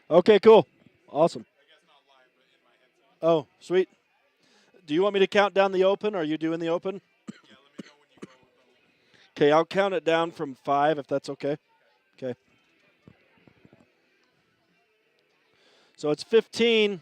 Okay, cool. Awesome. Oh, sweet. Do you want me to count down the open? Are you doing the open? Okay, I'll count it down from 5 if that's okay. Okay. So it's 15.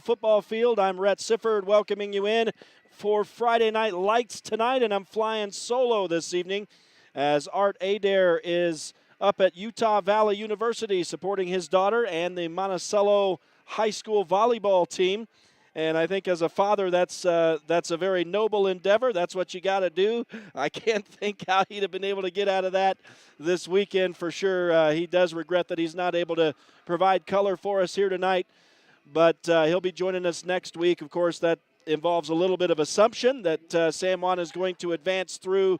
Football field. I'm Rhett Sifford welcoming you in for Friday Night Lights tonight, and I'm flying solo this evening as Art Adair is up at Utah Valley University supporting his daughter and the Monticello High School volleyball team. And I think as a father, that's a very noble endeavor. That's what you got to do. I can't think how he'd have been able to get out of that this weekend for sure. He does regret that he's not able to provide color for us here tonight. But he'll be joining us next week. Of course, that involves a little bit of assumption that San Juan is going to advance through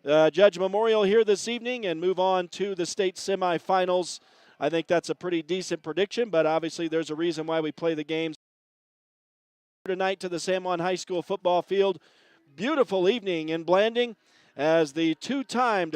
Judge Memorial here this evening and move on to the state semifinals. I think that's a pretty decent prediction, but obviously there's a reason why we play the games tonight to the San Juan High School football field. Beautiful evening in Blanding as the two-time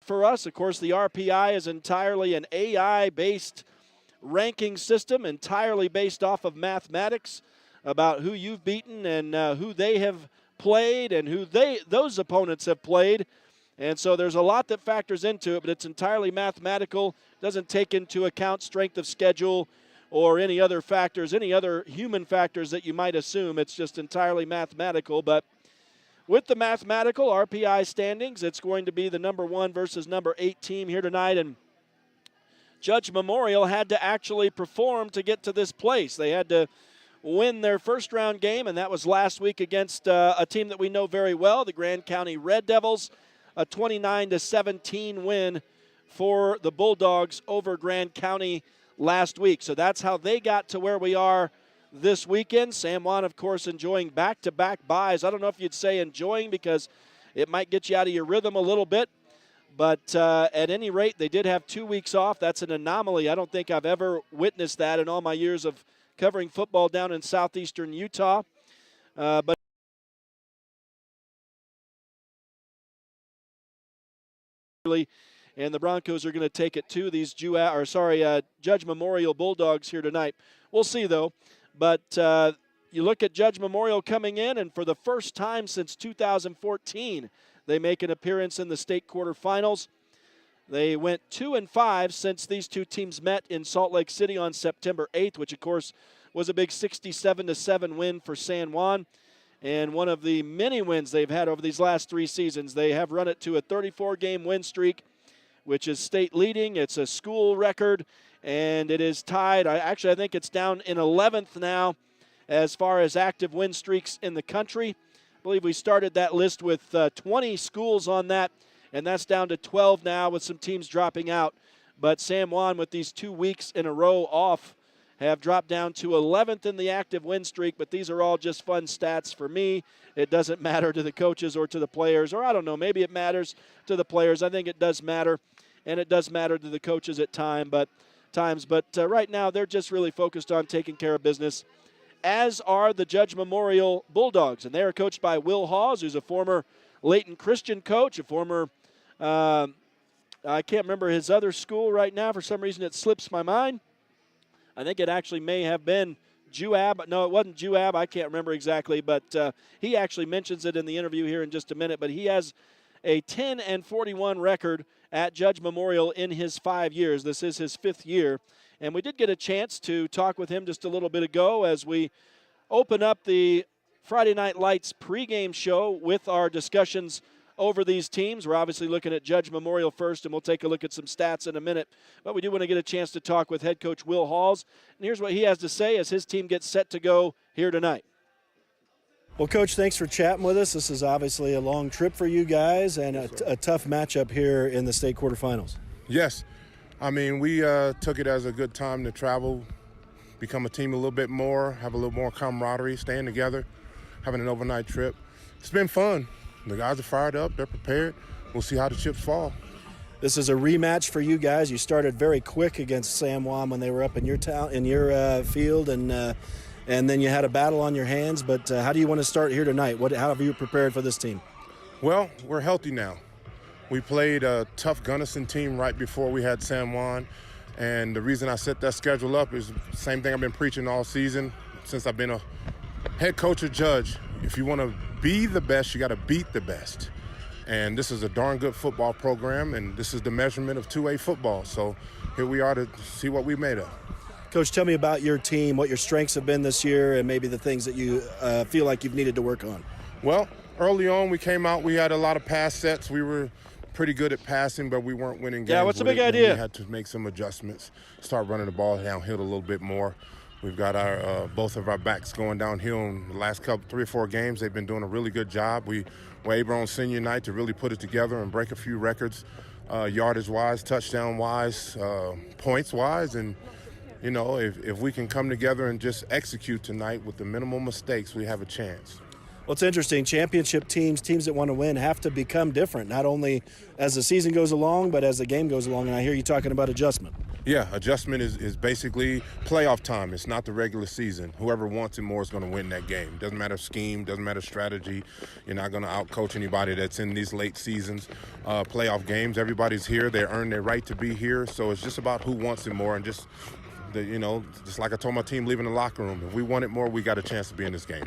for us. Of course, the RPI is entirely an AI-based ranking system, entirely based off of mathematics about who you've beaten and who they have played and who those opponents have played. And so there's a lot that factors into it, but it's entirely mathematical. Doesn't take into account strength of schedule or any other factors, any other human factors that you might assume. It's just entirely mathematical. But with the mathematical RPI standings, it's going to be the number 1 versus number 8 team here tonight. And Judge Memorial had to actually perform to get to this place. They had to win their first round game, and that was last week against a team that we know very well, the Grand County Red Devils, a 29-17 win for the Bulldogs over Grand County last week. So that's how they got to where we are this weekend. San Juan, of course, enjoying back-to-back byes. I don't know if you'd say enjoying because it might get you out of your rhythm a little bit. But at any rate, they did have 2 weeks off. That's an anomaly. I don't think I've ever witnessed that in all my years of covering football down in southeastern Utah. But and the Broncos are going to take it to these Judge Memorial Bulldogs here tonight. We'll see, though. But you look at Judge Memorial coming in, and for the first time since 2014, they make an appearance in the state quarterfinals. They went 2-5 since these two teams met in Salt Lake City on September 8th, which, of course, was a big 67-7 win for San Juan. And one of the many wins they've had over these last 3 seasons. They have run it to a 34-game win streak, which is state leading. It's a school record, and it is tied. I think it's down in 11th now as far as active win streaks in the country. I believe we started that list with 20 schools on that, and that's down to 12 now with some teams dropping out. But San Juan, with these 2 weeks in a row off have dropped down to 11th in the active win streak, but these are all just fun stats for me. It doesn't matter to the coaches or to the players, or I don't know, maybe it matters to the players. I think it does matter, and it does matter to the coaches at times, but right now they're just really focused on taking care of business, as are the Judge Memorial Bulldogs, and they are coached by Will Hawes, who's a former Layton Christian coach, a former I can't remember his other school right now. For some reason, it slips my mind. I think it actually may have been Juab. No, it wasn't Juab. I can't remember exactly, but he actually mentions it in the interview here in just a minute. But he has a 10-41 record at Judge Memorial in his 5 years. This is his 5th year. And we did get a chance to talk with him just a little bit ago as we open up the Friday Night Lights pregame show with our discussions over these teams. We're obviously looking at Judge Memorial first, and we'll take a look at some stats in a minute. But we do want to get a chance to talk with head coach Will Hawes. And here's what he has to say as his team gets set to go here tonight. Well, Coach, thanks for chatting with us. This is obviously a long trip for you guys and a tough matchup here in the state quarterfinals. Yes. I mean, we took it as a good time to travel, become a team a little bit more, have a little more camaraderie, staying together, having an overnight trip. It's been fun. The guys are fired up. They're prepared. We'll see how the chips fall. This is a rematch for you guys. You started very quick against San Juan when they were up in your town, in your field, and then you had a battle on your hands. But how do you want to start here tonight? How have you prepared for this team? Well, we're healthy now. We played a tough Gunnison team right before we had San Juan, and the reason I set that schedule up is the same thing I've been preaching all season since I've been a head coach or judge. If you want to be the best, you got to beat the best. And this is a darn good football program, and this is the measurement of 2A football. So here we are to see what we made of. Coach, tell me about your team, what your strengths have been this year, and maybe the things that you feel like you've needed to work on. Well, early on we came out, we had a lot of pass sets. We were pretty good at passing, but we weren't winning games. Yeah, what's the big idea? We had to make some adjustments, start running the ball downhill a little bit more. We've got our both of our backs going downhill in the last 3 or 4 games. They've been doing a really good job. We were able on senior night to really put it together and break a few records, yardage-wise, touchdown-wise, points-wise. And, you know, if we can come together and just execute tonight with the minimal mistakes, we have a chance. Well, it's interesting. Championship teams that want to win, have to become different, not only as the season goes along, but as the game goes along. And I hear you talking about adjustment. Yeah, adjustment is basically playoff time. It's not the regular season. Whoever wants it more is going to win that game. Doesn't matter scheme, doesn't matter strategy. You're not going to outcoach anybody that's in these late seasons, playoff games. Everybody's here. They earn their right to be here. So it's just about who wants it more, and just like I told my team leaving the locker room, if we want it more, we got a chance to be in this game.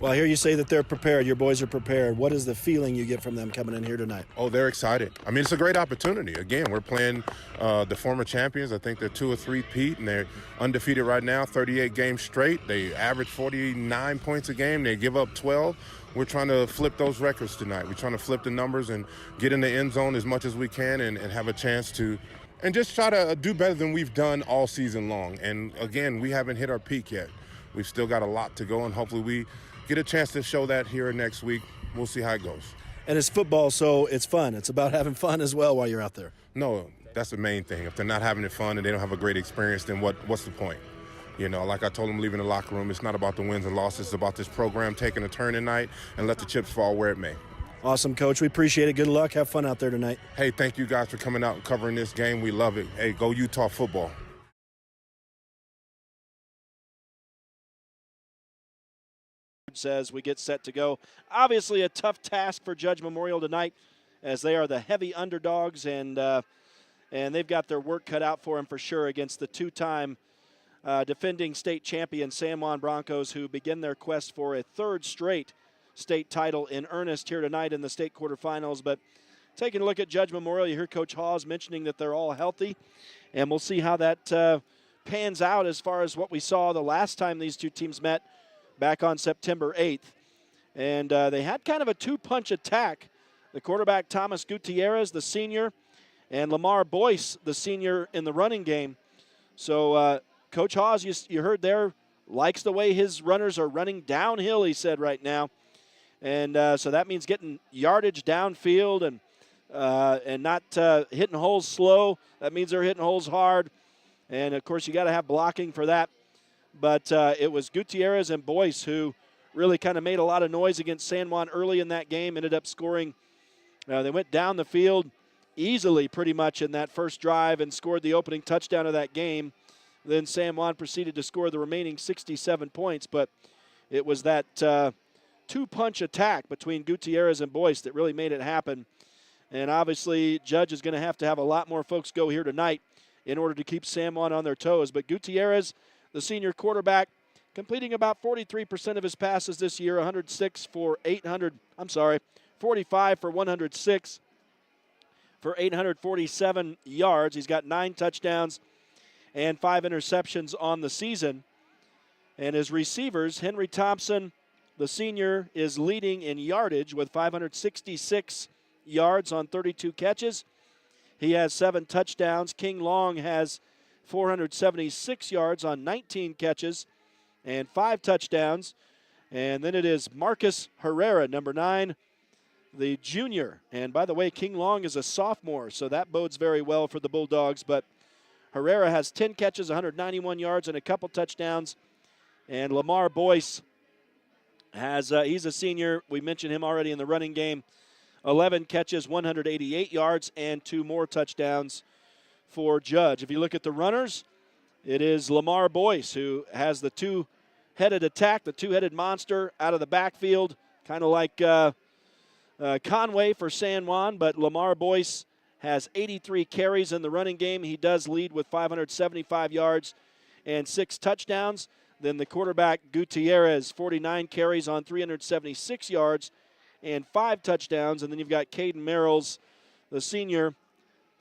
Well, I hear you say that they're prepared. Your boys are prepared. What is the feeling you get from them coming in here tonight? Oh, they're excited. I mean, it's a great opportunity. Again, we're playing the former champions. I think they're 2 or 3-peat, and they're undefeated right now, 38 games straight. They average 49 points a game. They give up 12. We're trying to flip those records tonight. We're trying to flip the numbers and get in the end zone as much as we can and have a chance to and just try to do better than we've done all season long. And, again, we haven't hit our peak yet. We've still got a lot to go, and hopefully we get a chance to show that here next week. We'll see how it goes. And it's football, so it's fun. It's about having fun as well while you're out there. No, that's the main thing. If they're not having it fun and they don't have a great experience, then what's the point? You know, like I told them leaving the locker room, it's not about the wins and losses. It's about this program taking a turn tonight and let the chips fall where it may. Awesome, Coach. We appreciate it. Good luck. Have fun out there tonight. Hey, thank you guys for coming out and covering this game. We love it. Hey, go Utah football. As we get set to go. Obviously a tough task for Judge Memorial tonight, as they are the heavy underdogs, and they've got their work cut out for them for sure against the 2-time defending state champion San Juan Broncos, who begin their quest for a 3rd straight state title in earnest here tonight in the state quarterfinals. But taking a look at Judge Memorial, you hear Coach Hawes mentioning that they're all healthy, and we'll see how that pans out as far as what we saw the last time these two teams met back on September 8th. And they had kind of a 2-punch attack. The quarterback, Thomas Gutierrez, the senior, and Lamar Boyce, the senior, in the running game. So Coach Hawes, you heard there, likes the way his runners are running downhill, he said right now. And so that means getting yardage downfield and not hitting holes slow. That means they're hitting holes hard. And, of course, you got to have blocking for that. but it was Gutierrez and Boyce who really kind of made a lot of noise against San Juan early in that game, ended up scoring. They went down the field easily pretty much in that first drive and scored the opening touchdown of that game. Then San Juan proceeded to score the remaining 67 points, but it was that two-punch attack between Gutierrez and Boyce that really made it happen. And obviously, Judge is going to have a lot more folks go here tonight in order to keep San Juan on their toes. But Gutierrez, the senior quarterback, completing about 43% of his passes this year, 45 for 106 for 847 yards. He's got 9 touchdowns and 5 interceptions on the season. And his receivers, Henry Thompson, the senior, is leading in yardage with 566 yards on 32 catches. He has 7 touchdowns. King Long has 476 yards on 19 catches and 5 touchdowns. And then it is Marcus Herrera, number 9, the junior. And by the way, King Long is a sophomore, so that bodes very well for the Bulldogs. But Herrera has 10 catches, 191 yards, and a couple touchdowns. And Lamar Boyce has, he's a senior. We mentioned him already in the running game. 11 catches, 188 yards, and 2 more touchdowns for Judge. If you look at the runners, it is Lamar Boyce who has the two-headed attack, the two-headed monster out of the backfield, kind of like Conway for San Juan, but Lamar Boyce has 83 carries in the running game. He does lead with 575 yards and 6 touchdowns. Then the quarterback, Gutierrez, 49 carries on 376 yards and 5 touchdowns. And then you've got Caden Merrills, the senior,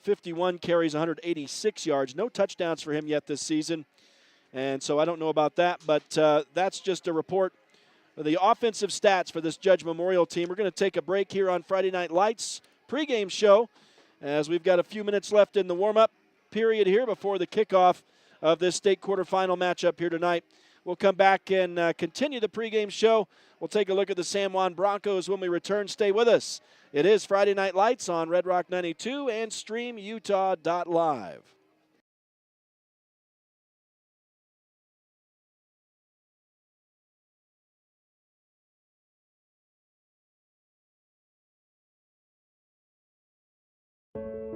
51 carries, 186 yards. No touchdowns for him yet this season. And so I don't know about that, but that's just a report of the offensive stats for this Judge Memorial team. We're going to take a break here on Friday Night Lights pregame show, as we've got a few minutes left in the warm-up period here before the kickoff of this state quarterfinal matchup here tonight. We'll come back and continue the pregame show. We'll take a look at the San Juan Broncos when we return. Stay with us. It is Friday Night Lights on Red Rock 92 and StreamUtah.Live.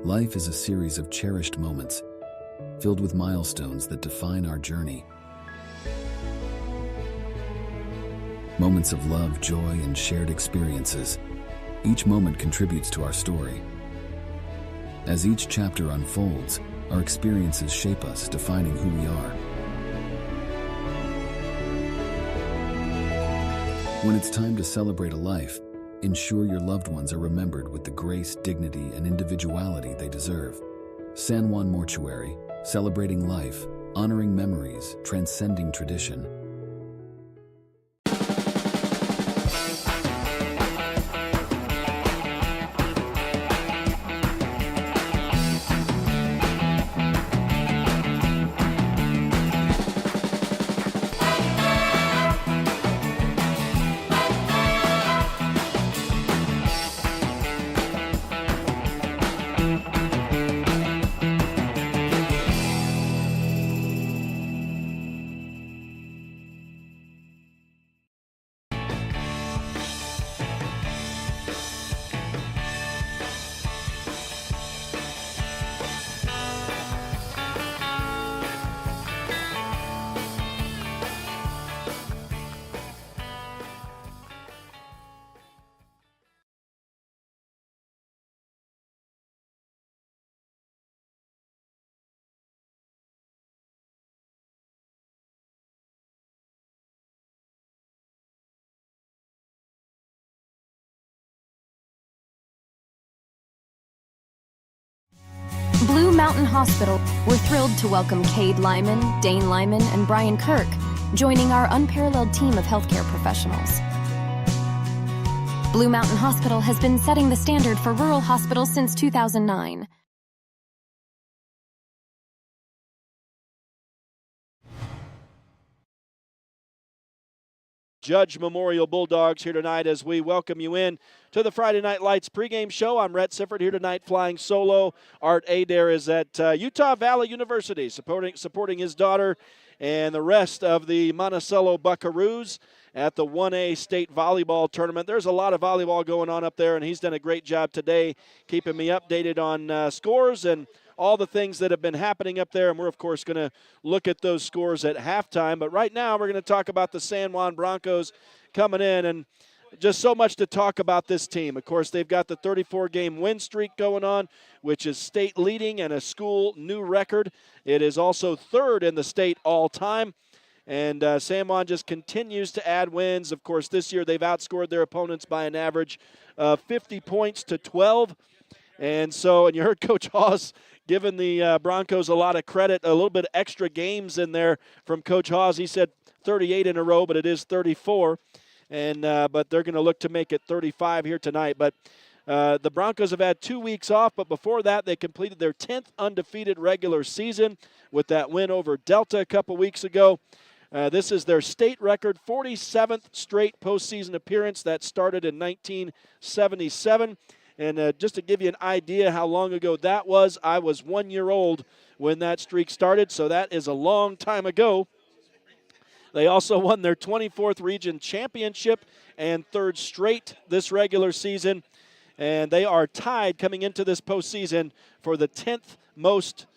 Life is a series of cherished moments, filled with milestones that define our journey. Moments of love, joy, and shared experiences. Each moment contributes to our story. As each chapter unfolds, our experiences shape us, defining who we are. When it's time to celebrate a life, ensure your loved ones are remembered with the grace, dignity, and individuality they deserve. San Juan Mortuary, celebrating life, honoring memories, transcending tradition. Blue Mountain Hospital, we're thrilled to welcome Cade Lyman, Dane Lyman, and Brian Kirk, joining our unparalleled team of healthcare professionals. Blue Mountain Hospital has been setting the standard for rural hospitals since 2009. Judge Memorial Bulldogs here tonight as we welcome you in to the Friday Night Lights pregame show. I'm Rhett Sifford here tonight flying solo. Art Adair is at Utah Valley University supporting his daughter and the rest of the Monticello Buckaroos at the 1A state volleyball tournament. There's a lot of volleyball going on up there, and he's done a great job today keeping me updated on scores and all the things that have been happening up there, and we're, of course, going to look at those scores at halftime. But right now we're going to talk about the San Juan Broncos coming in, and just so much to talk about this team. Of course, they've got the 34-game win streak going on, which is state leading and a school new record. It is also third in the state all-time. And San Juan just continues to add wins. Of course, this year they've outscored their opponents by an average of 50 points to 12. And you heard Coach Hawes giving the Broncos a lot of credit, a little bit of extra games in there from Coach Hawes. He said 38 in a row, but it is 34. But they're going to look to make it 35 here tonight. But the Broncos have had 2 weeks off, but before that they completed their 10th undefeated regular season with that win over Delta a couple weeks ago. This is their state record 47th straight postseason appearance that started in 1977. And just to give you an idea how long ago that was, I was 1 year old when that streak started, so that is a long time ago. They also won their 24th region championship and third straight this regular season. And they are tied coming into this postseason for the 10th most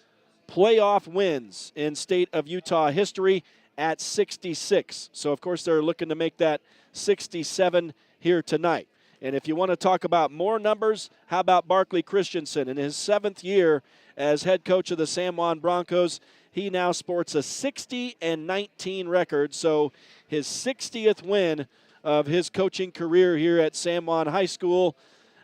playoff wins in state of Utah history at 66. So, of course, they're looking to make that 67 here tonight. And if you want to talk about more numbers, how about Barkley Christensen? In his 7th year as head coach of the San Juan Broncos, he now sports a 60-19 record. So his 60th win of his coaching career here at San Juan High School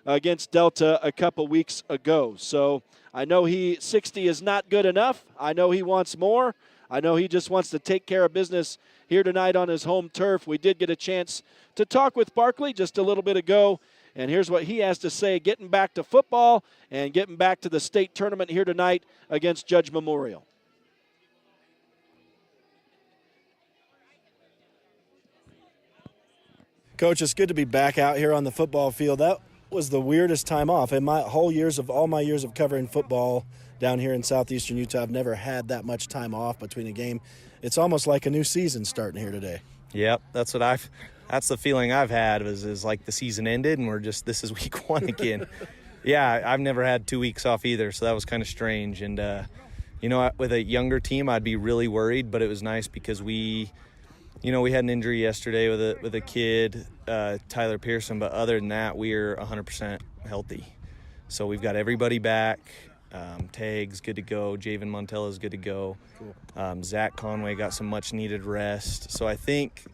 against Delta a couple weeks ago. So I know 60 is not good enough. I know he wants more. I know he just wants to take care of business here tonight on his home turf. We did get a chance to talk with Barkley just a little bit ago, and here's what he has to say, getting back to football and getting back to the state tournament here tonight against Judge Memorial. Coach, it's good to be back out here on the football field. That was the weirdest time off. In my whole all my years of covering football down here in southeastern Utah, I've never had that much time off between a game. It's almost like a new season starting here today. Yep, that's the feeling I've had is like the season ended and this is week 1 again. Yeah, I've never had 2 weeks off either, so that was kind of strange. And with a younger team, I'd be really worried, but it was nice because we had an injury yesterday with a kid, Tyler Pearson, but other than that, we're 100% healthy. So we've got everybody back. Tag's good to go. Javen Montella's good to go. Cool. Zach Conway got some much-needed rest. So I think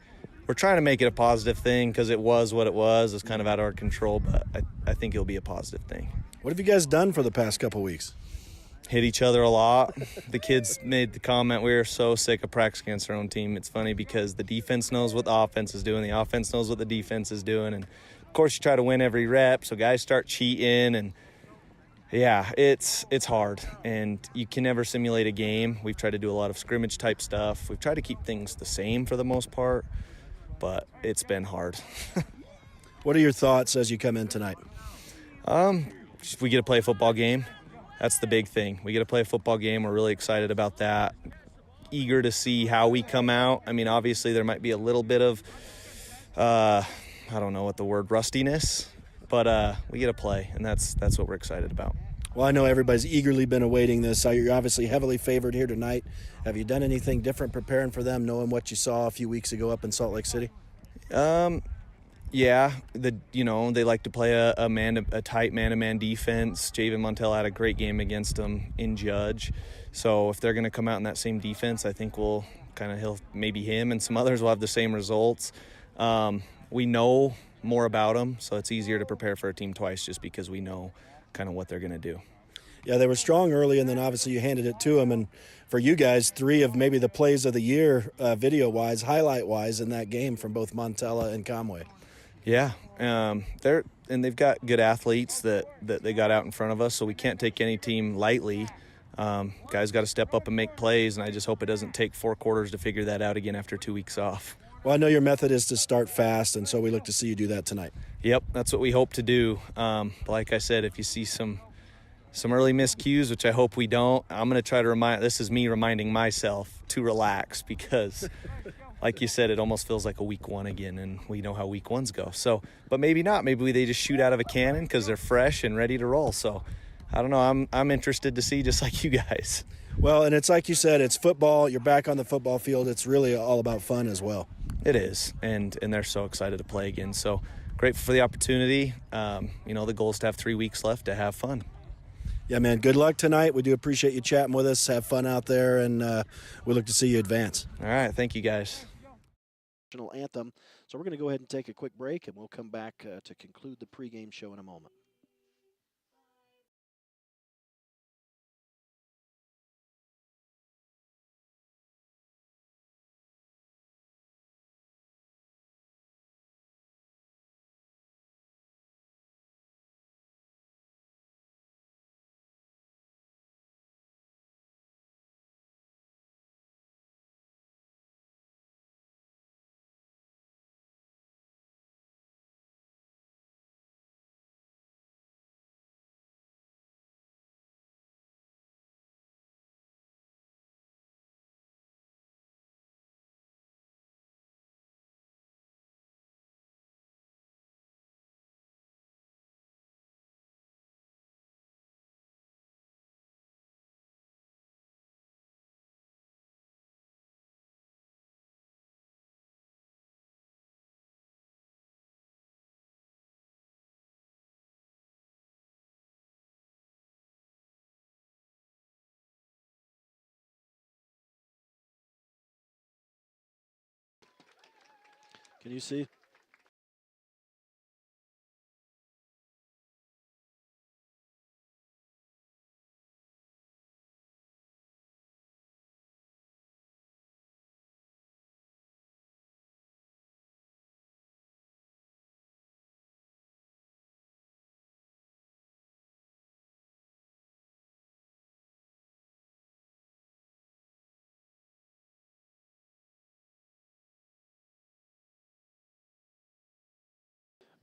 we're trying to make it a positive thing because it was what it was. It's kind of out of our control, but I think it'll be a positive thing. What have you guys done for the past couple weeks? Hit each other a lot. The kids made the comment, we are so sick of practice against our own team. It's funny because the defense knows what the offense is doing. The offense knows what the defense is doing. And, of course, you try to win every rep, so guys start cheating. And, yeah, it's hard. And you can never simulate a game. We've tried to do a lot of scrimmage-type stuff. We've tried to keep things the same for the most part, but it's been hard. What are your thoughts as you come in tonight? We get to play a football game. That's the big thing. We get to play a football game. We're really excited about that. Eager to see how we come out. I mean, obviously there might be a little bit of, I don't know what the word, rustiness, but we get to play, and that's what we're excited about. Well, I know everybody's eagerly been awaiting this. You're obviously heavily favored here tonight. Have you done anything different preparing for them, knowing what you saw a few weeks ago up in Salt Lake City? Yeah, they like to play a tight man-to-man defense. Javen Montella had a great game against them in Judge. So if they're going to come out in that same defense, I think maybe him and some others will have the same results. We know more about them, so it's easier to prepare for a team twice just because we know kind of what they're going to do. Yeah, they were strong early, and then obviously you handed it to them. And for you guys, 3 of maybe the plays of the year, video-wise, highlight-wise, in that game from both Montella and Conway. Yeah, they've got good athletes that they got out in front of us, so we can't take any team lightly. Guys got to step up and make plays, and I just hope it doesn't take 4 quarters to figure that out again after 2 weeks off. Well, I know your method is to start fast, and so we look to see you do that tonight. Yep, that's what we hope to do. Like I said, if you see some early miscues, which I hope we don't, I'm going to try to this is me reminding myself to relax because, like you said, it almost feels like a week one again, and we know how week ones go. So, but maybe not. Maybe they just shoot out of a cannon because they're fresh and ready to roll. So, I don't know. I'm interested to see, just like you guys. Well, and it's like you said, it's football. You're back on the football field. It's really all about fun as well. It is, and they're so excited to play again. So grateful for the opportunity. The goal is to have 3 weeks left to have fun. Yeah, man, good luck tonight. We do appreciate you chatting with us. Have fun out there, and we look to see you advance. All right, thank you, guys. National anthem. So we're going to go ahead and take a quick break, and we'll come back to conclude the pregame show in a moment. Can you see?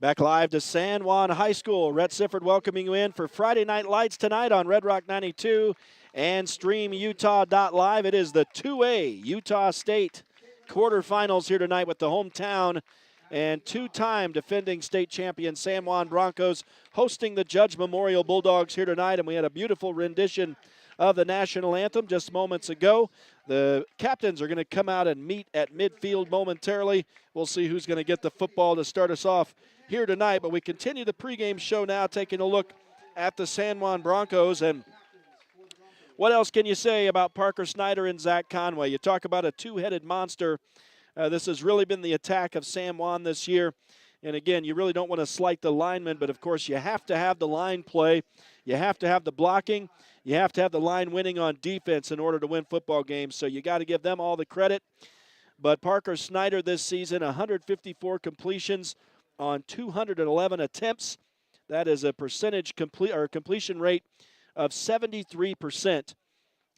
Back live to San Juan High School. Rhett Sifford welcoming you in for Friday Night Lights tonight on Red Rock 92 and StreamUtah.Live. It is the 2A Utah State quarterfinals here tonight with the hometown and two-time defending state champion San Juan Broncos hosting the Judge Memorial Bulldogs here tonight. And we had a beautiful rendition of the national anthem just moments ago. The captains are going to come out and meet at midfield momentarily. We'll see who's going to get the football to start us off here tonight. But we continue the pregame show now, taking a look at the San Juan Broncos. And what else can you say about Parker Snyder and Zach Conway? You talk about a two-headed monster. This has really been the attack of San Juan this year. And again, you really don't want to slight the linemen, but of course you have to have the line play. You have to have the blocking. You have to have the line winning on defense in order to win football games. So you got to give them all the credit. But Parker Snyder this season, 154 completions on 211 attempts. That is a completion rate of 73%.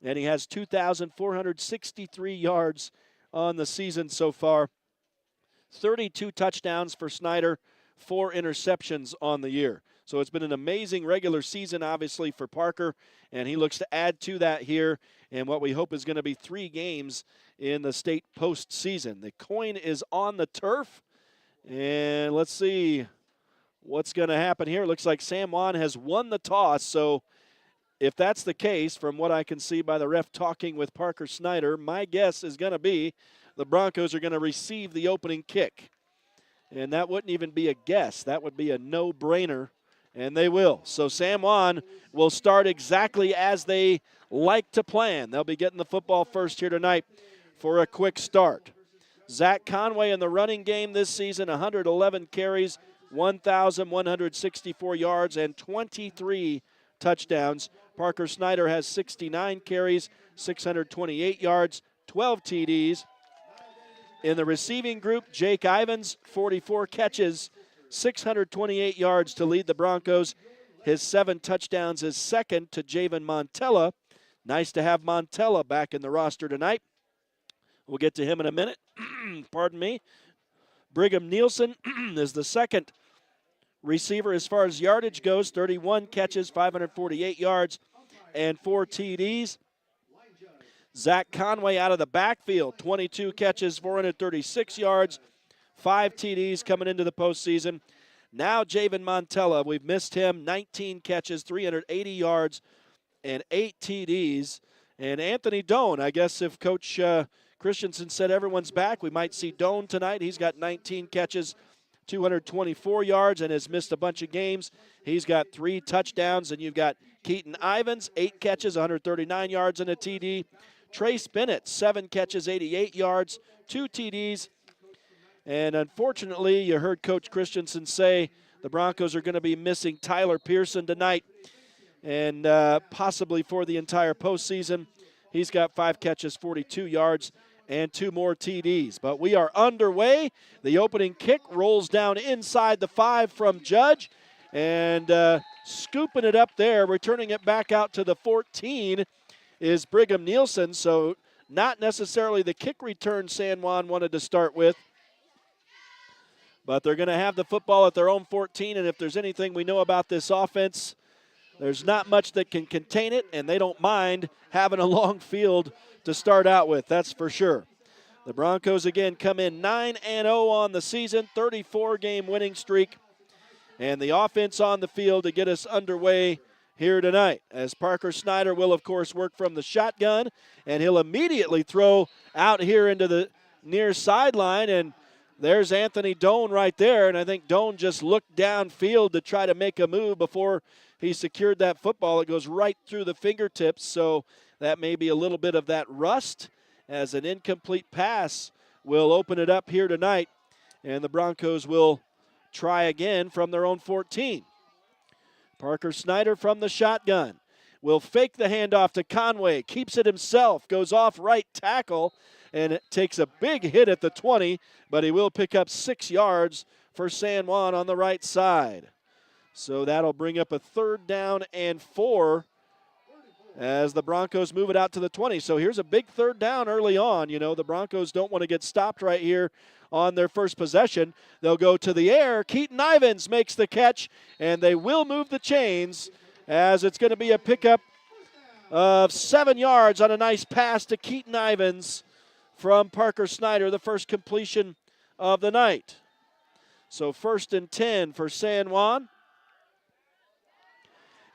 And he has 2,463 yards on the season so far. 32 touchdowns for Snyder, 4 interceptions on the year. So it's been an amazing regular season, obviously, for Parker, and he looks to add to that here in what we hope is going to be 3 games in the state postseason. The coin is on the turf, and let's see what's going to happen here. It looks like San Juan has won the toss, so if that's the case, from what I can see by the ref talking with Parker Snyder, my guess is going to be the Broncos are going to receive the opening kick. And that wouldn't even be a guess. That would be a no-brainer, and they will. So San Juan will start exactly as they like to plan. They'll be getting the football first here tonight for a quick start. Zach Conway in the running game this season, 111 carries, 1,164 yards, and 23 touchdowns. Parker Snyder has 69 carries, 628 yards, 12 TDs. In the receiving group, Jake Ivins, 44 catches, 628 yards to lead the Broncos. His 7 touchdowns is second to Javen Montella. Nice to have Montella back in the roster tonight. We'll get to him in a minute. Pardon me. Brigham Nielsen is the second receiver as far as yardage goes. 31 catches, 548 yards, and 4 TDs. Zach Conway out of the backfield, 22 catches, 436 yards, 5 TDs coming into the postseason. Now Javen Montella, we've missed him, 19 catches, 380 yards, and 8 TDs. And Anthony Doan, I guess if Coach Christensen said everyone's back, we might see Doan tonight. He's got 19 catches, 224 yards, and has missed a bunch of games. He's got 3 touchdowns, and you've got Keaton Ivins, 8 catches, 139 yards, and a TD. Trace Bennett, 7 catches, 88 yards, 2 TDs. And unfortunately, you heard Coach Christensen say the Broncos are going to be missing Tyler Pearson tonight and possibly for the entire postseason. He's got 5 catches, 42 yards, and 2 more TDs. But we are underway. The opening kick rolls down inside the 5 from Judge, and scooping it up there, returning it back out to the 14 is Brigham Nielsen. So not necessarily the kick return San Juan wanted to start with, but they're going to have the football at their own 14, and if there's anything we know about this offense, there's not much that can contain it, and they don't mind having a long field to start out with, that's for sure. The Broncos, again, come in 9-0 on the season, 34-game winning streak, and the offense on the field to get us underway here tonight, as Parker Snyder will, of course, work from the shotgun, and he'll immediately throw out here into the near sideline, and there's Anthony Doan right there, and I think Doan just looked downfield to try to make a move before he secured that football. It goes right through the fingertips, so that may be a little bit of that rust, as an incomplete pass will open it up here tonight, and the Broncos will try again from their own 14. Parker Snyder from the shotgun will fake the handoff to Conway, keeps it himself, goes off right tackle, and it takes a big hit at the 20, but he will pick up 6 yards for San Juan on the right side. So that'll bring up a 3rd down and 4 as the Broncos move it out to the 20. So here's a big 3rd down early on. You know, the Broncos don't want to get stopped right here on their first possession. They'll go to the air. Keaton Ivins makes the catch, and they will move the chains, as it's going to be a pickup of 7 yards on a nice pass to Keaton Ivins from Parker Snyder, the first completion of the night. So 1st and 10 for San Juan.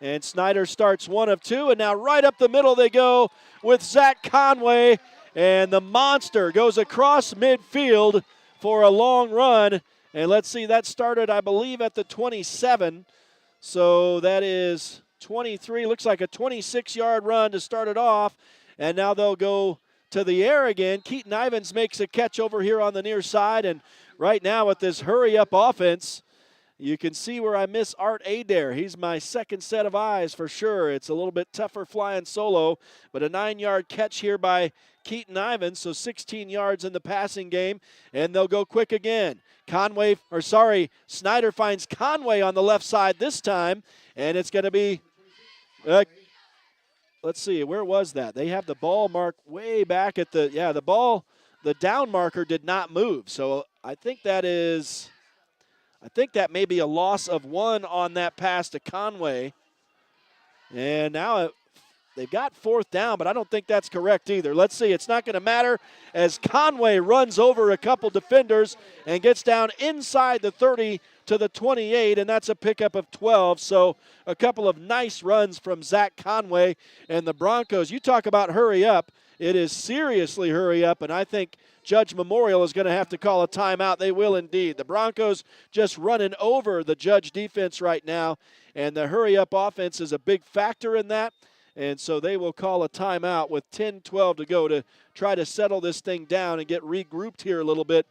And Snyder starts 1 of 2, and now right up the middle they go with Zach Conway, and the monster goes across midfield for a long run. And let's see, that started, I believe, at the 27. So that is 23, looks like a 26-yard run to start it off. And now they'll go to the air again. Keaton Ivins makes a catch over here on the near side, and right now with this hurry-up offense, you can see where I miss Art Adair. He's my second set of eyes for sure. It's a little bit tougher flying solo, but a 9-yard catch here by Keaton Ivins, so 16 yards in the passing game, and they'll go quick again. Snyder finds Conway on the left side this time, and it's going to be, let's see, where was that? They have the ball marked way back at the down marker did not move, so I think that may be a loss of 1 on that pass to Conway. And now they've got 4th down, but I don't think that's correct either. Let's see. It's not going to matter as Conway runs over a couple defenders and gets down inside the 30 to the 28, and that's a pickup of 12. So a couple of nice runs from Zach Conway. And the Broncos, you talk about hurry up. It is seriously hurry up, and I think Judge Memorial is going to have to call a timeout. They will indeed. The Broncos just running over the Judge defense right now, and the hurry-up offense is a big factor in that, and so they will call a timeout with 10-12 to go to try to settle this thing down and get regrouped here a little bit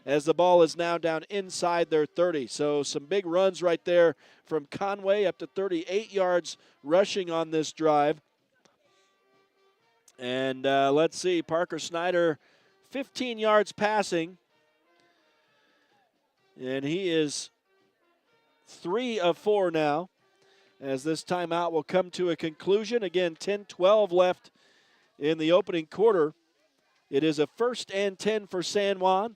as the ball is now down inside their 30. So some big runs right there from Conway, up to 38 yards rushing on this drive. And let's see, Parker Snyder, 15 yards passing, and he is 3 of 4 now as this timeout will come to a conclusion. Again, 10-12 left in the opening quarter. It is a 1st and 10 for San Juan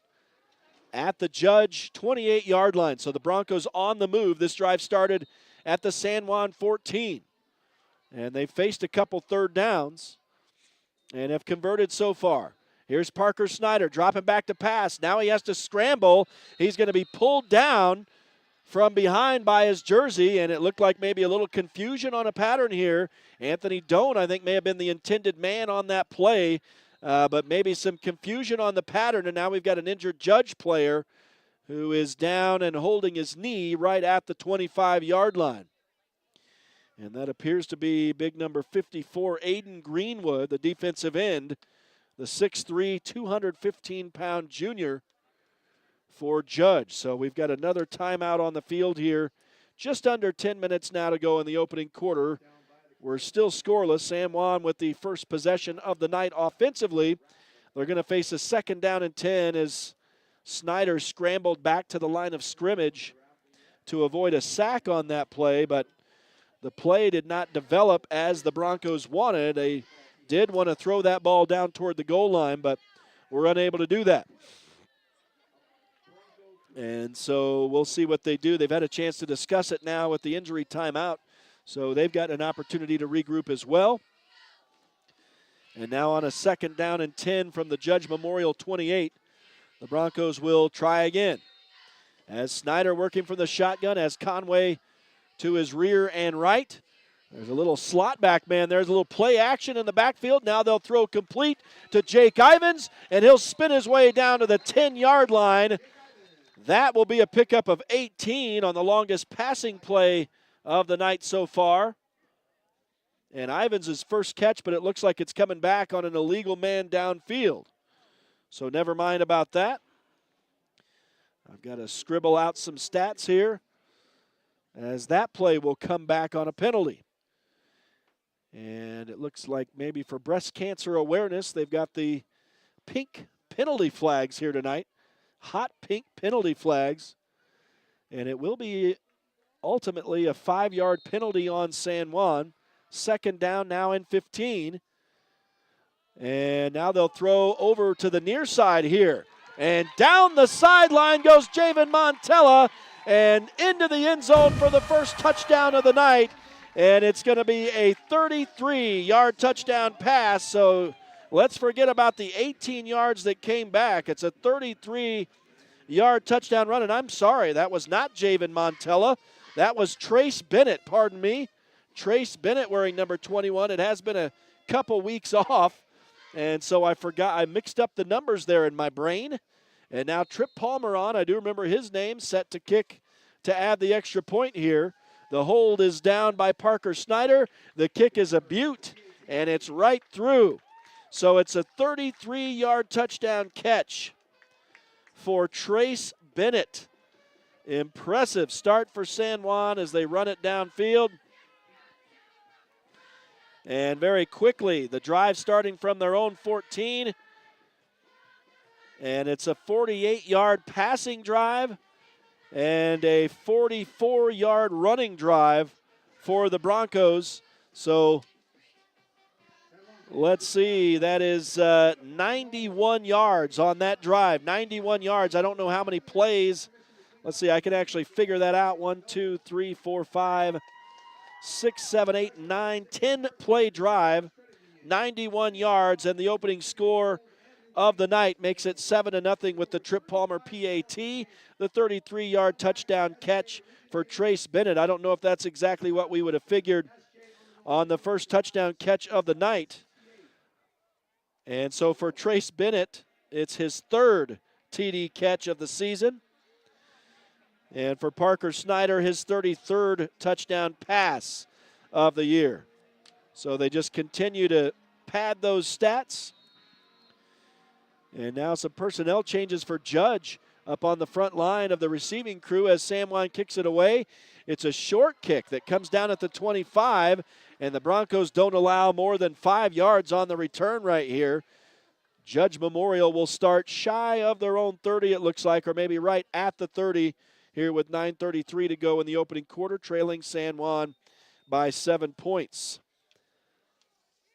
at the Judge 28-yard line. So the Broncos on the move. This drive started at the San Juan 14. And they faced a couple third downs and have converted so far. Here's Parker Snyder dropping back to pass. Now he has to scramble. He's going to be pulled down from behind by his jersey, and it looked like maybe a little confusion on a pattern here. Anthony Doan, I think, may have been the intended man on that play, but maybe some confusion on the pattern, and now we've got an injured Judge player who is down and holding his knee right at the 25-yard line. And that appears to be big number 54, Aiden Greenwood, the defensive end, the 6'3", 215-pound junior for Judge. So we've got another timeout on the field here. Just under 10 minutes now to go in the opening quarter. We're still scoreless. San Juan with the first possession of the night offensively. They're going to face a 2nd down and 10 as Snyder scrambled back to the line of scrimmage to avoid a sack on that play, but the play did not develop as the Broncos wanted. They did want to throw that ball down toward the goal line, but were unable to do that. And so we'll see what they do. They've had a chance to discuss it now with the injury timeout, so they've got an opportunity to regroup as well. And now on a 2nd down and 10 from the Judge Memorial 28, the Broncos will try again. As Snyder working from the shotgun, as Conway to his rear and right. There's a little slot back man. There's a little play action in the backfield. Now they'll throw complete to Jake Ivins, and he'll spin his way down to the 10-yard line. That will be a pickup of 18 on the longest passing play of the night so far. And Ivins' first catch, but it looks like it's coming back on an illegal man downfield. So never mind about that. I've got to scribble out some stats here, as that play will come back on a penalty. And it looks like maybe for breast cancer awareness, they've got the pink penalty flags here tonight. Hot pink penalty flags. And it will be ultimately a 5-yard penalty on San Juan. 2nd down now and 15. And now they'll throw over to the near side here. And down the sideline goes Javen Montella, and into the end zone for the first touchdown of the night. And it's going to be a 33-yard touchdown pass. So let's forget about the 18 yards that came back. It's a 33-yard touchdown run. And I'm sorry, that was not Javen Montella. That was Trace Bennett, pardon me. Trace Bennett wearing number 21. It has been a couple weeks off. And so I forgot, I mixed up the numbers there in my brain. And now Trip Palmer on, I do remember his name, set to kick to add the extra point here. The hold is down by Parker Snyder. The kick is a beaut, and it's right through. So it's a 33-yard touchdown catch for Trace Bennett. Impressive start for San Juan as they run it downfield. And very quickly, the drive starting from their own 14. And it's a 48-yard passing drive and a 44-yard running drive for the Broncos. So let's see, that is 91 yards on that drive. 91 yards. I don't know how many plays. Let's see, I can actually figure that out. 1, 2, 3, 4, 5, 6, 7, 8, 9, 10 play drive, 91 yards, and the opening score of the night makes it 7-0 with the Trip Palmer PAT, the 33-yard touchdown catch for Trace Bennett. I don't know if that's exactly what we would have figured on the first touchdown catch of the night. And so for Trace Bennett, it's his 3rd TD catch of the season. And for Parker Snyder, his 33rd touchdown pass of the year. So they just continue to pad those stats. And now some personnel changes for Judge up on the front line of the receiving crew as San Juan kicks it away. It's a short kick that comes down at the 25, and the Broncos don't allow more than 5 yards on the return right here. Judge Memorial will start shy of their own 30, it looks like, or maybe right at the 30 here with 9:33 to go in the opening quarter, trailing San Juan by 7 points.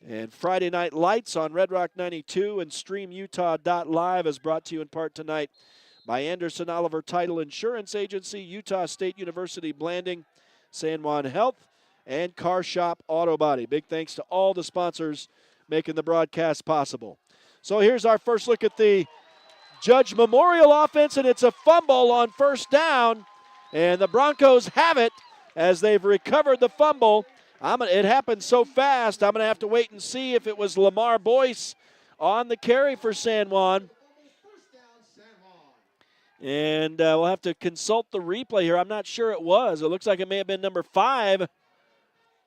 And Friday Night Lights on Red Rock 92 and StreamUtah.Live is brought to you in part tonight by Anderson Oliver Title Insurance Agency, Utah State University Blanding, San Juan Health, and Car Shop Auto Body. Big thanks to all the sponsors making the broadcast possible. So here's our first look at the Judge Memorial offense, and it's a fumble on first down, and the Broncos have it as they've recovered the fumble. It happened so fast, I'm going to have to wait and see if it was Lamar Boyce on the carry for San Juan. And we'll have to consult the replay here. I'm not sure it was. It looks like it may have been number 5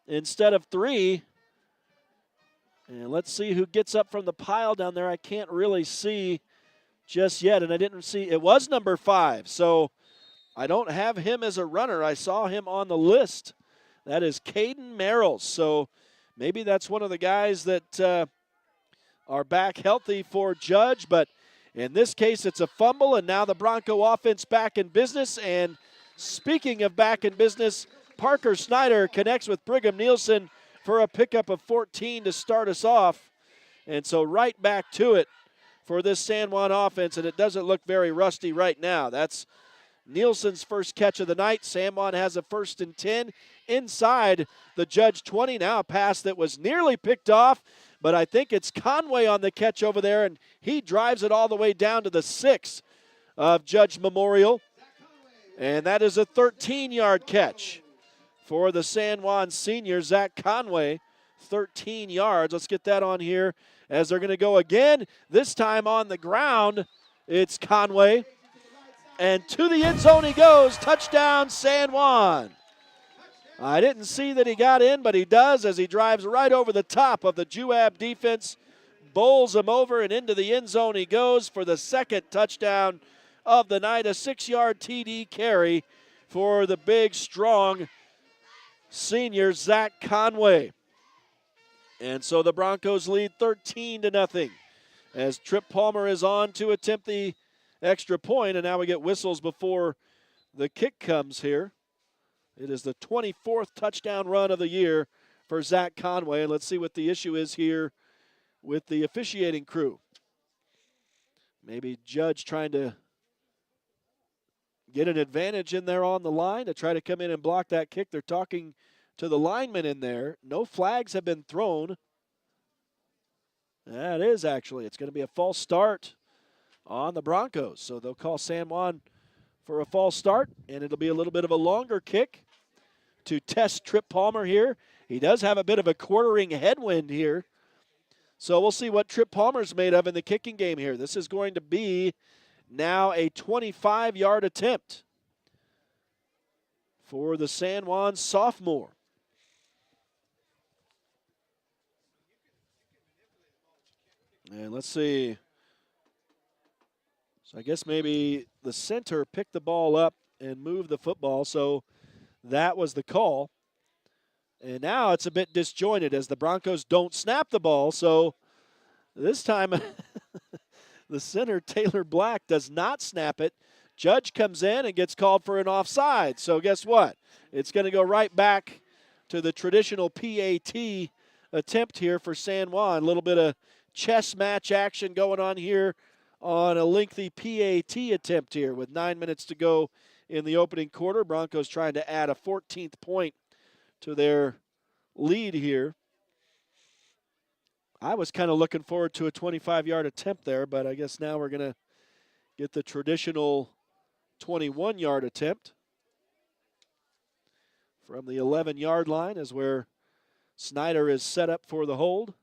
instead of 3. And let's see who gets up from the pile down there. I can't really see just yet, and I didn't see. It was number 5, so I don't have him as a runner. I saw him on the list. That is Caden Merrills. So maybe that's one of the guys that are back healthy for Judge. But in this case, it's a fumble, and now the Bronco offense back in business. And speaking of back in business, Parker Snyder connects with Brigham Nielsen for a pickup of 14 to start us off. And so right back to it for this San Juan offense, and it doesn't look very rusty right now. That's Nielsen's first catch of the night. San Juan has a 1st and 10 inside the Judge 20. Now a pass that was nearly picked off, but I think it's Conway on the catch over there, and he drives it all the way down to the 6 of Judge Memorial. And that is a 13-yard catch for the San Juan senior, Zach Conway. 13 yards. Let's get that on here as they're going to go again. This time on the ground, it's Conway. And to the end zone he goes. Touchdown, San Juan. I didn't see that he got in, but he does as he drives right over the top of the Juab defense, bowls him over, and into the end zone he goes for the second touchdown of the night. A 6-yard TD carry for the big, strong senior, Zach Conway. And so the Broncos lead 13-0 as Trip Palmer is on to attempt the extra point, and now we get whistles before the kick comes here. It is the 24th touchdown run of the year for Zach Conway, and let's see what the issue is here with the officiating crew. Maybe Judge trying to get an advantage in there on the line to try to come in and block that kick. They're talking to the linemen in there. No flags have been thrown. That is actually, it's going to be a false start on the Broncos. So they'll call San Juan for a false start, and it'll be a little bit of a longer kick to test Trip Palmer here. He does have a bit of a quartering headwind here. So we'll see what Trip Palmer's made of in the kicking game here. This is going to be now a 25-yard attempt for the San Juan sophomore. And let's see. So I guess maybe the center picked the ball up and moved the football, so that was the call. And now it's a bit disjointed as the Broncos don't snap the ball, so this time the center, Taylor Black, does not snap it. Judge comes in and gets called for an offside. So guess what? It's going to go right back to the traditional PAT attempt here for San Juan. A little bit of chess match action going on here on a lengthy PAT attempt here with 9 minutes to go in the opening quarter. Broncos trying to add a 14th point to their lead here. I was kind of looking forward to a 25-yard attempt there, but I guess now we're going to get the traditional 21-yard attempt from the 11-yard line is where Snyder is set up for the hold.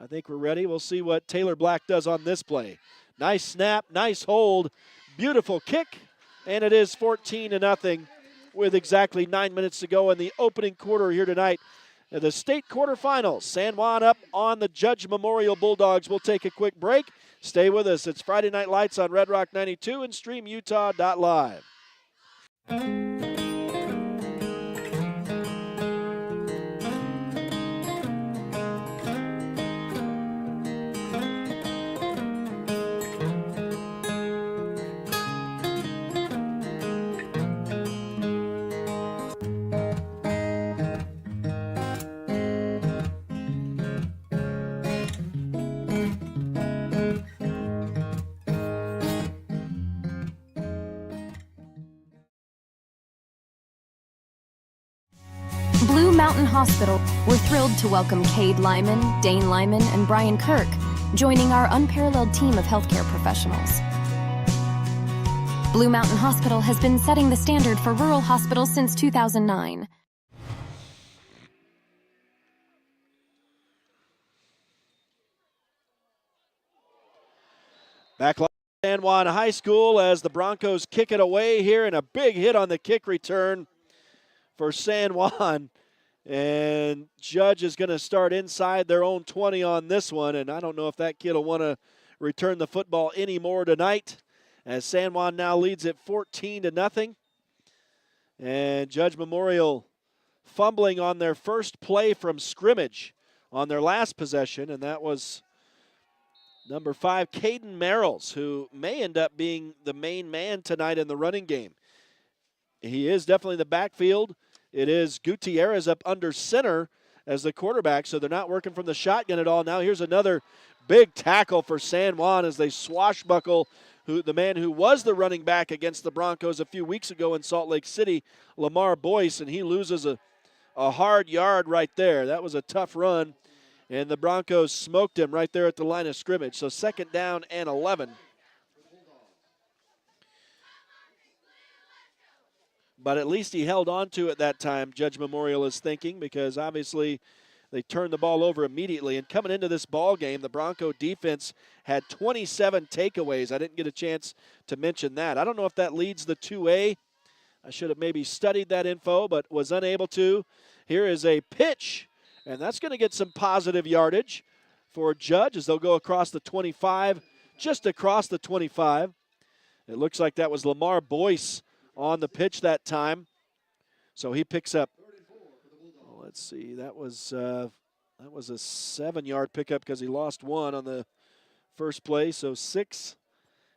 I think we're ready. We'll see what Taylor Black does on this play. Nice snap, nice hold, beautiful kick, and it is 14-0 with exactly 9 minutes to go in the opening quarter here tonight. The state quarterfinals, San Juan up on the Judge Memorial Bulldogs. We'll take a quick break. Stay with us. It's Friday Night Lights on Red Rock 92 and StreamUtah.Live. Blue Mountain Hospital, we're thrilled to welcome Cade Lyman, Dane Lyman, and Brian Kirk, joining our unparalleled team of healthcare professionals. Blue Mountain Hospital has been setting the standard for rural hospitals since 2009. Back line San Juan High School as the Broncos kick it away here, and a big hit on the kick return for San Juan. And Judge is going to start inside their own 20 on this one, and I don't know if that kid will want to return the football anymore tonight, as San Juan now leads it 14-0. And Judge Memorial fumbling on their first play from scrimmage on their last possession, and that was number 5, Caden Merrills, who may end up being the main man tonight in the running game. He is definitely the backfield. It is Gutierrez up under center as the quarterback, so they're not working from the shotgun at all. Now here's another big tackle for San Juan as they swashbuckle the man who was the running back against the Broncos a few weeks ago in Salt Lake City, Lamar Boyce, and he loses a hard yard right there. That was a tough run, and the Broncos smoked him right there at the line of scrimmage. So 2nd down and 11. But at least he held on to it that time, Judge Memorial is thinking, because obviously they turned the ball over immediately. And coming into this ball game, the Bronco defense had 27 takeaways. I didn't get a chance to mention that. I don't know if that leads the 2A. I should have maybe studied that info, but was unable to. Here is a pitch, and that's going to get some positive yardage for Judge as they'll go across the 25, just across the 25. It looks like that was Lamar Boyce on the pitch that time. So he picks up, let's see, that was a 7-yard pickup because he lost 1 on the first play. So 6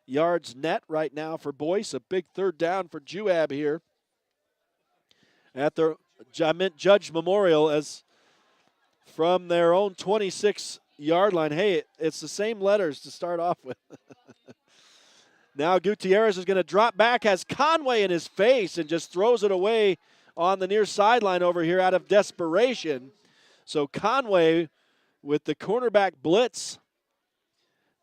yards net right now for Boyce. A big 3rd down for Juab here at the Judge Memorial, as from their own 26-yard line. Hey, it's the same letters to start off with. Now Gutierrez is going to drop back, has Conway in his face, and just throws it away on the near sideline over here out of desperation. So Conway with the cornerback blitz,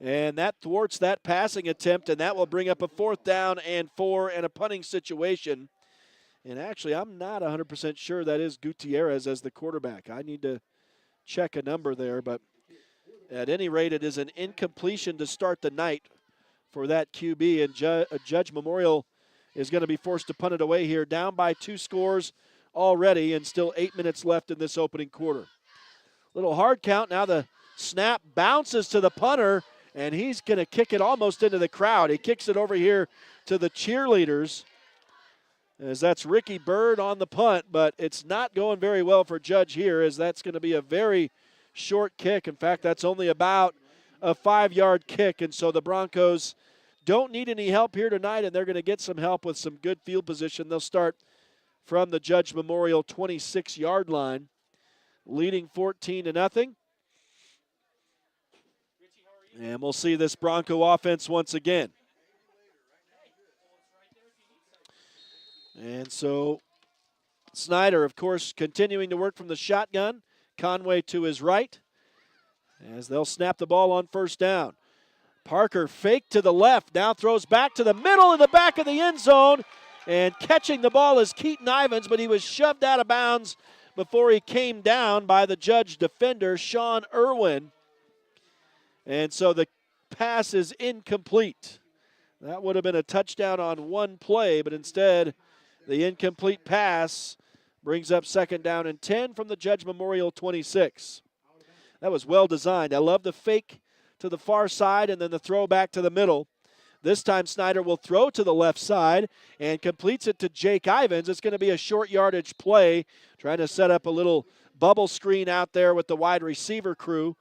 and that thwarts that passing attempt, and that will bring up a 4th down and 4 and a punting situation. And actually, I'm not 100% sure that is Gutierrez as the quarterback. I need to check a number there, but at any rate, it is an incompletion to start the night for that QB, and Judge Memorial is going to be forced to punt it away here, down by 2 scores already, and still 8 minutes left in this opening quarter. Little hard count. Now the snap bounces to the punter, and he's going to kick it almost into the crowd. He kicks it over here to the cheerleaders, as that's Ricky Bird on the punt, but it's not going very well for Judge here, as that's going to be a very short kick. In fact, that's only about a 5-yard kick, and so the Broncos don't need any help here tonight, and they're going to get some help with some good field position. They'll start from the Judge Memorial 26-yard line, leading 14-0. And we'll see this Bronco offense once again. And so Snyder, of course, continuing to work from the shotgun. Conway to his right, as they'll snap the ball on 1st down. Parker fake to the left, now throws back to the middle in the back of the end zone, and catching the ball is Keaton Ivins, but he was shoved out of bounds before he came down by the Judge defender, Sean Irwin. And so the pass is incomplete. That would have been a touchdown on 1 play, but instead the incomplete pass brings up 2nd down and 10 from the Judge Memorial 26. That was well designed. I love the fake to the far side and then the throw back to the middle. This time Snyder will throw to the left side and completes it to Jake Ivins. It's going to be a short yardage play, trying to set up a little bubble screen out there with the wide receiver crew.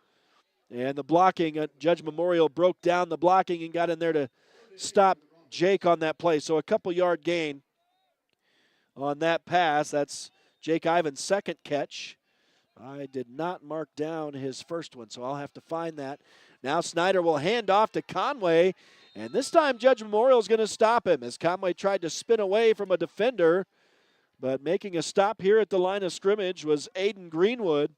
And the blocking, Judge Memorial broke down the blocking and got in there to stop Jake on that play. So a couple-yard gain on that pass. That's Jake Ivins' 2nd catch. I did not mark down his first one, so I'll have to find that. Now Snyder will hand off to Conway, and this time Judge Memorial is going to stop him as Conway tried to spin away from a defender, But making a stop here at the line of scrimmage was Aiden Greenwood,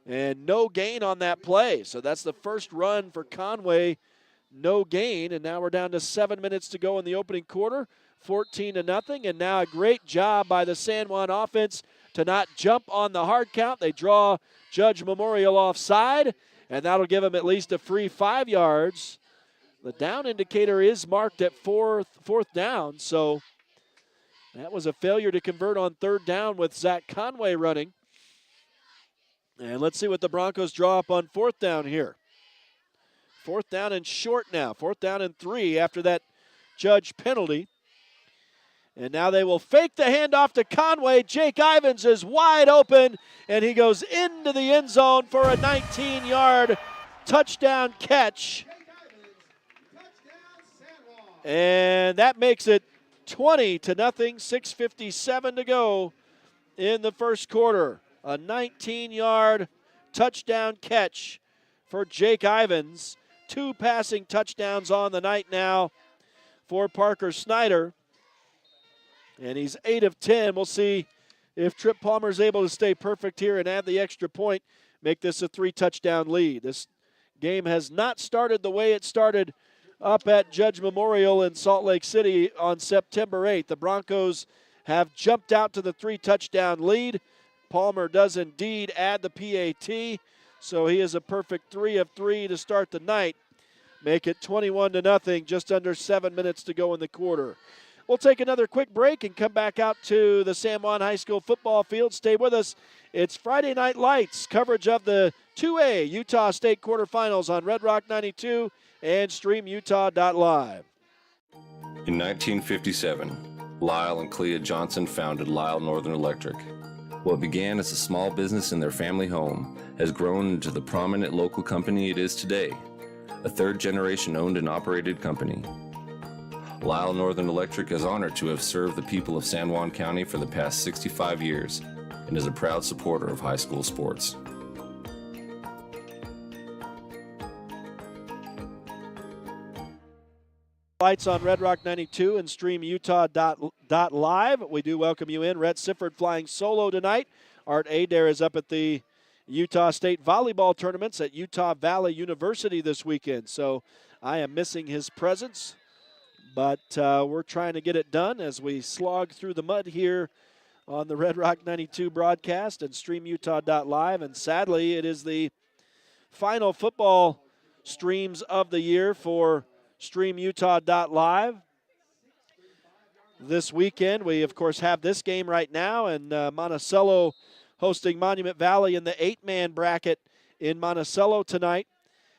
and no gain on that play. So that's the first run for Conway, no gain, and now we're down to 7 minutes to go in the opening quarter, 14-0, and now a great job by the San Juan offense to not jump on the hard count. They draw Judge Memorial offside, and that'll give them at least a free 5 yards. The down indicator is marked at fourth down, so that was a failure to convert on third down with Zach Conway running. And let's see what the Broncos draw up on fourth down here. Fourth down and short now. Fourth down and 3 after that Judge penalty. And now they will fake the handoff to Conway. Jake Ivins is wide open, and he goes into the end zone for a 19-yard touchdown catch. And that makes it 20-0, 6:57 to go in the first quarter. A 19-yard touchdown catch for Jake Ivins. 2 passing touchdowns on the night now for Parker Snyder. And he's 8 of 10. We'll see if Trip Palmer's able to stay perfect here and add the extra point, make this a 3-touchdown lead. This game has not started the way it started up at Judge Memorial in Salt Lake City on September 8th. The Broncos have jumped out to the 3-touchdown lead. Palmer does indeed add the PAT, so he is a perfect 3 of 3 to start the night. Make it 21-0, just under 7 minutes to go in the quarter. We'll take another quick break and come back out to the San Juan High School football field. Stay with us. It's Friday Night Lights, coverage of the 2A Utah State quarterfinals on Red Rock 92 and StreamUtah.Live. In 1957, Lyle and Clea Johnson founded Lyle Northern Electric. What began as a small business in their family home has grown into the prominent local company it is today, a third-generation owned and operated company. Lyle Northern Electric is honored to have served the people of San Juan County for the past 65 years and is a proud supporter of high school sports. Lights on Red Rock 92 and StreamUtah.Live. We do welcome you in. Rhett Sifford flying solo tonight. Art Adair is up at the Utah State volleyball tournaments at Utah Valley University this weekend. So I am missing his presence, but we're trying to get it done as we slog through the mud here on the Red Rock 92 broadcast and StreamUtah.Live. And sadly, it is the final football streams of the year for StreamUtah.Live. This weekend, we, of course, have this game right now, and Monticello hosting Monument Valley in the 8-man bracket in Monticello tonight.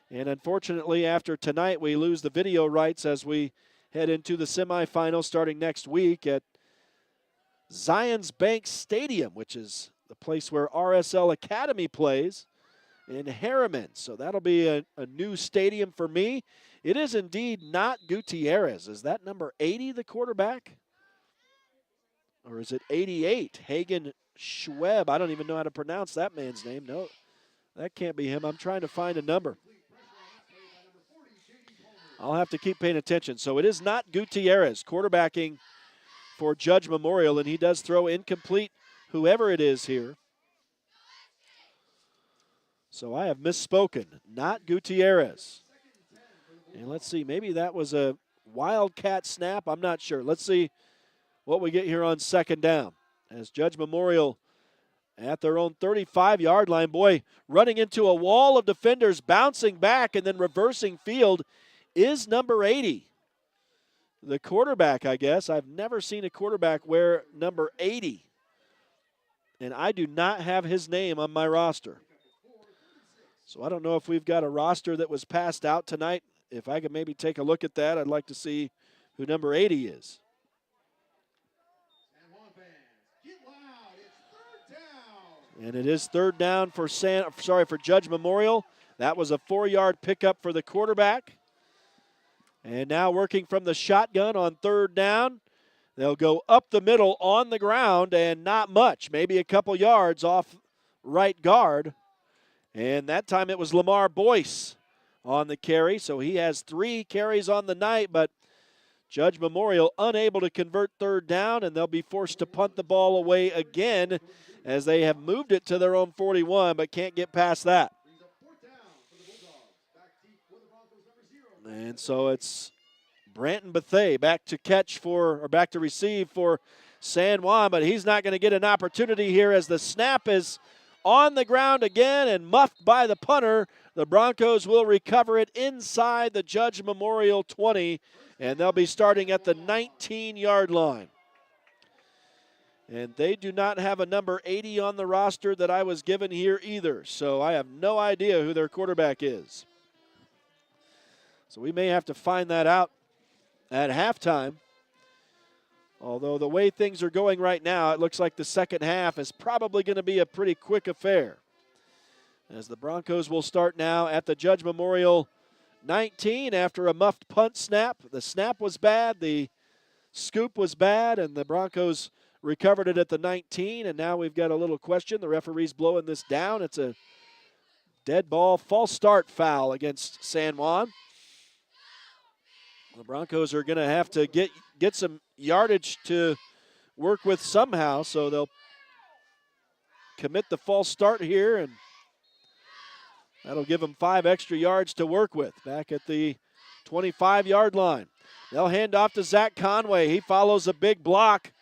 And unfortunately, after tonight, we lose the video rights as we head into the semifinals starting next week at Zions Bank Stadium, which is the place where RSL Academy plays in Harriman. So that'll be a new stadium for me. It is indeed not Gutierrez. Is that number 80 the quarterback? Or is it 88? Hagen Schweb. I don't even know how to pronounce that man's name. No, that can't be him. I'm trying to find a number. I'll have to keep paying attention. So it is not Gutierrez quarterbacking for Judge Memorial, and he does throw incomplete, whoever it is here. So I have misspoken. Not Gutierrez. And let's see, maybe that was a wildcat snap. I'm not sure. Let's see what we get here on second down. As Judge Memorial at their own 35-yard line. Boy, running into a wall of defenders, bouncing back and then reversing field is number 80. The quarterback, I guess. I've never seen a quarterback wear number 80. And I do not have his name on my roster. So I don't know if we've got a roster that was passed out tonight. If I could maybe take a look at that, I'd like to see who number 80 is. And it is third down for Judge Memorial. That was a 4-yard pickup for the quarterback. And now working from the shotgun on third down. They'll go up the middle on the ground and not much, maybe a couple yards off right guard. And that time it was Lamar Boyce on the carry. So he has 3 carries on the night, but Judge Memorial unable to convert third down, and they'll be forced to punt the ball away again as they have moved it to their own 41, but can't get past that. And so it's Branton Bethea back to receive for San Juan, but he's not going to get an opportunity here as the snap is on the ground again and muffed by the punter. The Broncos will recover it inside the Judge Memorial 20, and they'll be starting at the 19-yard line. And they do not have a number 80 on the roster that I was given here either, so I have no idea who their quarterback is. So we may have to find that out at halftime. Although the way things are going right now, it looks like the second half is probably going to be a pretty quick affair. As the Broncos will start now at the Judge Memorial 19 after a muffed punt snap. The snap was bad, the scoop was bad, and the Broncos recovered it at the 19, and now we've got a little question. The referee's blowing this down. It's a dead ball, false start foul against San Juan. The Broncos are going to have to get some yardage to work with somehow, so they'll commit the false start here, and that'll give them 5 extra yards to work with back at the 25-yard line. They'll hand off to Zach Conway. He follows a big block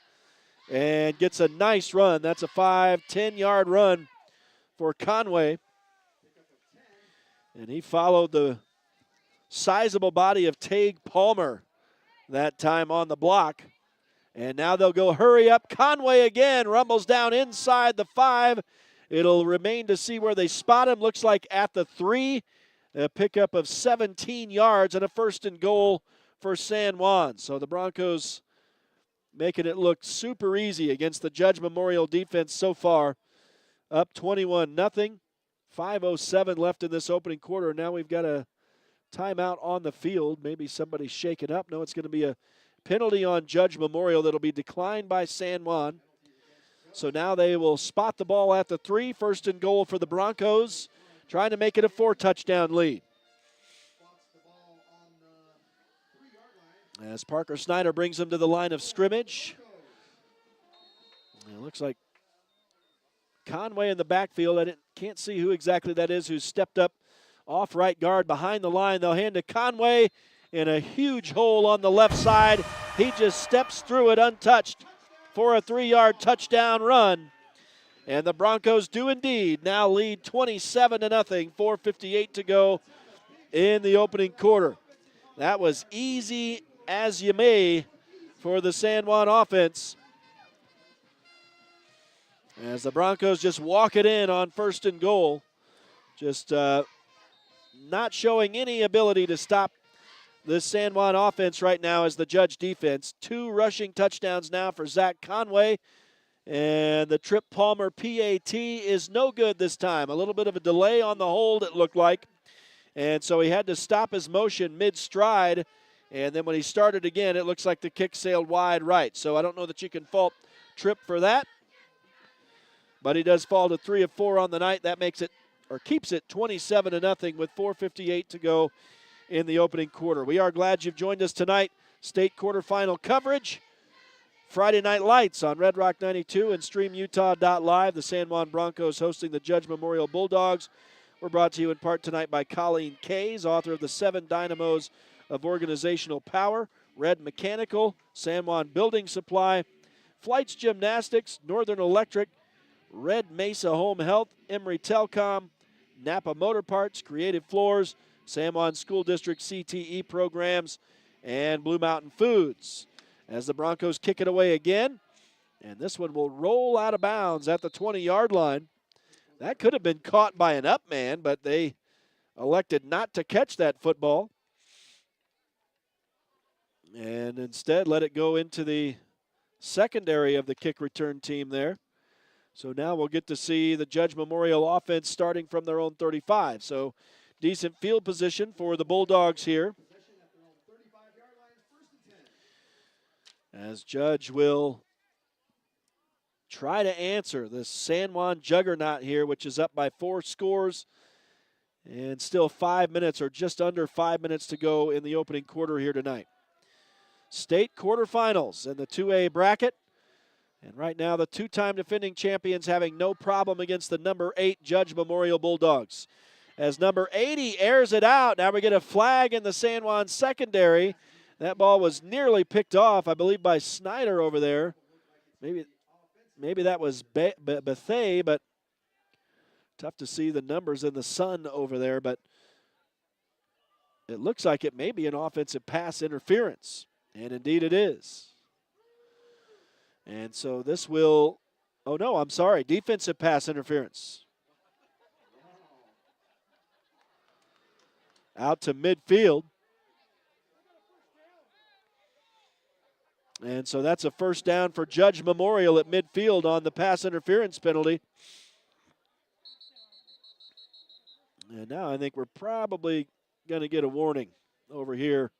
and gets a nice run. That's a 5-10-yard run for Conway. And he followed the sizable body of Tague Palmer that time on the block. And now they'll go hurry up. Conway again rumbles down inside the 5. It'll remain to see where they spot him. Looks like at the 3. A pickup of 17 yards and a 1st and goal for San Juan. So the Broncos making it look super easy against the Judge Memorial defense so far. Up 21-0. 5:07 left in this opening quarter. Now we've got a timeout on the field. Maybe somebody's shaken up. No, it's going to be a penalty on Judge Memorial that'll be declined by San Juan. So now they will spot the ball at the 3. 1st and goal for the Broncos, trying to make it a 4-touchdown lead. As Parker Snyder brings them to the line of scrimmage. It looks like Conway in the backfield. I can't see who exactly that is who's stepped up off right guard behind the line. They'll hand to Conway in a huge hole on the left side. He just steps through it untouched for a 3-yard touchdown run. And the Broncos do indeed now lead 27-0, 4:58 to go in the opening quarter. That was easy as you may for the San Juan offense, as the Broncos just walk it in on 1st and goal. Just not showing any ability to stop this San Juan offense right now as the Judge defense. 2 rushing touchdowns now for Zach Conway. And the Trip Palmer PAT is no good this time. A little bit of a delay on the hold, it looked like. And so he had to stop his motion mid-stride. And then when he started again, it looks like the kick sailed wide right. So I don't know that you can fault Trip for that. But he does fall to 3 of 4 on the night. That makes it, or keeps it 27-0 with 4:58 to go in the opening quarter. We are glad you've joined us tonight. State quarterfinal coverage. Friday Night Lights on Red Rock 92 and StreamUtah.Live. The San Juan Broncos hosting the Judge Memorial Bulldogs. We're brought to you in part tonight by Colleen Kays, author of the 7 Dynamos of Organizational Power, Red Mechanical, San Juan Building Supply, Flights Gymnastics, Northern Electric, Red Mesa Home Health, Emory Telcom, Napa Motor Parts, Creative Floors, San Juan School District CTE programs, and Blue Mountain Foods. As the Broncos kick it away again, and this one will roll out of bounds at the 20-yard line. That could have been caught by an up man, but they elected not to catch that football and instead let it go into the secondary of the kick return team there. So now we'll get to see the Judge Memorial offense starting from their own 35. So decent field position for the Bulldogs here, as Judge will try to answer this San Juan juggernaut here, which is up by 4 scores, and still 5 minutes or just under 5 minutes to go in the opening quarter here tonight. state quarterfinals in the 2A bracket. And right now, the two-time defending champions having no problem against the number 8 Judge Memorial Bulldogs. As number 80 airs it out, now we get a flag in the San Juan secondary. That ball was nearly picked off, I believe, by Snyder over there. Maybe that was Bethay, but tough to see the numbers in the sun over there. But it looks like it may be an offensive pass interference, and indeed it is. And so this will, oh no, I'm sorry, defensive pass interference. Out to midfield. And so that's a first down for Judge Memorial at midfield on the pass interference penalty. And now I think we're probably going to get a warning over here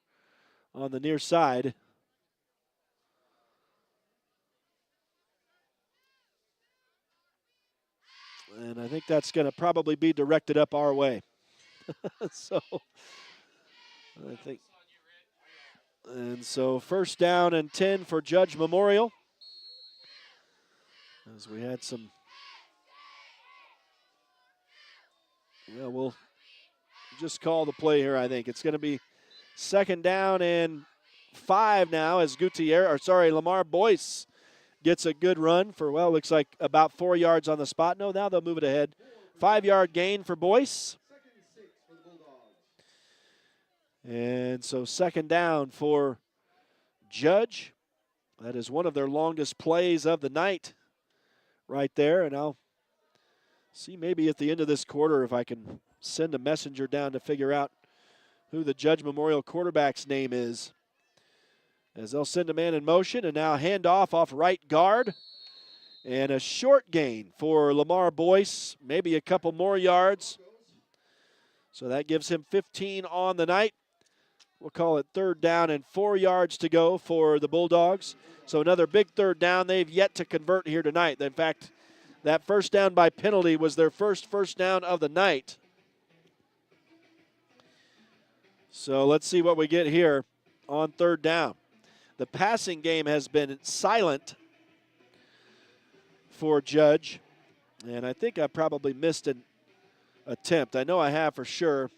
on the near side. And I think that's going to probably be directed up our way. So I think. And so first down and 10 for Judge Memorial. As we had some. Yeah, we'll just call the play here, I think. It's going to be second down and 5 now as Lamar Boyce gets a good run for, well, looks like about 4 yards on the spot. No, now they'll move it ahead. 5-yard gain for Boyce. And so second down for Judge. That is one of their longest plays of the night right there. And I'll see maybe at the end of this quarter if I can send a messenger down to figure out who the Judge Memorial quarterback's name is. As they'll send a man in motion, and now handoff off right guard. And a short gain for Lamar Boyce, maybe a couple more yards. So that gives him 15 on the night. We'll call it third down and 4 yards to go for the Bulldogs. So another big third down. They've yet to convert here tonight. In fact, that first down by penalty was their first down of the night. So let's see what we get here on third down. The passing game has been silent for Judge. And I think I probably missed an attempt. I know I have for sure.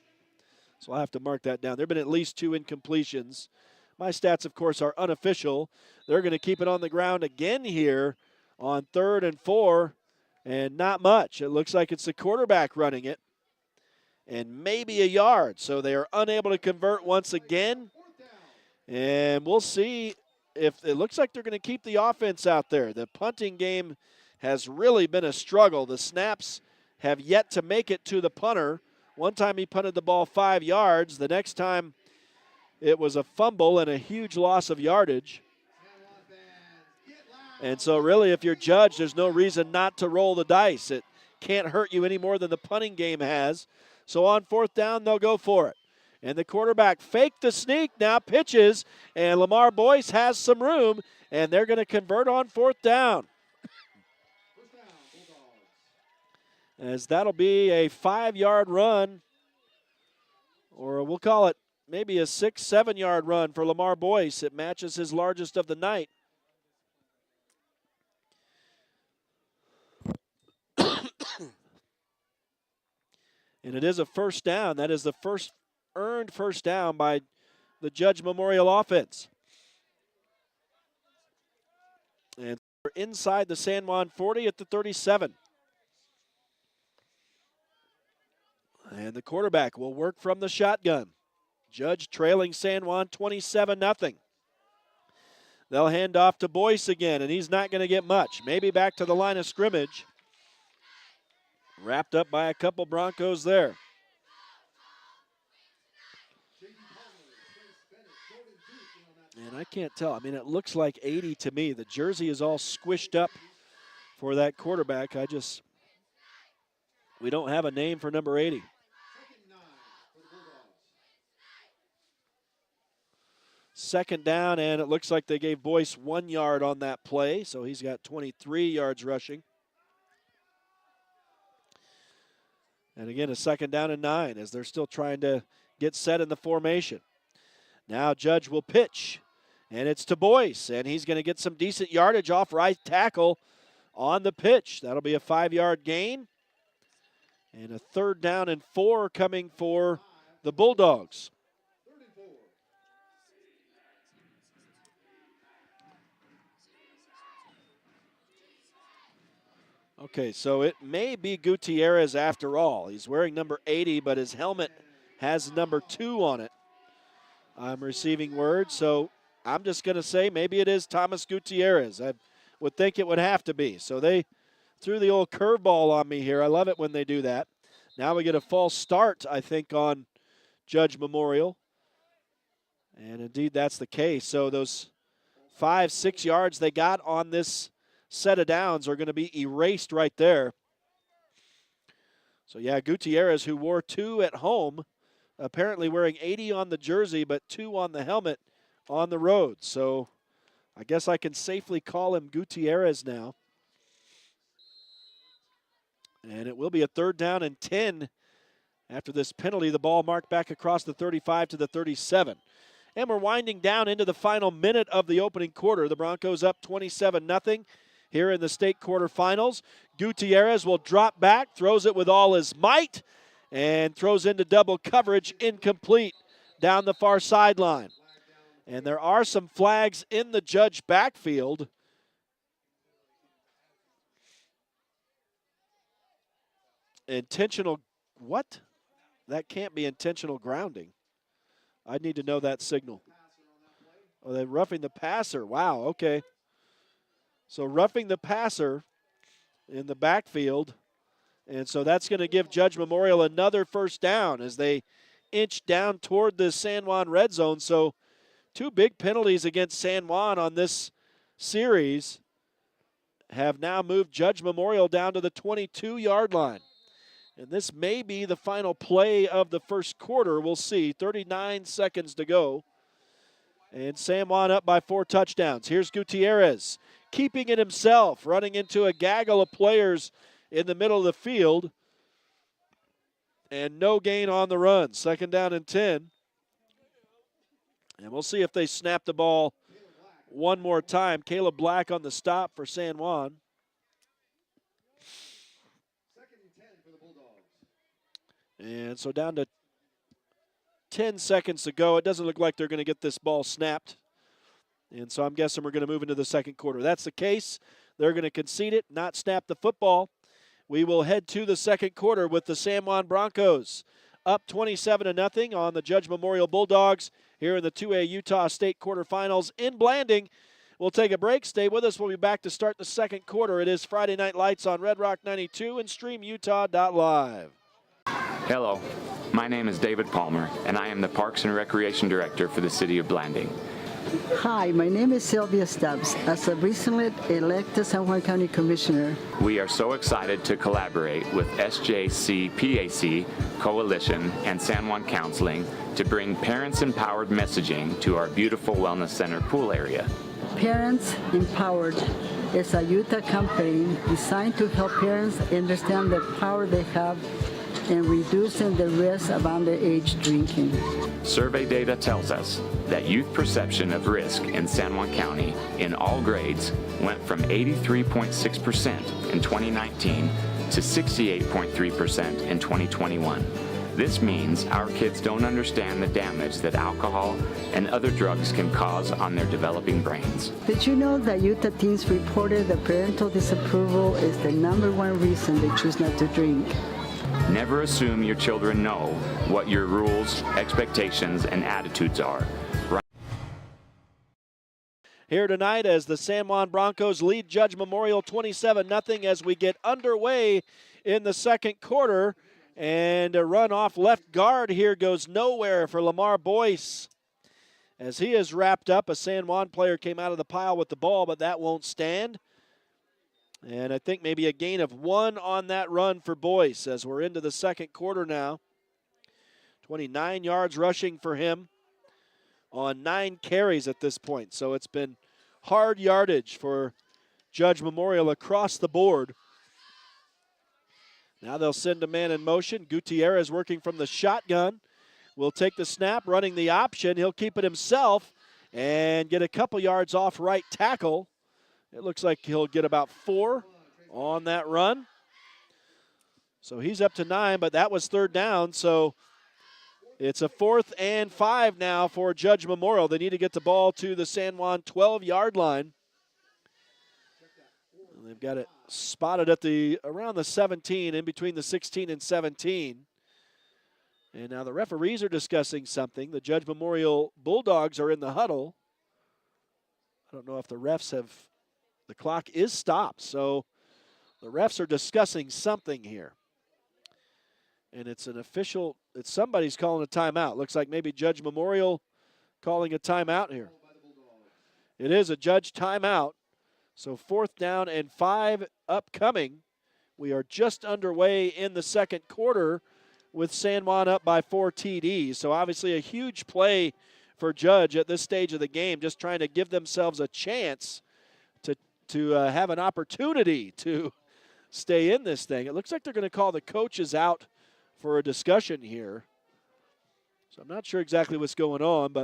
So I'll have to mark that down. There have been at least 2 incompletions. My stats, of course, are unofficial. They're going to keep it on the ground again here on 3rd and 4, and not much. It looks like it's the quarterback running it, and maybe a yard. So they are unable to convert once again, and we'll see if it looks like they're going to keep the offense out there. The punting game has really been a struggle. The snaps have yet to make it to the punter. One time he punted the ball 5 yards. The next time it was a fumble and a huge loss of yardage. And so really if you're Judge, there's no reason not to roll the dice. It can't hurt you any more than the punting game has. So on 4th down, they'll go for it. And the quarterback faked the sneak, now pitches, and Lamar Boyce has some room, and they're going to convert on 4th down. As that'll be a 5-yard run, or we'll call it maybe a 6-7-yard run for Lamar Boyce. It matches his largest of the night. And it is a first down. That is the first earned first down by the Judge Memorial offense. And we're inside the San Juan 40 at the 37. And the quarterback will work from the shotgun. Judge trailing San Juan 27-0. They'll hand off to Boyce again, and he's not going to get much. Maybe back to the line of scrimmage. Wrapped up by a couple Broncos there. And I can't tell. I mean, it looks like 80 to me. The jersey is all squished up for that quarterback. We don't have a name for number 80. Second down, and it looks like they gave Boyce 1 yard on that play, so he's got 23 yards rushing. And again, a second down and 9 as they're still trying to get set in the formation. Now Judge will pitch, And it's to Boyce, and he's going to get some decent yardage off right tackle on the pitch. That'll be a 5-yard gain. And a 3rd down and 4 coming for the Bulldogs. Okay, so it may be Gutierrez after all. He's wearing number 80, but his helmet has number 2 on it. I'm receiving word, so I'm just going to say maybe it is Thomas Gutierrez. I would think it would have to be. So they threw the old curveball on me here. I love it when they do that. Now we get a false start, I think, on Judge Memorial. And indeed, that's the case. So those 5-6 yards they got on this set of downs are going to be erased right there. So yeah, Gutierrez, who wore 2 at home, apparently wearing 80 on the jersey, but 2 on the helmet on the road. So I guess I can safely call him Gutierrez now. And it will be a 3rd down and 10 after this penalty. The ball marked back across the 35 to the 37. And we're winding down into the final minute of the opening quarter. The Broncos up 27-0 here in the state quarterfinals. Gutierrez will drop back, throws it with all his might, and throws into double coverage, incomplete down the far sideline. And there are some flags in the Judge backfield. Intentional, what? That can't be intentional grounding. I need to know that signal. Oh, they're roughing the passer. Wow, okay. So roughing the passer in the backfield. And so that's going to give Judge Memorial another 1st down as they inch down toward the San Juan red zone. So 2 big penalties against San Juan on this series have now moved Judge Memorial down to the 22-yard line. And this may be the final play of the first quarter. We'll see. 39 seconds to go. And San Juan up by 4 touchdowns. Here's Gutierrez, keeping it himself, running into a gaggle of players in the middle of the field. And no gain on the run. 2nd down and 10. And we'll see if they snap the ball one more time. Caleb Black on the stop for San Juan. And so down to 10 seconds to go. It doesn't look like they're going to get this ball snapped. And so I'm guessing we're going to move into the second quarter. That's the case. They're going to concede it, not snap the football. We will head to the second quarter with the San Juan Broncos up 27-0 on the Judge Memorial Bulldogs here in the 2A Utah State quarterfinals in Blanding. We'll take a break. Stay with us. We'll be back to start the second quarter. It is Friday Night Lights on Red Rock 92 and StreamUtah.Live. Hello, my name is David Palmer, and I am the Parks and Recreation Director for the City of Blanding. Hi, my name is Sylvia Stubbs. As a recently elected San Juan County Commissioner, We are so excited to collaborate with SJC-PAC, Coalition, and San Juan Counseling to bring parents-empowered messaging to our beautiful Wellness Center pool area. Parents Empowered is a Utah campaign designed to help parents understand the power they have in reducing the risk of underage drinking. Survey data tells us that youth perception of risk in San Juan County in all grades went from 83.6% in 2019 to 68.3% in 2021. This means our kids don't understand the damage that alcohol and other drugs can cause on their developing brains. Did you know that Utah teens reported that parental disapproval is the #1 reason they choose not to drink? Never assume your children know what your rules, expectations, and attitudes are. Here tonight as the San Juan Broncos lead Judge Memorial 27-0 as we get underway in the second quarter. And a run off left guard here goes nowhere for Lamar Boyce. As he is wrapped up, a San Juan player came out of the pile with the ball, but that won't stand. And I think maybe a gain of 1 on that run for Boyce as we're into the second quarter now. 29 yards rushing for him on 9 carries at this point. So it's been hard yardage for Judge Memorial across the board. Now they'll send a man in motion. Gutierrez working from the shotgun. Will take the snap, running the option. He'll keep it himself and get a couple yards off right tackle. It looks like he'll get about 4 on that run. So he's up to 9, but that was 3rd down. So it's a 4th and 5 now for Judge Memorial. They need to get the ball to the San Juan 12-yard line. And they've got it spotted at around the 17, in between the 16 and 17. And now the referees are discussing something. The Judge Memorial Bulldogs are in the huddle. I don't know if the refs have, the clock is stopped, so the refs are discussing something here. And it's an official, it's somebody's calling a timeout. Looks like maybe Judge Memorial calling a timeout here. It is a judge timeout. So 4th down and 5 upcoming. We are just underway in the second quarter with San Juan up by 4 TDs. So obviously a huge play for Judge at this stage of the game, just trying to give themselves a chance to have an opportunity to stay in this thing. It looks like they're going to call the coaches out for a discussion here. So I'm not sure exactly what's going on,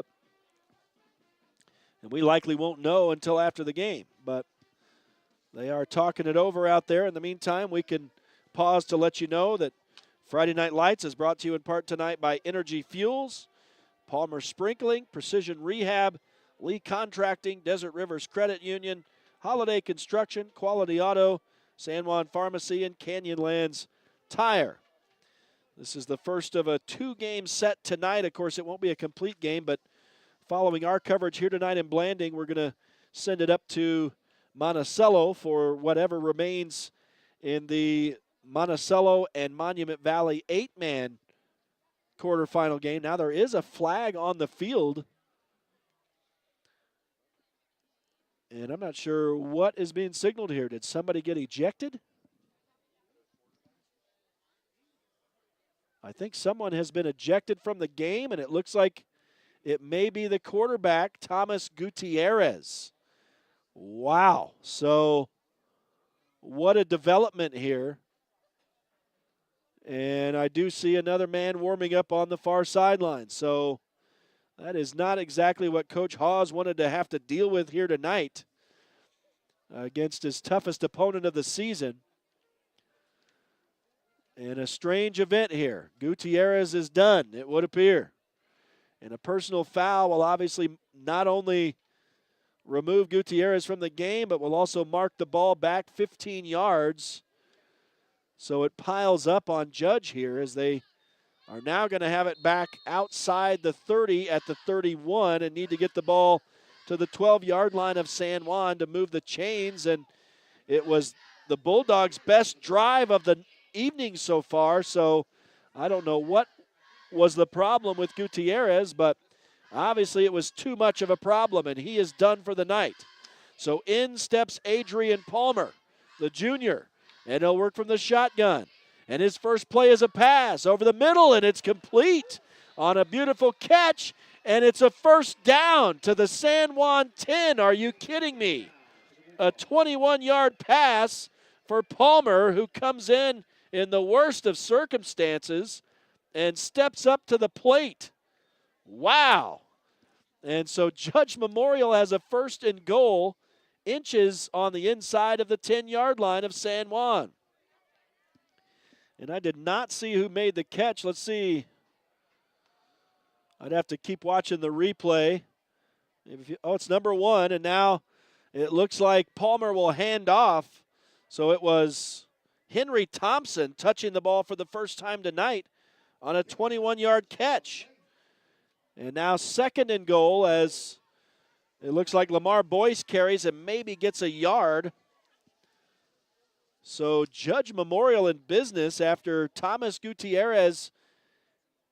and we likely won't know until after the game. But they are talking it over out there. In the meantime, we can pause to let you know that Friday Night Lights is brought to you in part tonight by Energy Fuels, Palmer Sprinkling, Precision Rehab, Lee Contracting, Desert Rivers Credit Union, Holiday Construction, Quality Auto, San Juan Pharmacy, and Canyonlands Tire. This is the first of a 2-game set tonight. Of course, it won't be a complete game, but following our coverage here tonight in Blanding, we're going to send it up to Monticello for whatever remains in the Monticello and Monument Valley 8-man quarterfinal game. Now there is a flag on the field, and I'm not sure what is being signaled here. Did somebody get ejected? I think someone has been ejected from the game, and it looks like it may be the quarterback, Thomas Gutierrez. Wow. So what a development here. And I do see another man warming up on the far sideline. So that is not exactly what Coach Hawes wanted to have to deal with here tonight against his toughest opponent of the season. And a strange event here. Gutierrez is done, it would appear. And a personal foul will obviously not only remove Gutierrez from the game, but will also mark the ball back 15 yards. So it piles up on Judge here as they are now going to have it back outside the 30 at the 31 and need to get the ball to the 12-yard line of San Juan to move the chains. And it was the Bulldogs' best drive of the evening so far, so I don't know what was the problem with Gutierrez, but obviously it was too much of a problem, and he is done for the night. So in steps Adrian Palmer, the junior, and he'll work from the shotgun. And his first play is a pass over the middle, and it's complete on a beautiful catch, and it's a first down to the San Juan 10. Are you kidding me? A 21-yard pass for Palmer, who comes in the worst of circumstances and steps up to the plate. Wow. And so Judge Memorial has a 1st and goal, inches on the inside of the 10-yard line of San Juan. And I did not see who made the catch. Let's see. I'd have to keep watching the replay. It's number 1, and now it looks like Palmer will hand off. So it was Henry Thompson touching the ball for the first time tonight on a 21-yard catch. And now 2nd and goal as it looks like Lamar Boyce carries and maybe gets a yard. So Judge Memorial in business after Thomas Gutierrez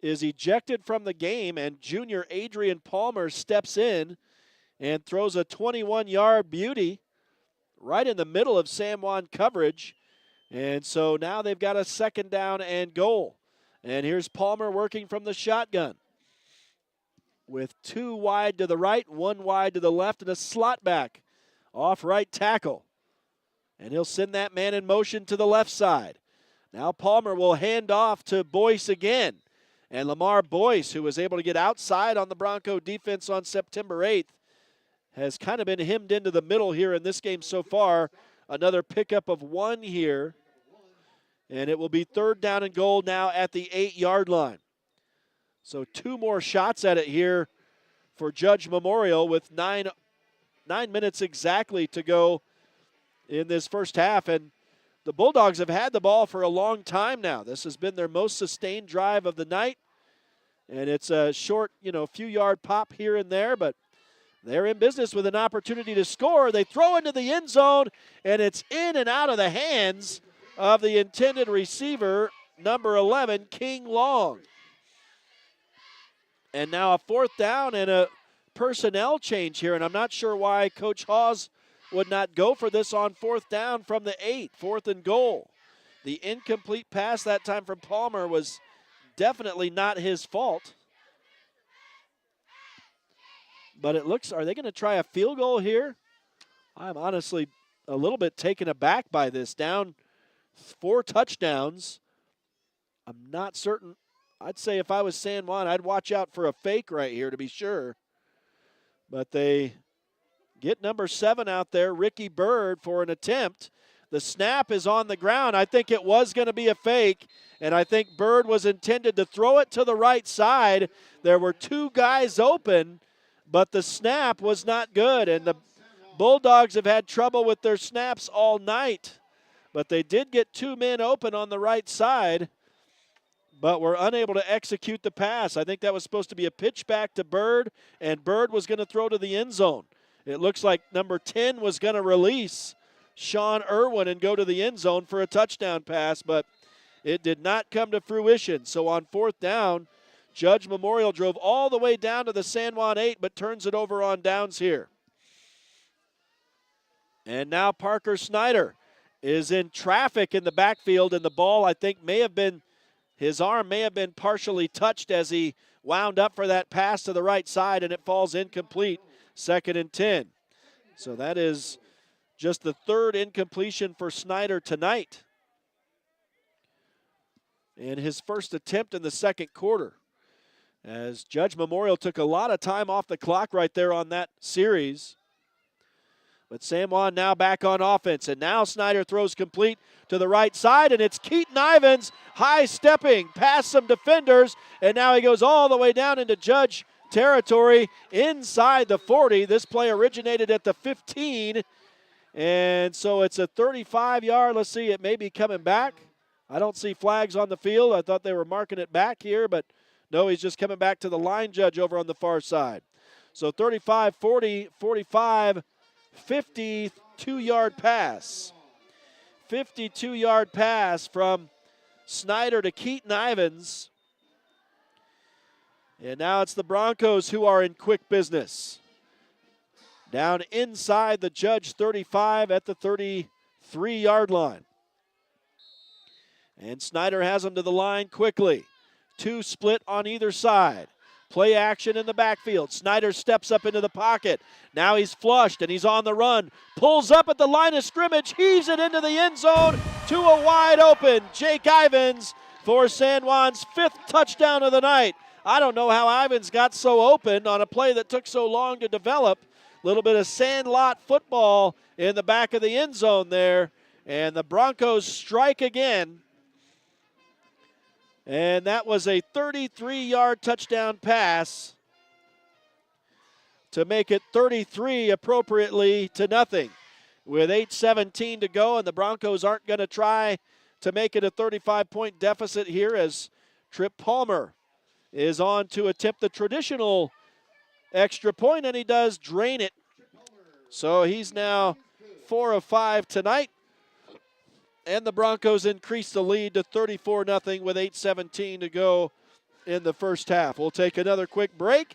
is ejected from the game and junior Adrian Palmer steps in and throws a 21-yard beauty right in the middle of San Juan coverage. And so now they've got a 2nd down and goal. And here's Palmer working from the shotgun with 2 wide to the right, 1 wide to the left, and a slot back off right tackle. And he'll send that man in motion to the left side. Now Palmer will hand off to Boyce again. And Lamar Boyce, who was able to get outside on the Bronco defense on September 8th, has kind of been hemmed into the middle here in this game so far. Another pickup of 1 here. And it will be 3rd down and goal now at the 8-yard line. So 2 more shots at it here for Judge Memorial with 9 minutes exactly to go in this first half. And the Bulldogs have had the ball for a long time now. This has been their most sustained drive of the night. And it's a short, few yard pop here and there, but they're in business with an opportunity to score. They throw into the end zone, and it's in and out of the hands of the intended receiver, number 11, King Long. And now a 4th down and a personnel change here, and I'm not sure why Coach Hawes would not go for this on 4th down from the 8, 4th and goal. The incomplete pass that time from Palmer was definitely not his fault. But it looks, are they going to try a field goal here? I'm honestly a little bit taken aback by this. Down 4 touchdowns. I'm not certain. I'd say if I was San Juan, I'd watch out for a fake right here to be sure. But they get number 7 out there, Ricky Bird, for an attempt. The snap is on the ground. I think it was going to be a fake, and I think Bird was intended to throw it to the right side. There were 2 guys open, but the snap was not good, and the Bulldogs have had trouble with their snaps all night. But they did get 2 men open on the right side, but were unable to execute the pass. I think that was supposed to be a pitch back to Bird, and Bird was going to throw to the end zone. It looks like number 10 was going to release Sean Irwin and go to the end zone for a touchdown pass, but it did not come to fruition. So on 4th down, Judge Memorial drove all the way down to the San Juan 8, but turns it over on downs here. And now Parker Snyder is in traffic in the backfield, and the ball, I think, his arm may have been partially touched as he wound up for that pass to the right side, and it falls incomplete, 2nd and 10. So that is just the 3rd incompletion for Snyder tonight. And his first attempt in the 2nd quarter, as Judge Memorial took a lot of time off the clock right there on that series. But San Juan now back on offense, and now Snyder throws complete to the right side, and it's Keaton Ivins high-stepping past some defenders, and now he goes all the way down into Judge territory inside the 40. This play originated at the 15, and so it's a 35-yard. Let's see, it may be coming back. I don't see flags on the field. I thought they were marking it back here, but no, he's just coming back to the line judge over on the far side. So 35, 40, 45, 52-yard pass. 52-yard pass from Snyder to Keaton Ivins. And now it's the Broncos who are in quick business. Down inside the Judge 35 at the 33-yard line. And Snyder has them to the line quickly. 2 split on either side. Play action in the backfield. Snyder steps up into the pocket. Now he's flushed and he's on the run. Pulls up at the line of scrimmage. Heaves it into the end zone to a wide open Jake Ivins for San Juan's 5th touchdown of the night. I don't know how Ivins got so open on a play that took so long to develop. A little bit of sandlot football in the back of the end zone there. And the Broncos strike again. And that was a 33-yard touchdown pass to make it 33 appropriately to nothing. With 8:17 to go, and the Broncos aren't going to try to make it a 35-point deficit here as Trip Palmer is on to attempt the traditional extra point, and he does drain it. So he's now 4 of 5 tonight. And the Broncos increase the lead to 34-0 with 8:17 to go in the first half. We'll take another quick break.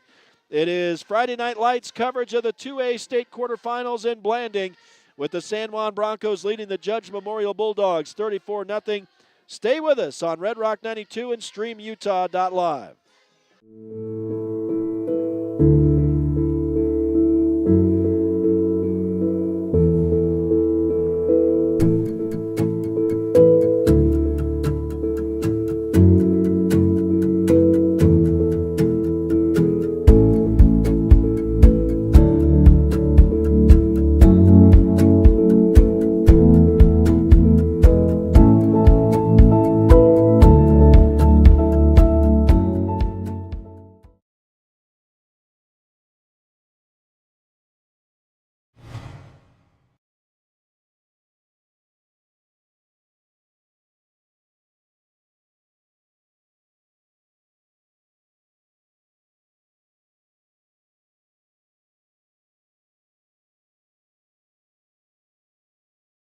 It is Friday Night Lights coverage of the 2A state quarterfinals in Blanding with the San Juan Broncos leading the Judge Memorial Bulldogs 34-0. Stay with us on Red Rock 92 and StreamUtah.Live.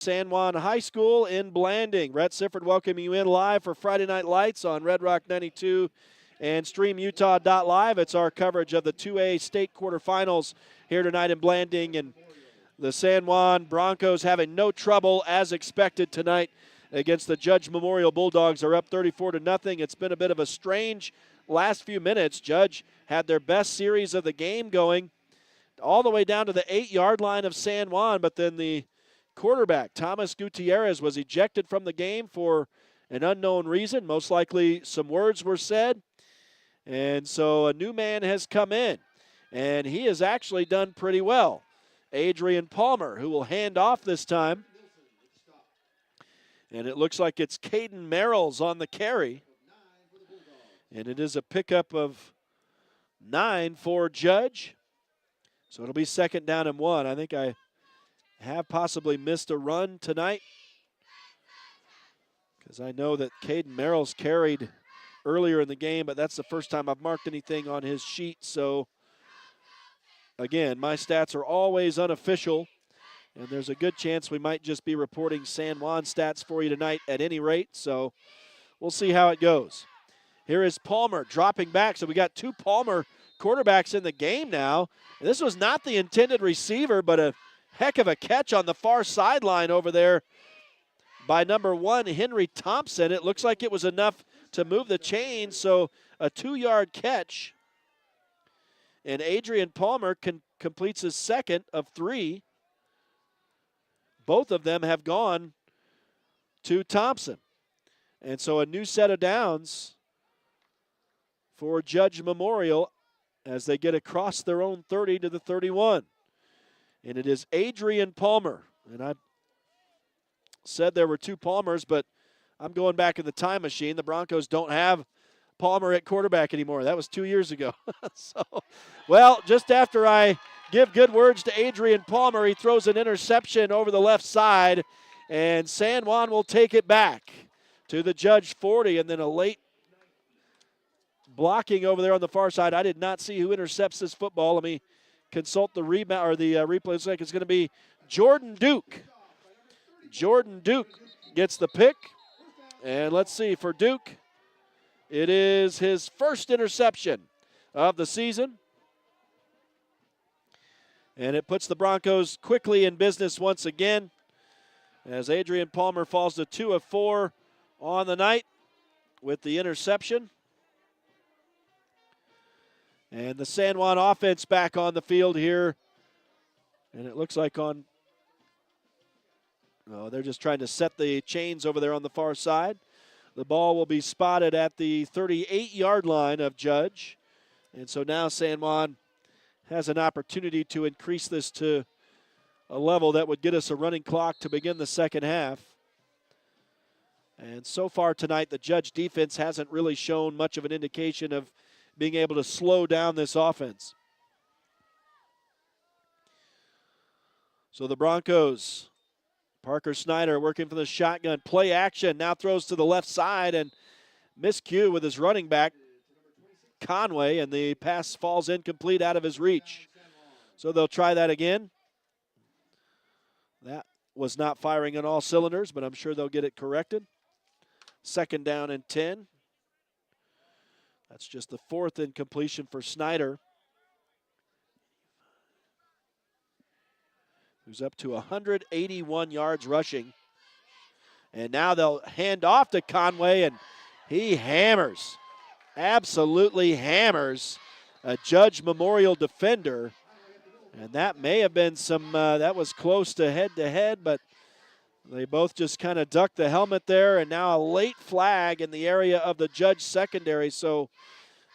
San Juan High School in Blanding. Rhett Sifford welcoming you in live for Friday Night Lights on Red Rock 92 and StreamUtah.Live. It's our coverage of the 2A state quarterfinals here tonight in Blanding, and the San Juan Broncos having no trouble as expected tonight against the Judge Memorial Bulldogs. Are up 34-0. It's been a bit of a strange last few minutes. Judge had their best series of the game going all the way down to the 8-yard line of San Juan, but then the quarterback, Thomas Gutierrez, was ejected from the game for an unknown reason. Most likely some words were said, and so a new man has come in, and he has actually done pretty well. Adrian Palmer, who will hand off this time, and it looks like it's Caden Merrills on the carry, and it is a pickup of 9 for Judge. So it'll be 2nd down and 1. I think I have possibly missed a run tonight, because I know that Caden Merrills carried earlier in the game, but that's the first time I've marked anything on his sheet. So again, my stats are always unofficial, and there's a good chance we might just be reporting San Juan stats for you tonight at any rate. So we'll see how it goes. Here is Palmer dropping back. So we got 2 Palmer quarterbacks in the game now. This was not the intended receiver, but a heck of a catch on the far sideline over there by number 1, Henry Thompson. It looks like it was enough to move the chains, so a 2-yard catch. And Adrian Palmer completes his 2nd of 3. Both of them have gone to Thompson. And so a new set of downs for Judge Memorial as they get across their own 30 to the 31. And it is Adrian Palmer. And I said there were 2 Palmers, but I'm going back in the time machine. The Broncos don't have Palmer at quarterback anymore. That was 2 years ago. So, well, just after I give good words to Adrian Palmer, he throws an interception over the left side, and San Juan will take it back to the Judge 40, and then a late blocking over there on the far side. I did not see who intercepts this football. Let me consult the rebound or the replay. Looks like it's going to be Jordan Duke. Jordan Duke gets the pick, and let's see, for Duke, it is his first interception of the season, and it puts the Broncos quickly in business once again as Adrian Palmer falls to 2 of 4 on the night with the interception. And the San Juan offense back on the field here. And it looks like they're just trying to set the chains over there on the far side. The ball will be spotted at the 38-yard line of Judge. And so now San Juan has an opportunity to increase this to a level that would get us a running clock to begin the second half. And so far tonight, the Judge defense hasn't really shown much of an indication of being able to slow down this offense. So the Broncos, Parker Snyder working for the shotgun. Play action, now throws to the left side, and miscue with his running back, Conway, and the pass falls incomplete out of his reach. So they'll try that again. That was not firing on all cylinders, but I'm sure they'll get it corrected. 2nd down and 10. That's just the 4th incompletion for Snyder, who's up to 181 yards rushing. And now they'll hand off to Conway, and he hammers, absolutely hammers a Judge Memorial defender. And that may have been that was close to head, but they both just kind of ducked the helmet there, and now a late flag in the area of the Judge secondary. So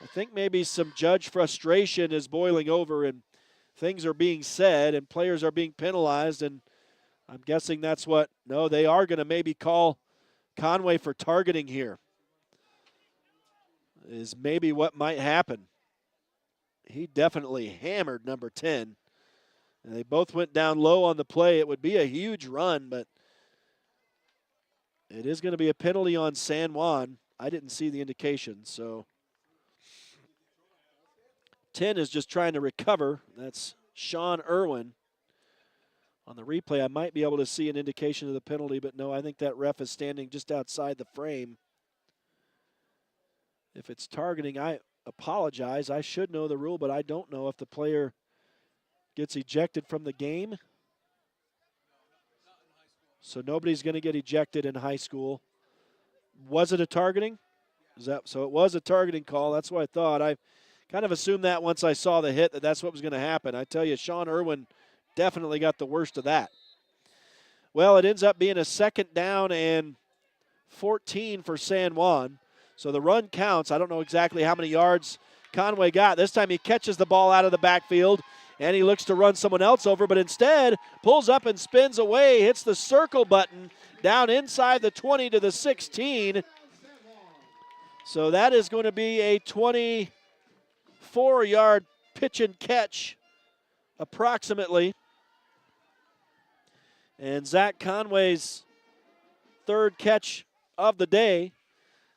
I think maybe some Judge frustration is boiling over, and things are being said, and players are being penalized, and I'm guessing that's they are going to maybe call Conway for targeting here, is maybe what might happen. He definitely hammered number 10. And they both went down low on the play. It would be a huge run, but it is going to be a penalty on San Juan. I didn't see the indication, so 10 is just trying to recover. That's Sean Irwin On the replay, I might be able to see an indication of the penalty, but no, I think that ref is standing just outside the frame. If it's targeting, I apologize. I should know the rule, but I don't know if the player gets ejected from the game. So nobody's going to get ejected in high school. Was it a targeting? So it was a targeting call. That's what I thought. I kind of assumed that once I saw the hit, that's what was going to happen. I tell you, Sean Irwin definitely got the worst of that. Well, it ends up being a 2nd down and 14 for San Juan. So the run counts. I don't know exactly how many yards Conway got. This time he catches the ball out of the backfield, and he looks to run someone else over, but instead pulls up and spins away, hits the circle button down inside the 20 to the 16. So that is going to be a 24-yard pitch and catch approximately. And Zach Conway's 3rd catch of the day.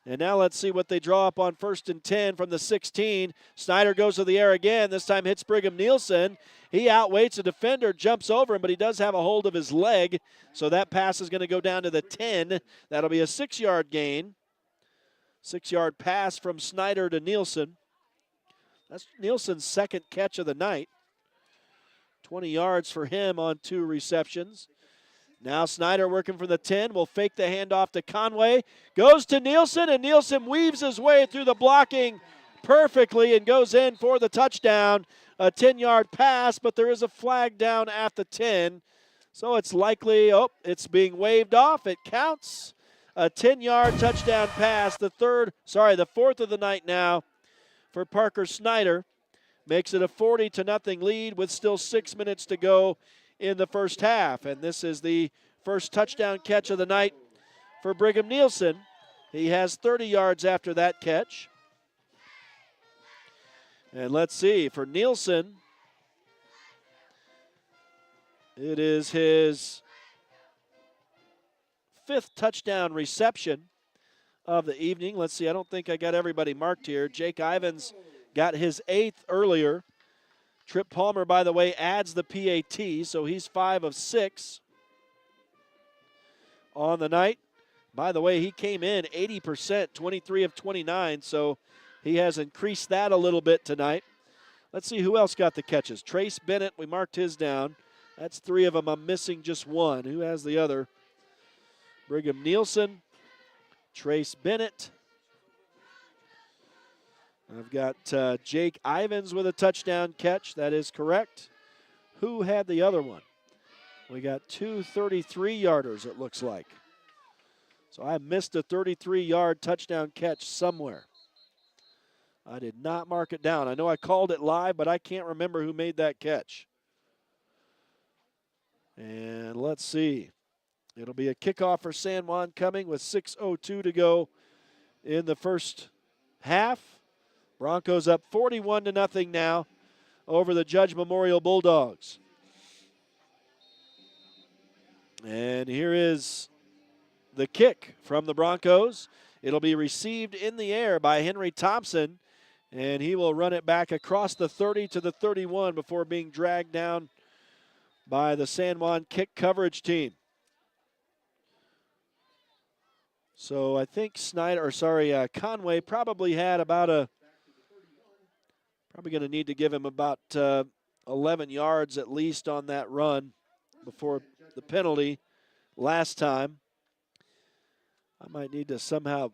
And now let's see what they draw up on 1st and 10 from the 16. Snyder goes to the air again. This time hits Brigham Nielsen. He outweights a defender, jumps over him, but he does have a hold of his leg. So that pass is going to go down to the 10. That'll be a 6-yard gain. 6-yard pass from Snyder to Nielsen. That's Nielsen's 2nd catch of the night. 20 yards for him on 2 receptions. Now Snyder working from the 10, will fake the handoff to Conway. Goes to Nielsen, and Nielsen weaves his way through the blocking perfectly and goes in for the touchdown. A 10-yard pass, but there is a flag down at the 10. So it's likely, it's being waved off. It counts. A 10-yard touchdown pass, the 4th of the night now for Parker Snyder. Makes it a 40-0 lead with still 6 minutes to go in the first half. And this is the first touchdown catch of the night for Brigham Nielsen. He has 30 yards after that catch. And let's see, for Nielsen, it is his 5th touchdown reception of the evening. Let's see, I don't think I got everybody marked here. Jake Ivins got his 8th earlier. Trip Palmer, by the way, adds the PAT, so he's 5 of 6 on the night. By the way, he came in 80%, 23 of 29, so he has increased that a little bit tonight. Let's see who else got the catches. Trace Bennett, we marked his down. That's 3 of them. I'm missing just 1. Who has the other? Brigham Nielsen, Trace Bennett. I've got Jake Ivins with a touchdown catch. That is correct. Who had the other one? We got 2 33-yarders, it looks like. So I missed a 33-yard touchdown catch somewhere. I did not mark it down. I know I called it live, but I can't remember who made that catch. And let's see. It'll be a kickoff for San Juan coming with 6:02 to go in the first half. Broncos up 41-0 now over the Judge Memorial Bulldogs. And here is the kick from the Broncos. It'll be received in the air by Henry Thompson, and he will run it back across the 30 to the 31 before being dragged down by the San Juan kick coverage team. So I think Conway probably had about probably going to need to give him about 11 yards at least on that run before the penalty last time. I might need to somehow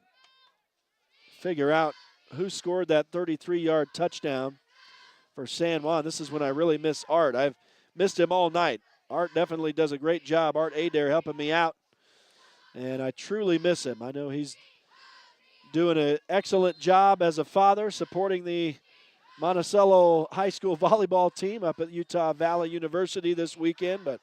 figure out who scored that 33-yard touchdown for San Juan. This is when I really miss Art. I've missed him all night. Art definitely does a great job. Art Adair helping me out, and I truly miss him. I know he's doing an excellent job as a father, supporting the Monticello High School volleyball team up at Utah Valley University this weekend, but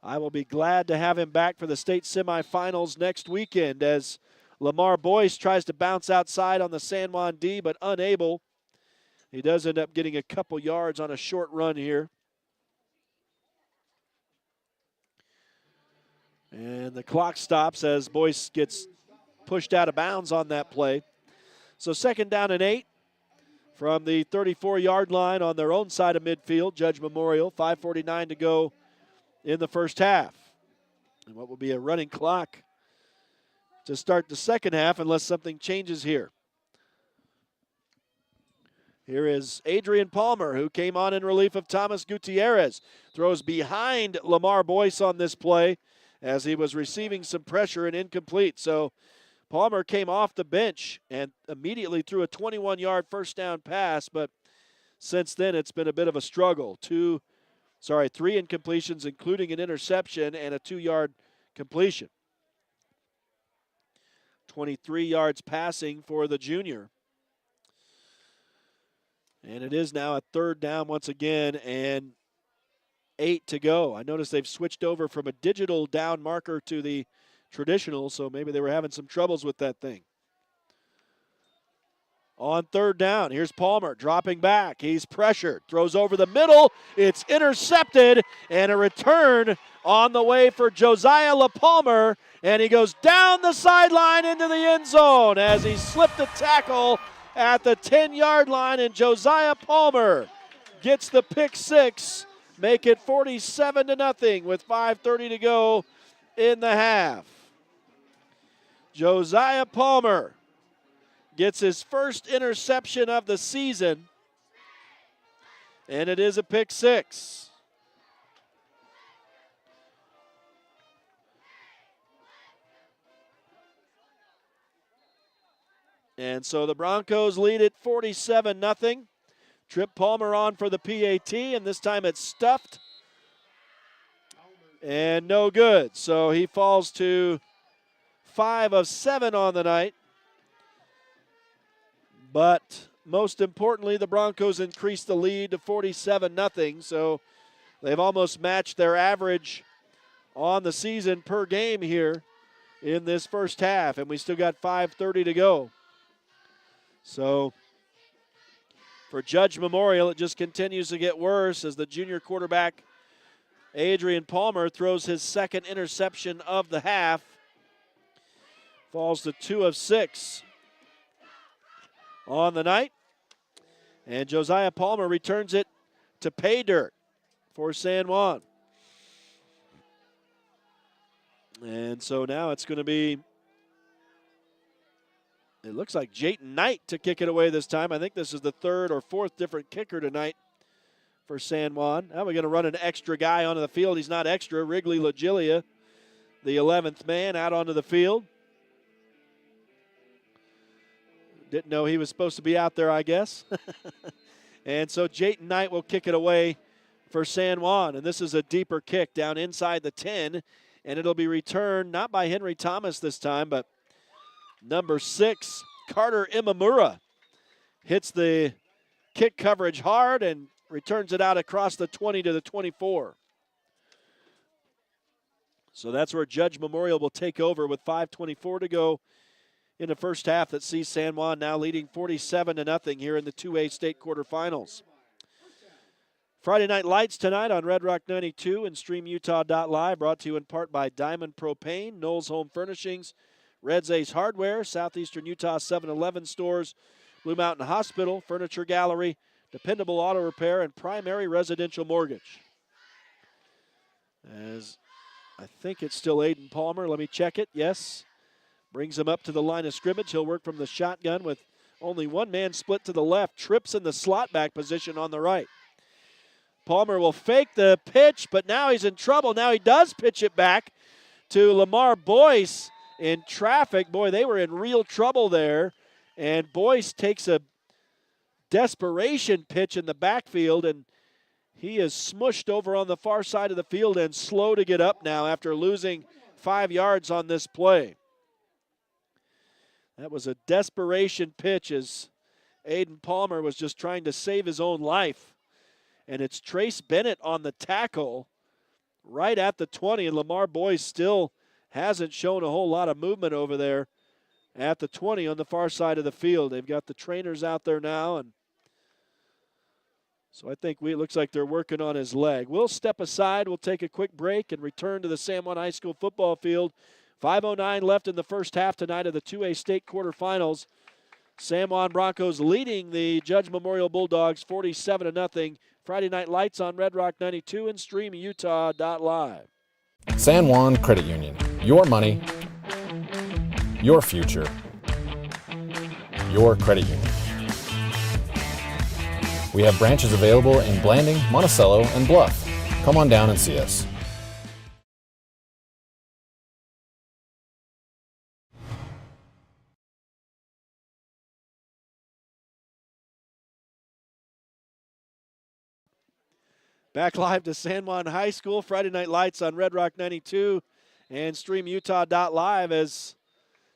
I will be glad to have him back for the state semifinals next weekend as Lamar Boyce tries to bounce outside on the San Juan D, but unable. He does end up getting a couple yards on a short run here. And the clock stops as Boyce gets pushed out of bounds on that play. So 2nd down and 8 from the 34-yard line on their own side of midfield, Judge Memorial. 5:49 to go in the first half. And what will be a running clock to start the second half unless something changes here. Here is Adrian Palmer, who came on in relief of Thomas Gutierrez. Throws behind Lamar Boyce on this play as he was receiving some pressure and incomplete. So Palmer came off the bench and immediately threw a 21-yard first down pass, but since then it's been a bit of a struggle. 3 incompletions, including an interception and a 2-yard completion. 23 yards passing for the junior. And it is now a third down once again and 8 to go. I noticed they've switched over from a digital down marker to the traditional, so maybe they were having some troubles with that thing. On third down, here's Palmer dropping back. He's pressured, throws over the middle. It's intercepted, and a return on the way for Josiah LaPalmer, and he goes down the sideline into the end zone as he slipped a tackle at the 10-yard line, and Josiah Palmer gets the pick six, make it 47-0 with 5:30 to go in the half. Josiah Palmer gets his first interception of the season, and it is a pick six. And so the Broncos lead it 47-0. Trip Palmer on for the PAT, and this time it's stuffed. And no good. So he falls to 5 of 7 on the night. But most importantly, the Broncos increased the lead to 47-0. So they've almost matched their average on the season per game here in this first half. And we still got 5:30 to go. So for Judge Memorial, it just continues to get worse as the junior quarterback, Adrian Palmer, throws his second interception of the half. Falls to 2 of 6 on the night. And Josiah Palmer returns it to pay dirt for San Juan. And so now it's going to be, it looks like Jayton Knight to kick it away this time. I think this is the 3rd or 4th different kicker tonight for San Juan. Now we're going to run an extra guy onto the field. He's not extra. Wrigley Lagilia, the 11th man, out onto the field. Didn't know he was supposed to be out there, I guess. And so Jayton Knight will kick it away for San Juan. And this is a deeper kick down inside the 10. And it'll be returned not by Henry Thomas this time, but number 6, Carter Imamura, hits the kick coverage hard and returns it out across the 20 to the 24. So that's where Judge Memorial will take over with 5:24 to go in the first half that sees San Juan now leading 47-0 here in the 2A state quarterfinals. Friday Night Lights tonight on Red Rock 92 and StreamUtah.Live, brought to you in part by Diamond Propane, Knowles Home Furnishings, Red's Ace Hardware, Southeastern Utah 7-Eleven stores, Blue Mountain Hospital, Furniture Gallery, Dependable Auto Repair, and Primary Residential Mortgage. As I think it's still Aiden Palmer. Let me check it. Yes. Brings him up to the line of scrimmage. He'll work from the shotgun with only one man split to the left. Trips in the slot back position on the right. Palmer will fake the pitch, but now he's in trouble. Now he does pitch it back to Lamar Boyce. In traffic, boy, they were in real trouble there. And Boyce takes a desperation pitch in the backfield, and he is smushed over on the far side of the field and slow to get up now after losing 5 yards on this play. That was a desperation pitch as Aiden Palmer was just trying to save his own life. And it's Trace Bennett on the tackle right at the 20, and Lamar Boyce still hasn't shown a whole lot of movement over there at the 20 on the far side of the field. They've got the trainers out there now, and so I think it looks like they're working on his leg. We'll step aside. We'll take a quick break and return to the San Juan High School football field. 5:09 left in the first half tonight of the 2A state quarterfinals. San Juan Broncos leading the Judge Memorial Bulldogs 47-0 Friday Night Lights on Red Rock 92 and StreamUtah.Live. San Juan Credit Union. Your money, your future, your credit union. We have branches available in Blanding, Monticello, and Bluff. Come on down and see us. Back live to San Juan High School, Friday Night Lights on Red Rock 92 and StreamUtah.Live as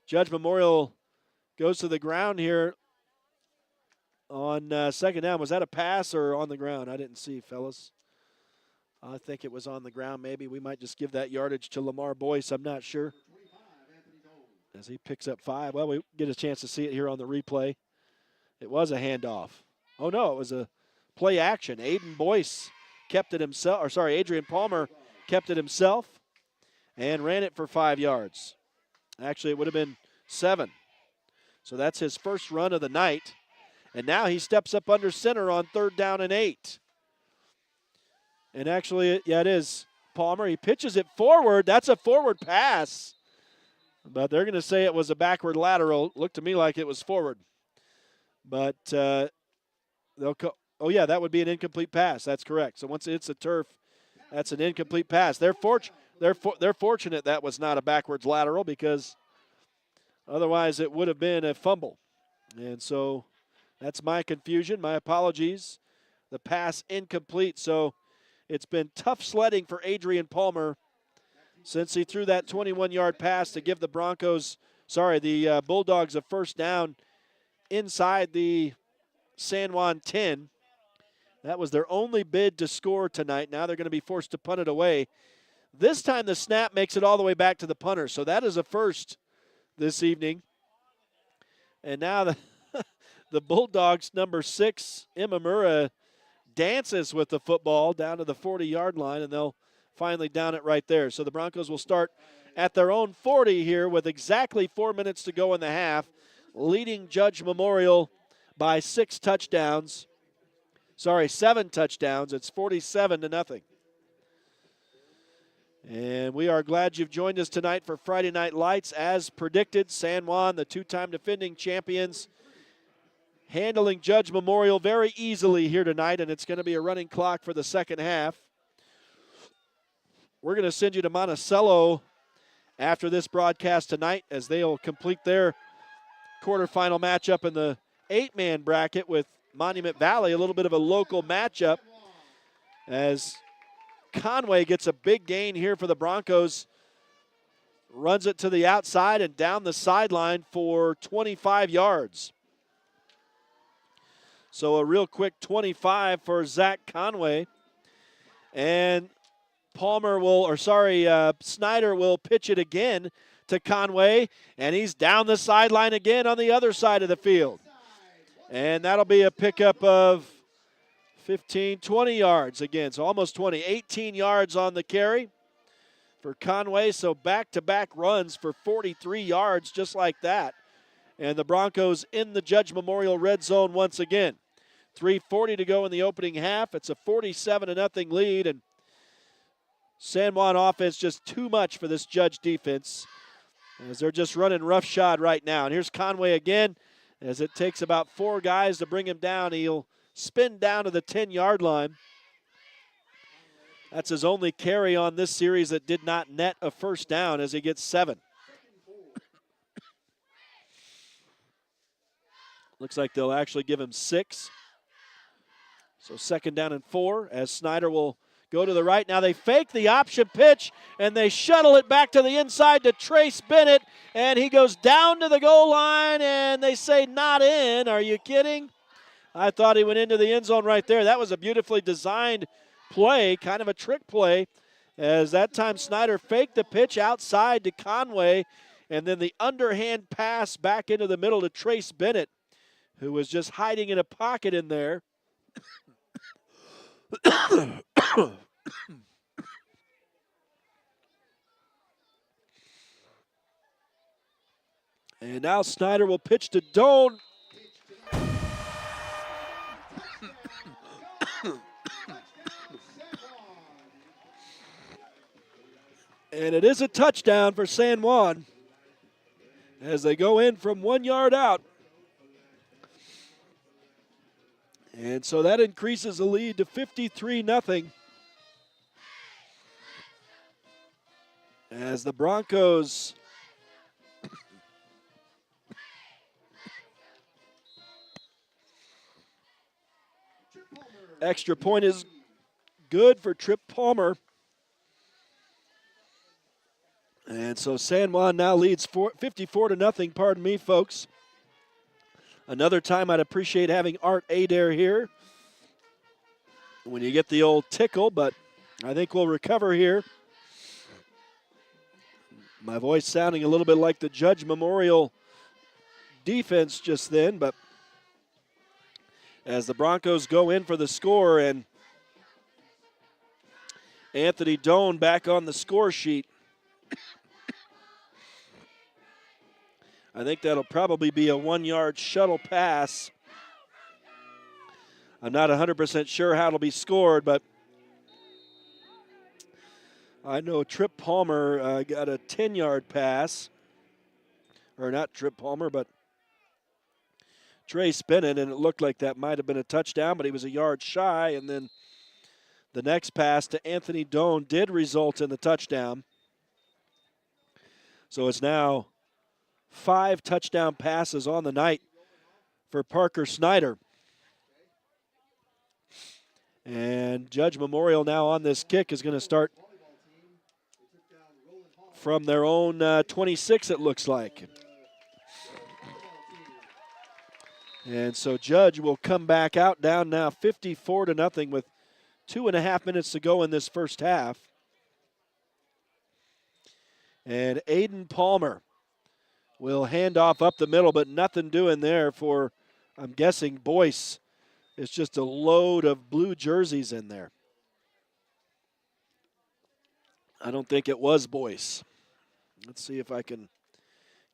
Judge Memorial goes to the ground here on second down. Was that a pass or on the ground? I didn't see, fellas. I think it was on the ground maybe. We might just give that yardage to Lamar Boyce. I'm not sure. As he picks up 5. Well, we get a chance to see it here on the replay. It was a handoff. Oh, no, it was a play action. Adrian Palmer kept it himself and ran it for 5 yards. Actually, it would have been 7. So that's his first run of the night. And now he steps up under center on 3rd down and 8. And actually, yeah, it is Palmer. He pitches it forward. That's a forward pass. But they're going to say it was a backward lateral. Looked to me like it was forward. But they'll oh, yeah, that would be an incomplete pass. That's correct. So once it's a turf, that's an incomplete pass. They're fortunate that was not a backwards lateral because otherwise it would have been a fumble. And so that's my confusion. My apologies. The pass incomplete. So it's been tough sledding for Adrian Palmer since he threw that 21-yard pass to give the Bulldogs a first down inside the San Juan 10. That was their only bid to score tonight. Now they're going to be forced to punt it away. This time the snap makes it all the way back to the punter. So that is a first this evening. And now the Bulldogs, number 6, Imamura, dances with the football down to the 40-yard line, and they'll finally down it right there. So the Broncos will start at their own 40 here with exactly 4 minutes to go in the half, leading Judge Memorial by 7 touchdowns. It's 47-0. And we are glad you've joined us tonight for Friday Night Lights. As predicted, San Juan, the 2-time defending champions, handling Judge Memorial very easily here tonight, and it's going to be a running clock for the second half. We're going to send you to Monticello after this broadcast tonight as they'll complete their quarterfinal matchup in the 8-man bracket with Monument Valley, a little bit of a local matchup as Conway gets a big gain here for the Broncos, runs it to the outside and down the sideline for 25 yards. So a real quick 25 for Zach Conway. And Snyder will pitch it again to Conway, and he's down the sideline again on the other side of the field. And that'll be a pickup of 15, 20 yards again. So almost 20, 18 yards on the carry for Conway. So back-to-back runs for 43 yards just like that. And the Broncos in the Judge Memorial red zone once again. 3:40 to go in the opening half. It's a 47-0 lead. And San Juan offense just too much for this Judge defense as they're just running roughshod right now. And here's Conway again. As it takes about 4 guys to bring him down, he'll spin down to the 10-yard line. That's his only carry on this series that did not net a first down as he gets 7. Looks like they'll actually give him 6. So 2nd down and 4 as Snyder will go to the right. Now they fake the option pitch, and they shuttle it back to the inside to Trace Bennett, and he goes down to the goal line, and they say not in. Are you kidding? I thought he went into the end zone right there. That was a beautifully designed play, kind of a trick play, as that time Snyder faked the pitch outside to Conway, and then the underhand pass back into the middle to Trace Bennett, who was just hiding in a pocket in there. And now Snyder will pitch to Doan. And it is a touchdown for San Juan as they go in from 1 yard out. And so that increases the lead to 53-0. As the Broncos extra point is good for Trip Palmer. And so San Juan now leads 54-0. Pardon me, folks. Another time I'd appreciate having Art Adair here when you get the old tickle, but I think we'll recover here. My voice sounding a little bit like the Judge Memorial defense just then, but as the Broncos go in for the score, and Anthony Doan back on the score sheet. I think that'll probably be a 1 yard shuttle pass. I'm not 100% sure how it'll be scored, but I know Trip Palmer got a 10-yard pass. Or not Trip Palmer, but Trey Spinnan, and it looked like that might have been a touchdown, but he was a yard shy, and then the next pass to Anthony Doan did result in the touchdown. So it's now 5 touchdown passes on the night for Parker Snyder. And Judge Memorial now on this kick is going to start from their own 26, it looks like. And so Judge will come back out, down now 54-0 with 2.5 minutes to go in this first half. And Aiden Palmer will hand off up the middle, but nothing doing there for, I'm guessing, Boyce. It's just a load of blue jerseys in there. I don't think it was Boyce. Let's see if I can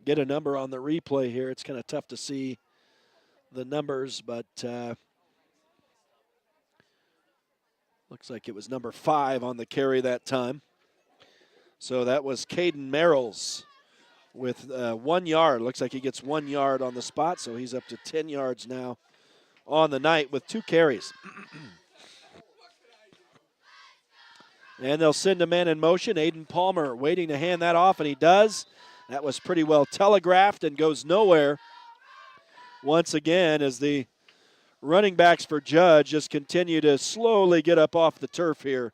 get a number on the replay here. It's kind of tough to see the numbers, but looks like it was number 5 on the carry that time. So that was Caden Merrills with 1 yard. Looks like he gets 1 yard on the spot, so he's up to 10 yards now on the night with 2 carries. And they'll send a man in motion. Aiden Palmer waiting to hand that off, and he does. That was pretty well telegraphed and goes nowhere. Once again, as the running backs for Judge just continue to slowly get up off the turf here,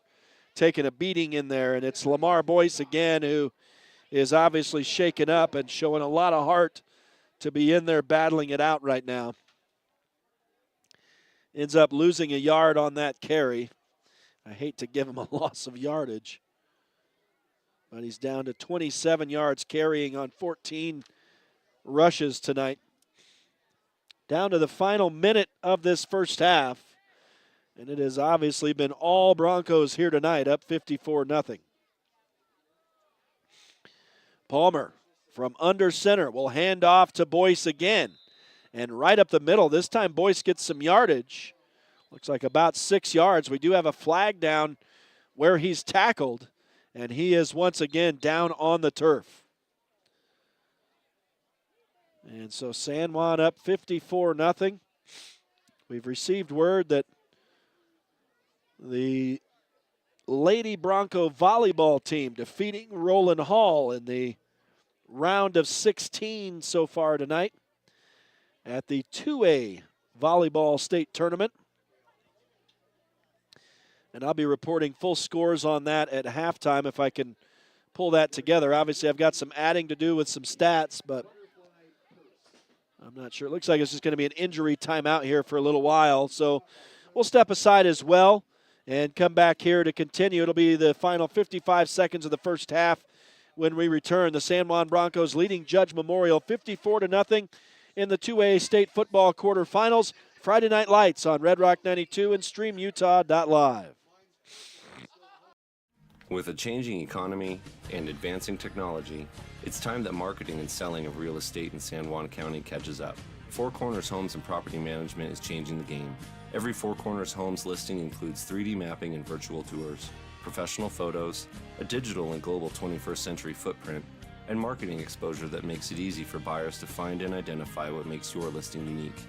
taking a beating in there. And it's Lamar Boyce again, who is obviously shaken up and showing a lot of heart to be in there battling it out right now. Ends up losing a yard on that carry. I hate to give him a loss of yardage, but he's down to 27 yards carrying on 14 rushes tonight. Down to the final minute of this first half, and it has obviously been all Broncos here tonight, up 54-0. Palmer from under center will hand off to Boyce again, and right up the middle. This time Boyce gets some yardage. Looks like about 6 yards. We do have a flag down where he's tackled, and he is once again down on the turf. And so San Juan up 54-0. We've received word that the Lady Bronco volleyball team defeating Roland Hall in the round of 16 so far tonight at the 2A volleyball state tournament. And I'll be reporting full scores on that at halftime if I can pull that together. Obviously, I've got some adding to do with some stats, but I'm not sure. It looks like it's just going to be an injury timeout here for a little while. So we'll step aside as well and come back here to continue. It'll be the final 55 seconds of the first half when we return. The San Juan Broncos leading Judge Memorial 54-0 in the 2A state football quarterfinals. Friday Night Lights on Red Rock 92 and StreamUtah.Live. With a changing economy and advancing technology, it's time that marketing and selling of real estate in San Juan County catches up. Four Corners Homes and Property Management is changing the game. Every Four Corners Homes listing includes 3D mapping and virtual tours. professional photos, a digital and global 21st century footprint, and marketing exposure that makes it easy for buyers to find and identify what makes your listing unique.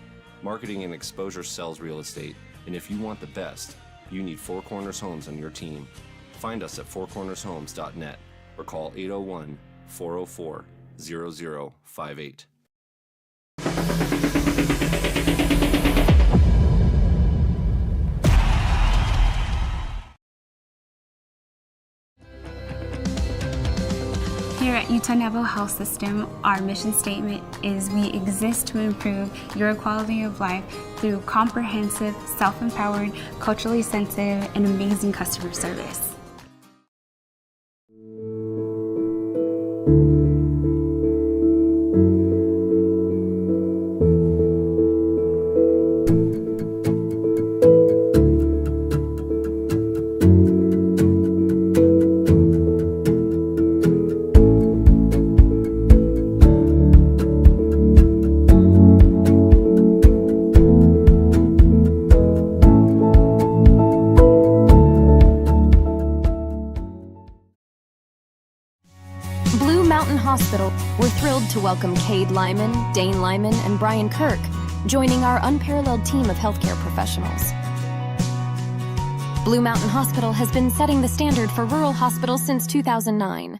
Marketing and exposure sells real estate, and if you want the best, you need Four Corners Homes on your team. Find us at fourcornershomes.net or call 801-404-0058. Here at Utah Navajo Health System, our mission statement is we exist to improve your quality of life through comprehensive, self-empowered, culturally sensitive, and amazing customer service. Blue Mountain Hospital, we're thrilled to welcome Cade Lyman, Dane Lyman, and Brian Kirk, joining our unparalleled team of healthcare professionals. Blue Mountain Hospital has been setting the standard for rural hospitals since 2009.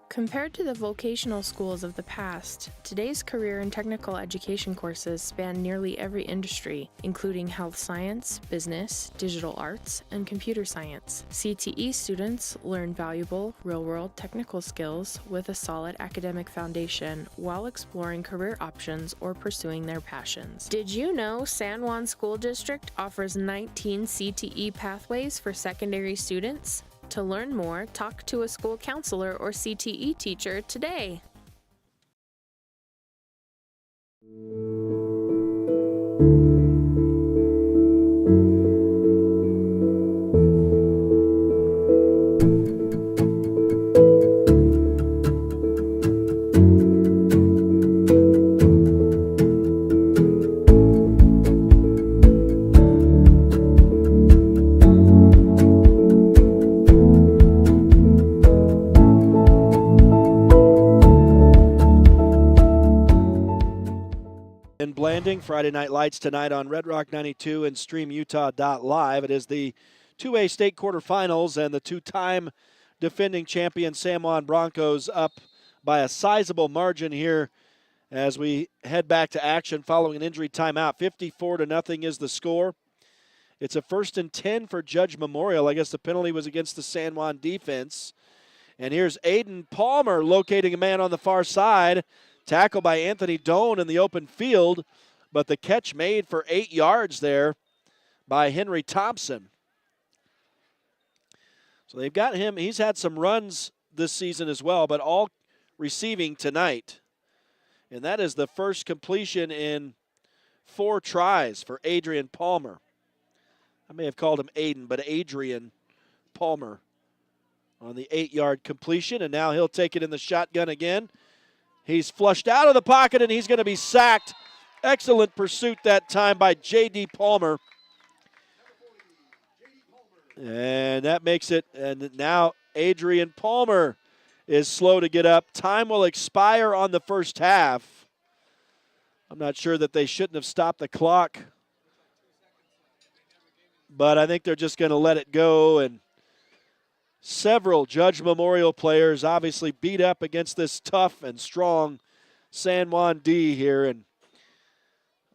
Compared to the vocational schools of the past, today's career and technical education courses span nearly every industry, including health science, business, digital arts, and computer science. CTE students learn valuable, real-world technical skills with a solid academic foundation while exploring career options or pursuing their passions. Did you know San Juan School District offers 19 CTE pathways for secondary students? To learn more, talk to a school counselor or CTE teacher today. In Blanding, Friday Night Lights tonight on Red Rock 92 and StreamUtah.Live. It is the 2A state quarterfinals, and the two-time defending champion San Juan Broncos up by a sizable margin here as we head back to action following an injury timeout. 54-0 is the score. It's a 1st and 10 for Judge Memorial. I guess the penalty was against the San Juan defense. And here's Aiden Palmer locating a man on the far side. Tackle by Anthony Doan in the open field, but the catch made for 8 yards there by Henry Thompson. So they've got him. He's had some runs this season as well, but all receiving tonight. And that is the first completion in 4 tries for Adrian Palmer. I may have called him Aiden, but Adrian Palmer on the 8-yard completion, and now he'll take it in the shotgun again. He's flushed out of the pocket, and he's going to be sacked. Excellent pursuit that time by J.D. Palmer. And that makes it, and now Adrian Palmer is slow to get up. Time will expire on the first half. I'm not sure that they shouldn't have stopped the clock, but I think they're just going to let it go. And several Judge Memorial players obviously beat up against this tough and strong San Juan D here, and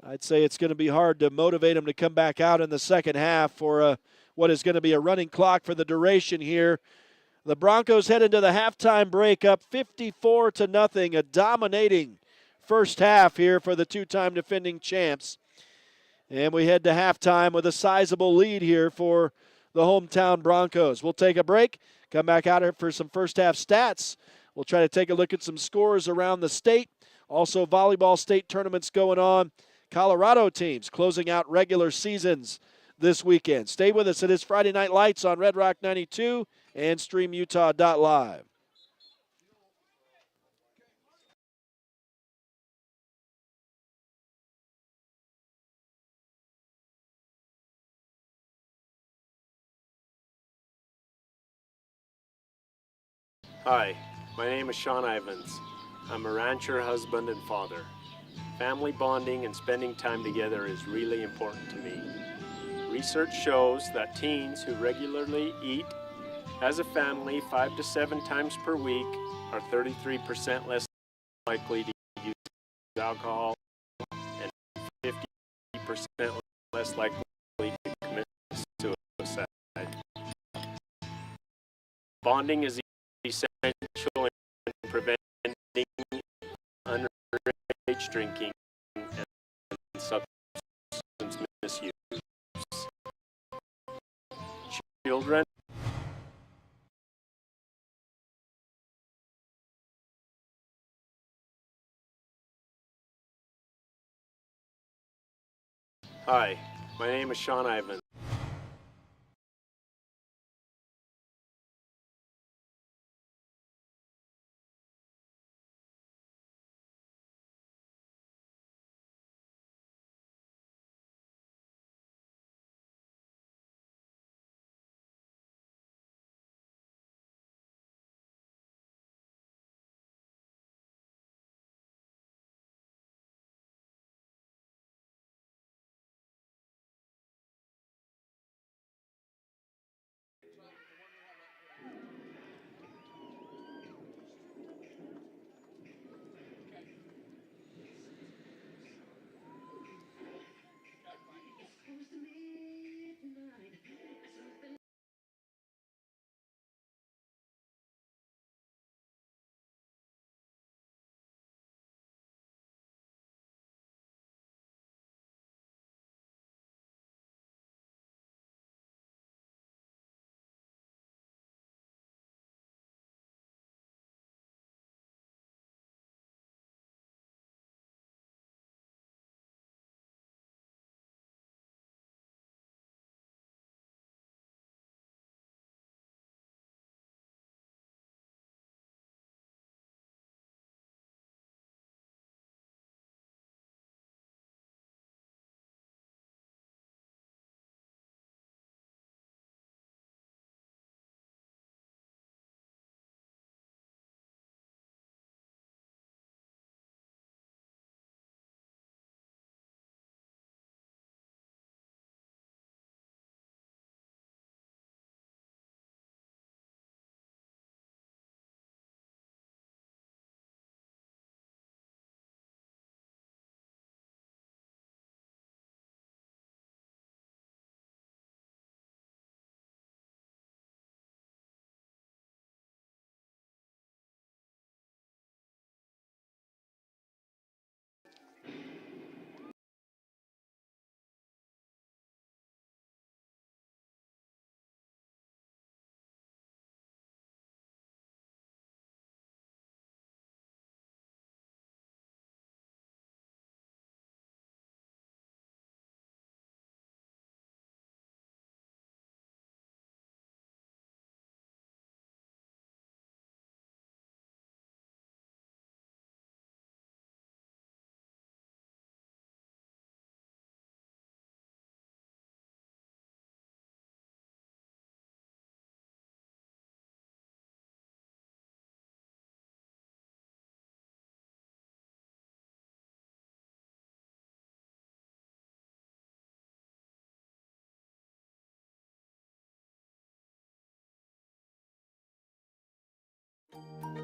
I'd say it's going to be hard to motivate them to come back out in the second half for what is going to be a running clock for the duration here. The Broncos head into the halftime break up 54-0, a dominating first half here for the two-time defending champs. And we head to halftime with a sizable lead here for the hometown Broncos. We'll take a break, come back out here for some first half stats. We'll try to take a look at some scores around the state. Also, volleyball state tournaments going on. Colorado teams closing out regular seasons this weekend. Stay with us. It is Friday Night Lights on Red Rock 92 and StreamUtah.Live. Hi, my name is Sean Ivins. I'm a rancher, husband, and father. Family bonding and spending time together is really important to me. Research shows that teens who regularly eat as a family 5 to 7 times per week are 33% less likely to use alcohol and 50% less likely to commit suicide. Bonding is essential in preventing underage drinking and substance misuse. Children Hi, my name is Sean Ivins.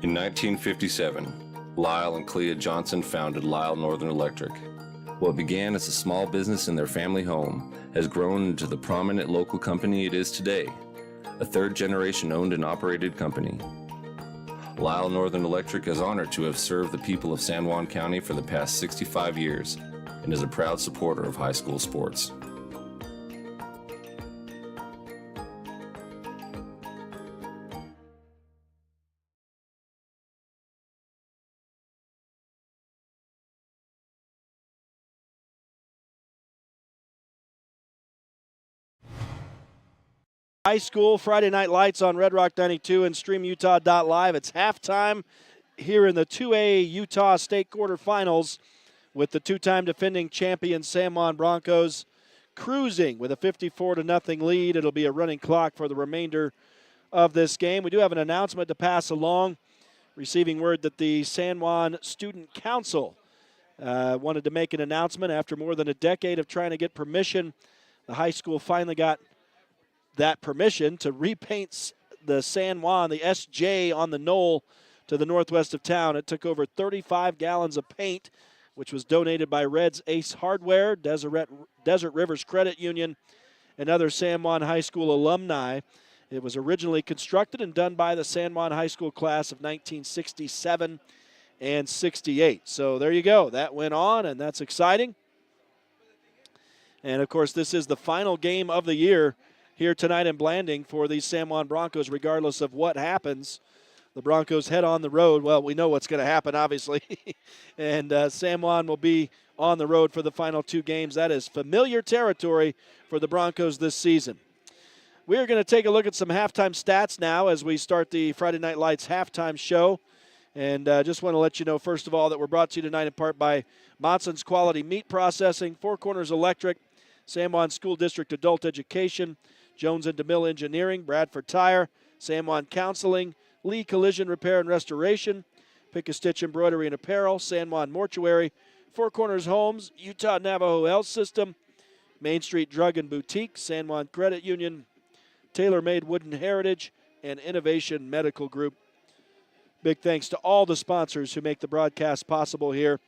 In 1957, Lyle and Clea Johnson founded Lyle Northern Electric. What began as a small business in their family home has grown into the prominent local company it is today, a third-generation owned and operated company. Lyle Northern Electric is honored to have served the people of San Juan County for the past 65 years and is a proud supporter of high school sports. High school Friday Night Lights on Red Rock 92 and StreamUtah.Live. It's halftime here in the 2A Utah State quarterfinals with the two-time defending champion San Juan Broncos cruising with a 54-0 lead. It'll be a running clock for the remainder of this game. We do have an announcement to pass along, receiving word that the San Juan Student Council wanted to make an announcement after more than a decade of trying to get permission. The high school finally got that permission to repaint the San Juan, the SJ on the knoll to the northwest of town. It took over 35 gallons of paint, which was donated by Red's Ace Hardware, Desert Rivers Credit Union, and other San Juan High School alumni. It was originally constructed and done by the San Juan High School class of 1967 and 68. So there you go. That went on, and that's exciting. And, of course, this is the final game of the year here tonight in Blanding for the San Juan Broncos, regardless of what happens. The Broncos head on the road. Well, we know what's going to happen, obviously. And San Juan will be on the road for the final 2 games. That is familiar territory for the Broncos this season. We are going to take a look at some halftime stats now as we start the Friday Night Lights halftime show. And just want to let you know, first of all, that we're brought to you tonight in part by Motson's Quality Meat Processing, Four Corners Electric, San Juan School District Adult Education, Jones and DeMille Engineering, Bradford Tire, San Juan Counseling, Lee Collision Repair and Restoration, Pick-a-Stitch Embroidery and Apparel, San Juan Mortuary, Four Corners Homes, Utah Navajo Health System, Main Street Drug and Boutique, San Juan Credit Union, Tailor-Made Wooden Heritage, and Innovation Medical Group. Big thanks to all the sponsors who make the broadcast possible here.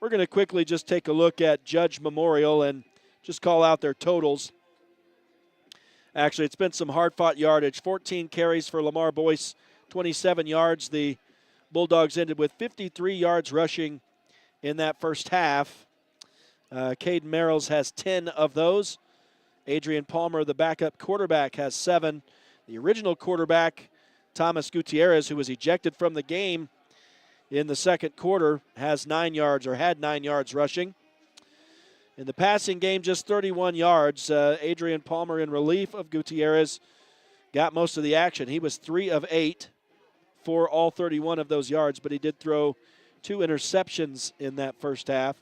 We're going to quickly just take a look at Judge Memorial and just call out their totals. Actually, it's been some hard-fought yardage. 14 carries for Lamar Boyce, 27 yards. The Bulldogs ended with 53 yards rushing in that first half. Caden Merrills has 10 of those. Adrian Palmer, the backup quarterback, has 7. The original quarterback, Thomas Gutierrez, who was ejected from the game in the second quarter, has 9 yards or had 9 yards rushing. In the passing game, just 31 yards. Adrian Palmer, in relief of Gutierrez, got most of the action. He was 3 of 8 for all 31 of those yards, but he did throw 2 interceptions in that first half.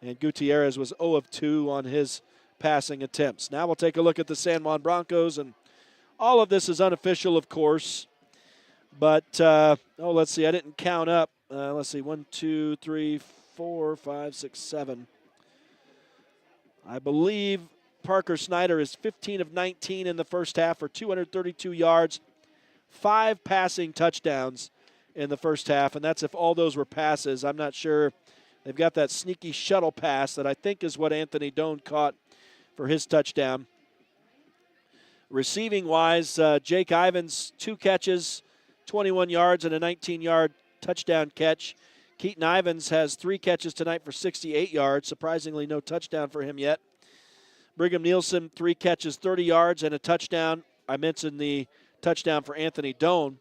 And Gutierrez was 0 of 2 on his passing attempts. Now we'll take a look at the San Juan Broncos, and all of this is unofficial, of course. But, let's see, I didn't count up. Let's see, 1, 2, 3, 4, 5, 6, 7. I believe Parker Snyder is 15 of 19 in the first half for 232 yards, 5 passing touchdowns in the first half, and that's if all those were passes. I'm not sure. They've got that sneaky shuttle pass that I think is what Anthony Doan caught for his touchdown. Receiving-wise, Jake Ivins, 2 catches, 21 yards, and a 19-yard touchdown catch. Keaton Ivins has 3 catches tonight for 68 yards. Surprisingly, no touchdown for him yet. Brigham Nielsen, 3 catches, 30 yards, and a touchdown. I mentioned the touchdown for Anthony Doan.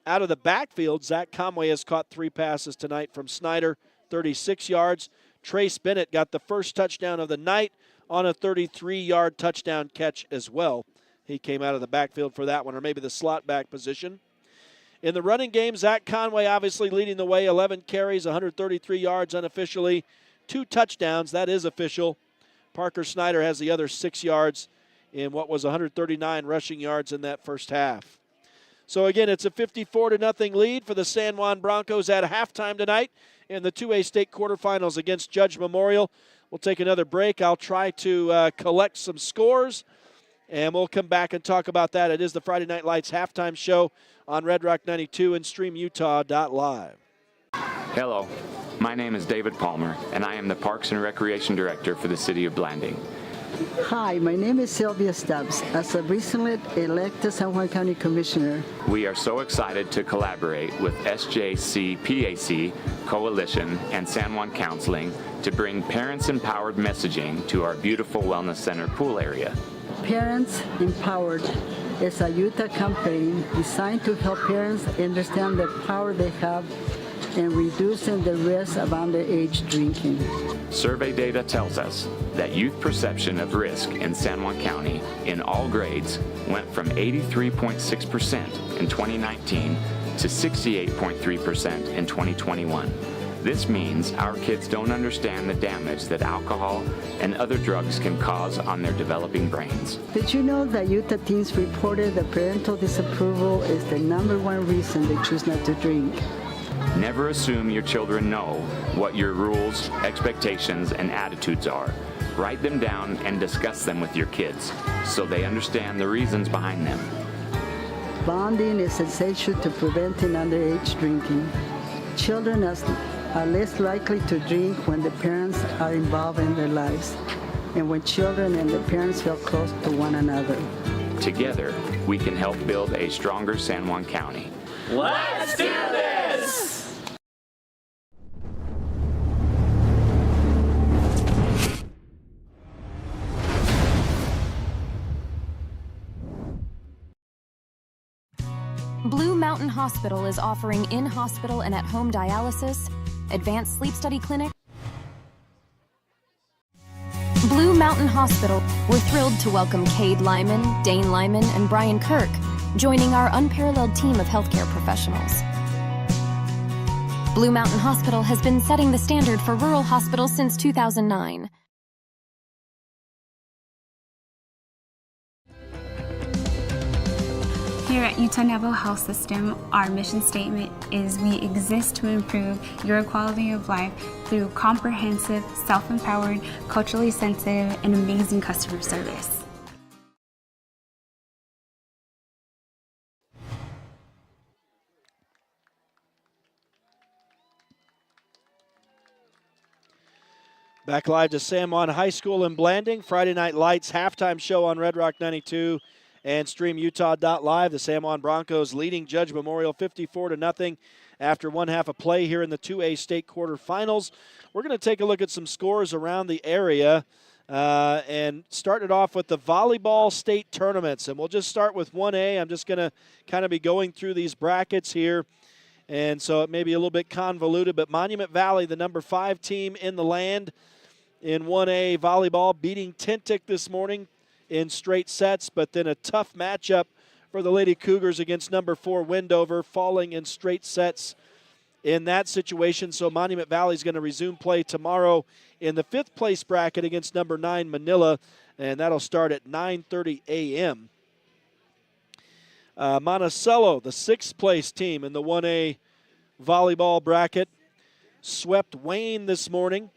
Out of the backfield, Zach Conway has caught 3 passes tonight from Snyder, 36 yards. Trace Bennett got the first touchdown of the night on a 33-yard touchdown catch as well. He came out of the backfield for that one, or maybe the slot back position. In the running game, Zach Conway obviously leading the way, 11 carries, 133 yards unofficially, 2 touchdowns, that is official. Parker Snyder has the other 6 yards in what was 139 rushing yards in that first half. So again, it's a 54-0 lead for the San Juan Broncos at halftime tonight in the 2A state quarterfinals against Judge Memorial. We'll take another break. I'll try to collect some scores, and we'll come back and talk about that. It is the Friday Night Lights halftime show on Red Rock 92 and StreamUtah.Live. Hello, my name is David Palmer, and I am the Parks and Recreation Director for the City of Blanding. Hi, my name is Sylvia Stubbs. As a recently elected San Juan County Commissioner, We are so excited to collaborate with SJC-PAC, Coalition, and San Juan Counseling to bring parents-empowered messaging to our beautiful Wellness Center pool area. Parents Empowered is a Utah campaign designed to help parents understand the power they have in reducing the risk of underage drinking. Survey data tells us that youth perception of risk in San Juan County in all grades went from 83.6% in 2019 to 68.3% in 2021. This means our kids don't understand the damage that alcohol and other drugs can cause on their developing brains. Did you know that Utah teens reported that parental disapproval is the #1 reason they choose not to drink? Never assume your children know what your rules, expectations, and attitudes are. Write them down and discuss them with your kids so they understand the reasons behind them. Bonding is essential to preventing underage drinking. Children are less likely to drink when the parents are involved in their lives and when children and the parents feel close to one another. Together, we can help build a stronger San Juan County. Let's do this! Blue Mountain Hospital is offering in-hospital and at-home dialysis, advanced sleep study clinic. Blue Mountain Hospital, we're thrilled to welcome Cade Lyman, Dane Lyman, and Brian Kirk, joining our unparalleled team of healthcare professionals. Blue Mountain Hospital has been setting the standard for rural hospitals since 2009. Here at Utah-Navajo Health System, our mission statement is we exist to improve your quality of life through comprehensive, self-empowered, culturally sensitive, and amazing customer service. Back live to San Juan High School in Blanding. Friday Night Lights halftime show on Red Rock 92 and StreamUtah.Live. The San Juan Broncos leading Judge Memorial 54-0 after one half of play here in the 2A state quarterfinals. We're going to take a look at some scores around the area and start it off with the volleyball state tournaments. And we'll just start with 1A. I'm just going to kind of be going through these brackets here. And so it may be a little bit convoluted, but Monument Valley, the number 5 team in the land in 1A volleyball, beating Tintic this morning in straight sets, but then a tough matchup for the Lady Cougars against number 4 Wendover, falling in straight sets in that situation. So Monument Valley is going to resume play tomorrow in the 5th place bracket against number 9 Manila, and that'll start at 9:30 a.m. Monticello, the 6th place team in the 1A volleyball bracket, swept Wayne this morning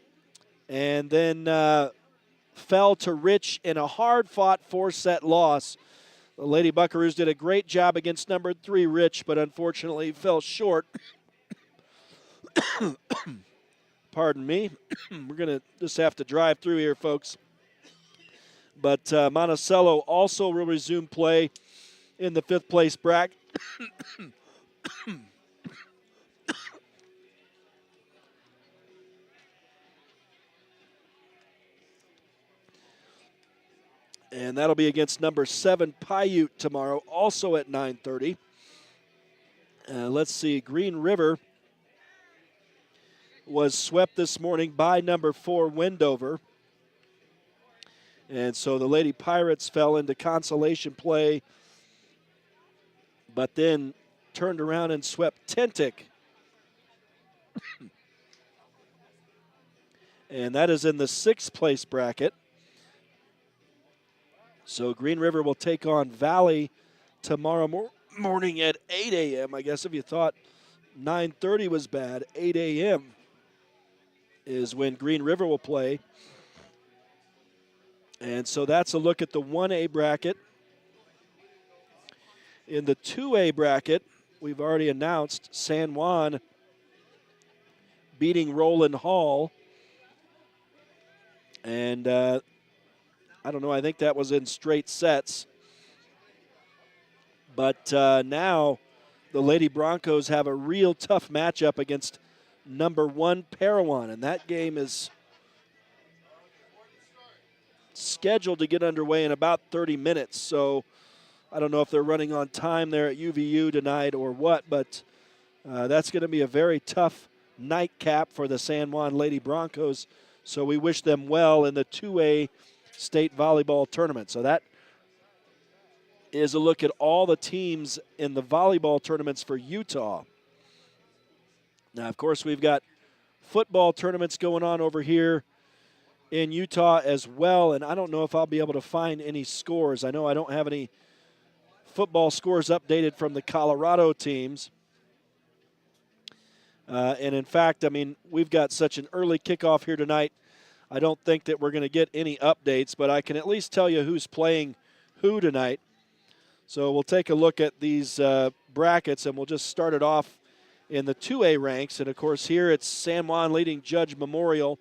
and then fell to Rich in a hard-fought 4-set loss. The Lady Buckaroos did a great job against number 3 Rich, but unfortunately fell short. Pardon me. We're going to just have to drive through here, folks. But Monticello also will resume play in the 5th place bracket. And that'll be against number 7 Paiute tomorrow, also at 9:30. Let's see, Green River was swept this morning by number 4 Wendover. And so the Lady Pirates fell into consolation play, but then turned around and swept Tintic. And that is in the 6th place bracket. So Green River will take on Valley tomorrow morning at 8 a.m. I guess if you thought 9:30 was bad, 8 a.m. is when Green River will play. And so that's a look at the 1A bracket. In the 2A bracket, we've already announced San Juan beating Roland Hall. And I don't know, I think that was in straight sets. But now the Lady Broncos have a real tough matchup against number 1 Parowan, and that game is scheduled to get underway in about 30 minutes. So I don't know if they're running on time there at UVU tonight or what, but that's going to be a very tough nightcap for the San Juan Lady Broncos. So we wish them well in the 2A state volleyball tournament. So that is a look at all the teams in the volleyball tournaments for Utah. Now, of course, we've got football tournaments going on over here in Utah as well, and I don't know if I'll be able to find any scores. I know I don't have any football scores updated from the Colorado teams. And in fact, I mean, we've got such an early kickoff here tonight, I don't think that we're going to get any updates, but I can at least tell you who's playing who tonight. So we'll take a look at these brackets, and we'll just start it off in the 2A ranks. And, of course, here it's San Juan leading Judge Memorial.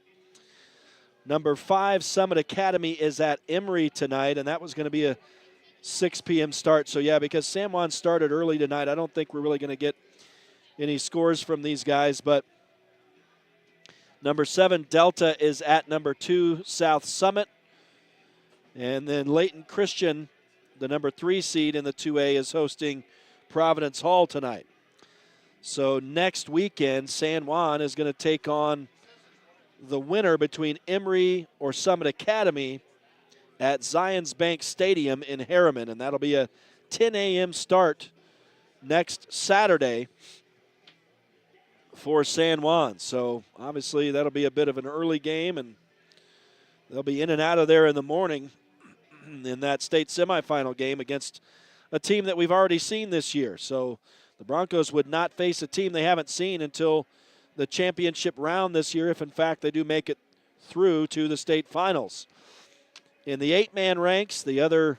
Number 5, Summit Academy, is at Emory tonight, and that was going to be a 6 p.m. start. So, yeah, because San Juan started early tonight, I don't think we're really going to get any scores from these guys. But number 7, Delta, is at number 2, South Summit. And then Layton Christian, the number 3 seed in the 2A, is hosting Providence Hall tonight. So next weekend, San Juan is going to take on the winner between Emory or Summit Academy at Zions Bank Stadium in Harriman, and that'll be a 10 a.m. start next Saturday for San Juan. So obviously that'll be a bit of an early game, and they'll be in and out of there in the morning in that state semifinal game against a team that we've already seen this year. So the Broncos would not face a team they haven't seen until the championship round this year, if in fact they do make it through to the state finals. In the 8-man ranks, the other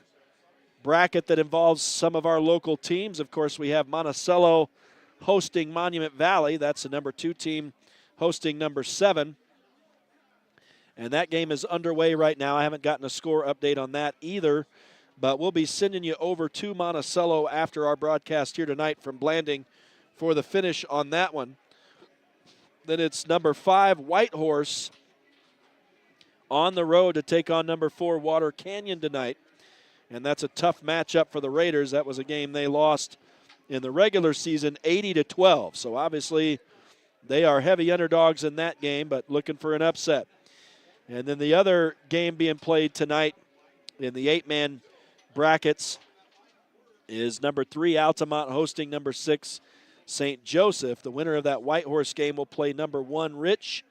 bracket that involves some of our local teams, of course, we have Monticello hosting Monument Valley. That's the number 2 team hosting number 7. And that game is underway right now. I haven't gotten a score update on that either, but we'll be sending you over to Monticello after our broadcast here tonight from Blanding for the finish on that one. Then it's number 5, Whitehorse, on the road to take on number 4, Water Canyon tonight. And that's a tough matchup for the Raiders. That was a game they lost in the regular season 80-12. So obviously they are heavy underdogs in that game, but looking for an upset. And then the other game being played tonight in the 8-man brackets is number 3, Altamont, hosting number 6, St. Joseph. The winner of that Whitehorse game will play number 1, Rich,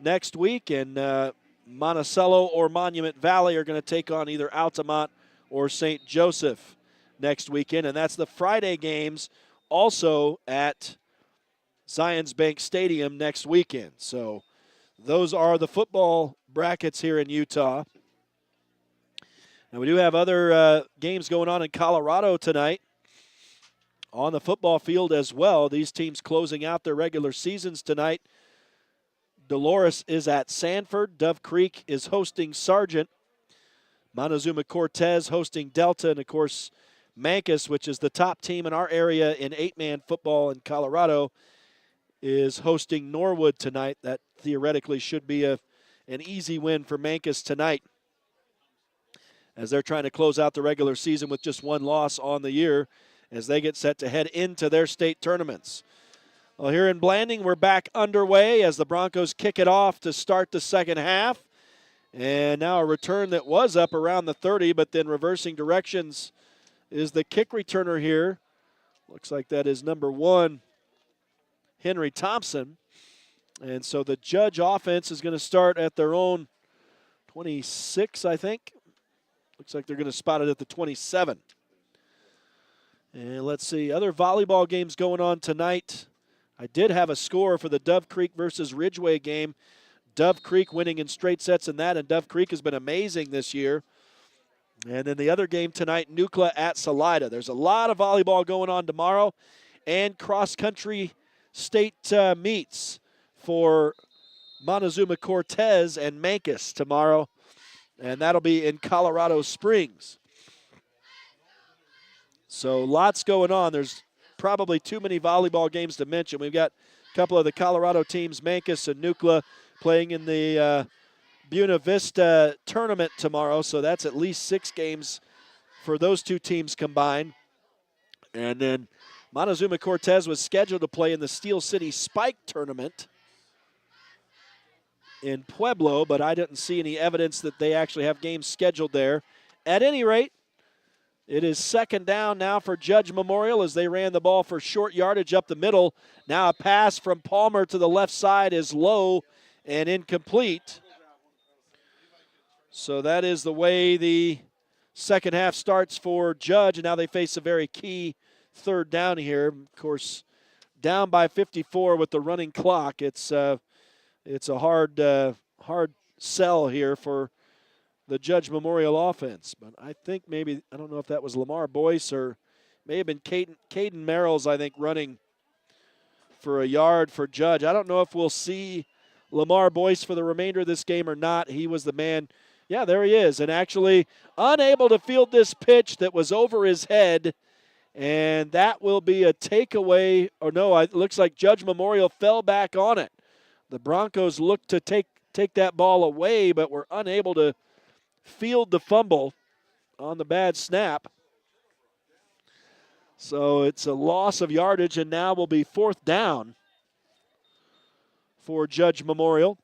next week. And Monticello or Monument Valley are going to take on either Altamont or St. Joseph next weekend. And that's the Friday games also at Zions Bank Stadium next weekend. So those are the football brackets here in Utah. And we do have other games going on in Colorado tonight on the football field as well. These teams closing out their regular seasons tonight. Dolores is at Sanford. Dove Creek is hosting Sargent. Montezuma Cortez hosting Delta. And, of course, Mancos, which is the top team in our area in 8-man football in Colorado, is hosting Norwood tonight. That theoretically should be an easy win for Mancos tonight, as they're trying to close out the regular season with just 1 loss on the year as they get set to head into their state tournaments. Well, here in Blanding, we're back underway as the Broncos kick it off to start the second half. And now a return that was up around the 30, but then reversing directions is the kick returner here. Looks like that is number 1, Henry Thompson. And so the Judge offense is going to start at their own 26, I think. Looks like they're going to spot it at the 27. And let's see, other volleyball games going on tonight. I did have a score for the Dove Creek versus Ridgeway game. Dove Creek winning in straight sets in that, and Dove Creek has been amazing this year. And then the other game tonight, Nucla at Salida. There's a lot of volleyball going on tomorrow, and cross-country state meets for Montezuma Cortez and Mancos tomorrow, and that'll be in Colorado Springs. So lots going on. There's probably too many volleyball games to mention. We've got a couple of the Colorado teams, Mancos and Nucla, playing in the Buena Vista tournament tomorrow, so that's at least 6 games for those 2 teams combined. And then Montezuma Cortez was scheduled to play in the Steel City Spike tournament in Pueblo, but I didn't see any evidence that they actually have games scheduled there. At any rate, It is second down now for Judge Memorial as they ran the ball for short yardage up the middle. Now a pass from Palmer to the left side is low and incomplete. So that is the way the second half starts for Judge, and now they face a very key third down here. Of course, down by 54 with the running clock. It's a hard sell here for the Judge Memorial offense. But I think maybe, I don't know if that was Lamar Boyce or may have been Caden Merrills, I think, running for a yard for Judge. I don't know if we'll see Lamar Boyce for the remainder of this game or not. He was the man. Yeah, there he is. And actually unable to field this pitch that was over his head. And that will be a takeaway. Or no, it looks like Judge Memorial fell back on it. The Broncos looked to take that ball away, but were unable to field the fumble on the bad snap. So it's a loss of yardage, and now will be fourth down for Judge Memorial.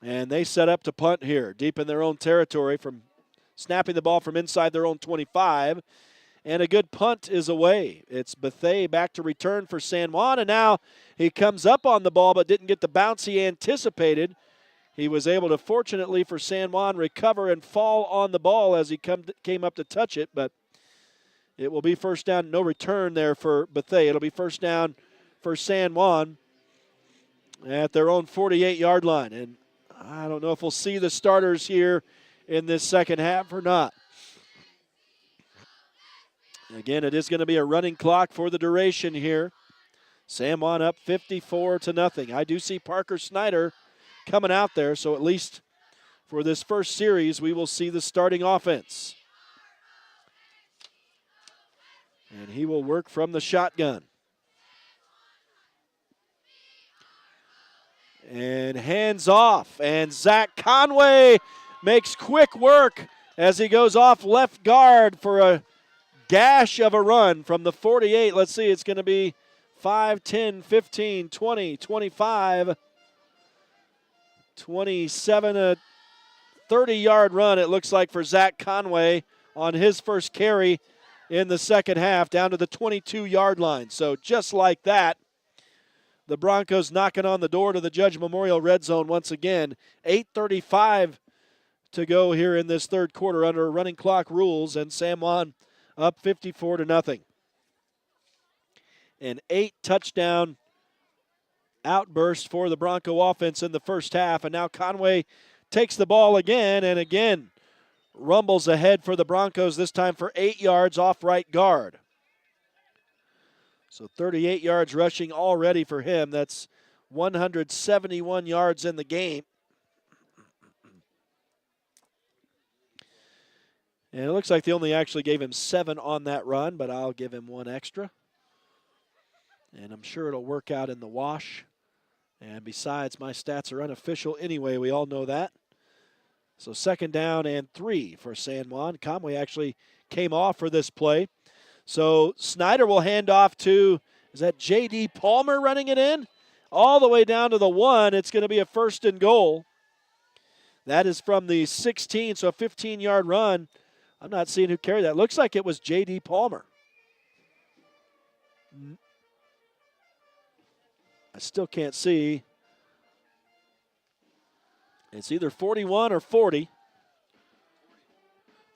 And they set up to punt here, deep in their own territory, from snapping the ball from inside their own 25. And a good punt is away. It's Bethea back to return for San Juan, and now he comes up on the ball but didn't get the bounce he anticipated. He was able to, fortunately for San Juan, recover and fall on the ball as he came up to touch it, but it will be first down, no return there for Bethea. It'll be first down for San Juan at their own 48-yard line. And I don't know if we'll see the starters here in this second half or not. Again, it is going to be a running clock for the duration here. San Juan up 54-0. I do see Parker Snyder coming out there, so at least for this first series, we will see the starting offense. And he will work from the shotgun. And hands off, and Zach Conway makes quick work as he goes off left guard for a gash of a run from the 48. Let's see, it's going to be 5, 10, 15, 20, 25, 27, a 30-yard run, it looks like, for Zach Conway on his first carry in the second half, down to the 22-yard line. So just like that, the Broncos knocking on the door to the Judge Memorial red zone once again. 8:35 to go here in this third quarter under running clock rules, and San Juan up 54-0. An 8-touchdown outburst for the Bronco offense in the first half, and now Conway takes the ball again and again rumbles ahead for the Broncos, this time for 8 yards off right guard. So 38 yards rushing already for him. That's 171 yards in the game. And it looks like they only actually gave him 7 on that run, but I'll give him 1 extra. And I'm sure it'll work out in the wash. And besides, my stats are unofficial anyway. We all know that. So second down and 3 for San Juan. Conway actually came off for this play. So Snyder will hand off to, is that J.D. Palmer running it in? All the way down to the 1. It's going to be a first and goal. That is from the 16, so a 15-yard run. I'm not seeing who carried that. Looks like it was J.D. Palmer. I still can't see. It's either 41 or 40.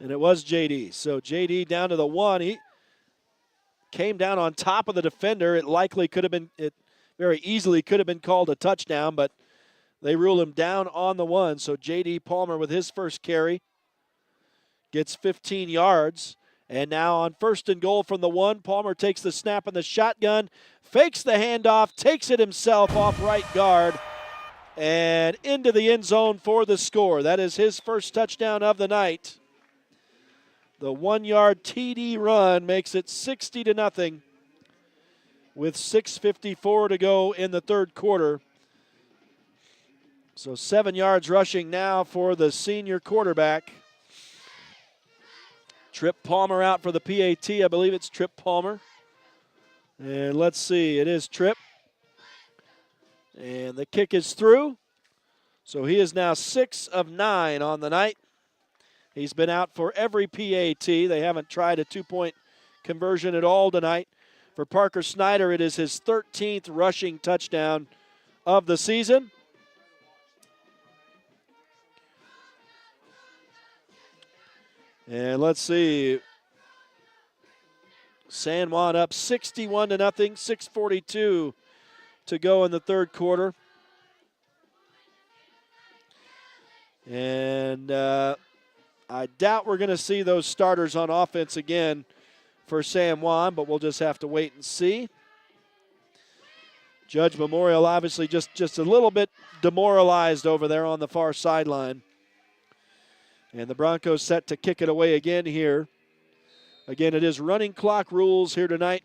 And it was J.D. So J.D. down to the 1. He came down on top of the defender. It likely could have been, it very easily could have been called a touchdown, but they rule him down on the 1. So J.D. Palmer with his first carry gets 15 yards. And now on first and goal from the 1, Palmer takes the snap in the shotgun, fakes the handoff, takes it himself off right guard, and into the end zone for the score. That is his first touchdown of the night. The 1-yard TD run makes it 60-0 with 6:54 to go in the third quarter. So 7 yards rushing now for the senior quarterback. Trip Palmer out for the PAT. I believe it's Trip Palmer. And let's see, it is Trip. And the kick is through. So he is now 6 of 9 on the night. He's been out for every PAT. They haven't tried a two-point conversion at all tonight. For Parker Snyder, it is his 13th rushing touchdown of the season. And let's see. San Juan up 61-0, 6:42 to go in the third quarter. And I doubt we're going to see those starters on offense again for San Juan, but we'll just have to wait and see. Judge Memorial obviously just a little bit demoralized over there on the far sideline. And the Broncos set to kick it away again here. Again, it is running clock rules here tonight,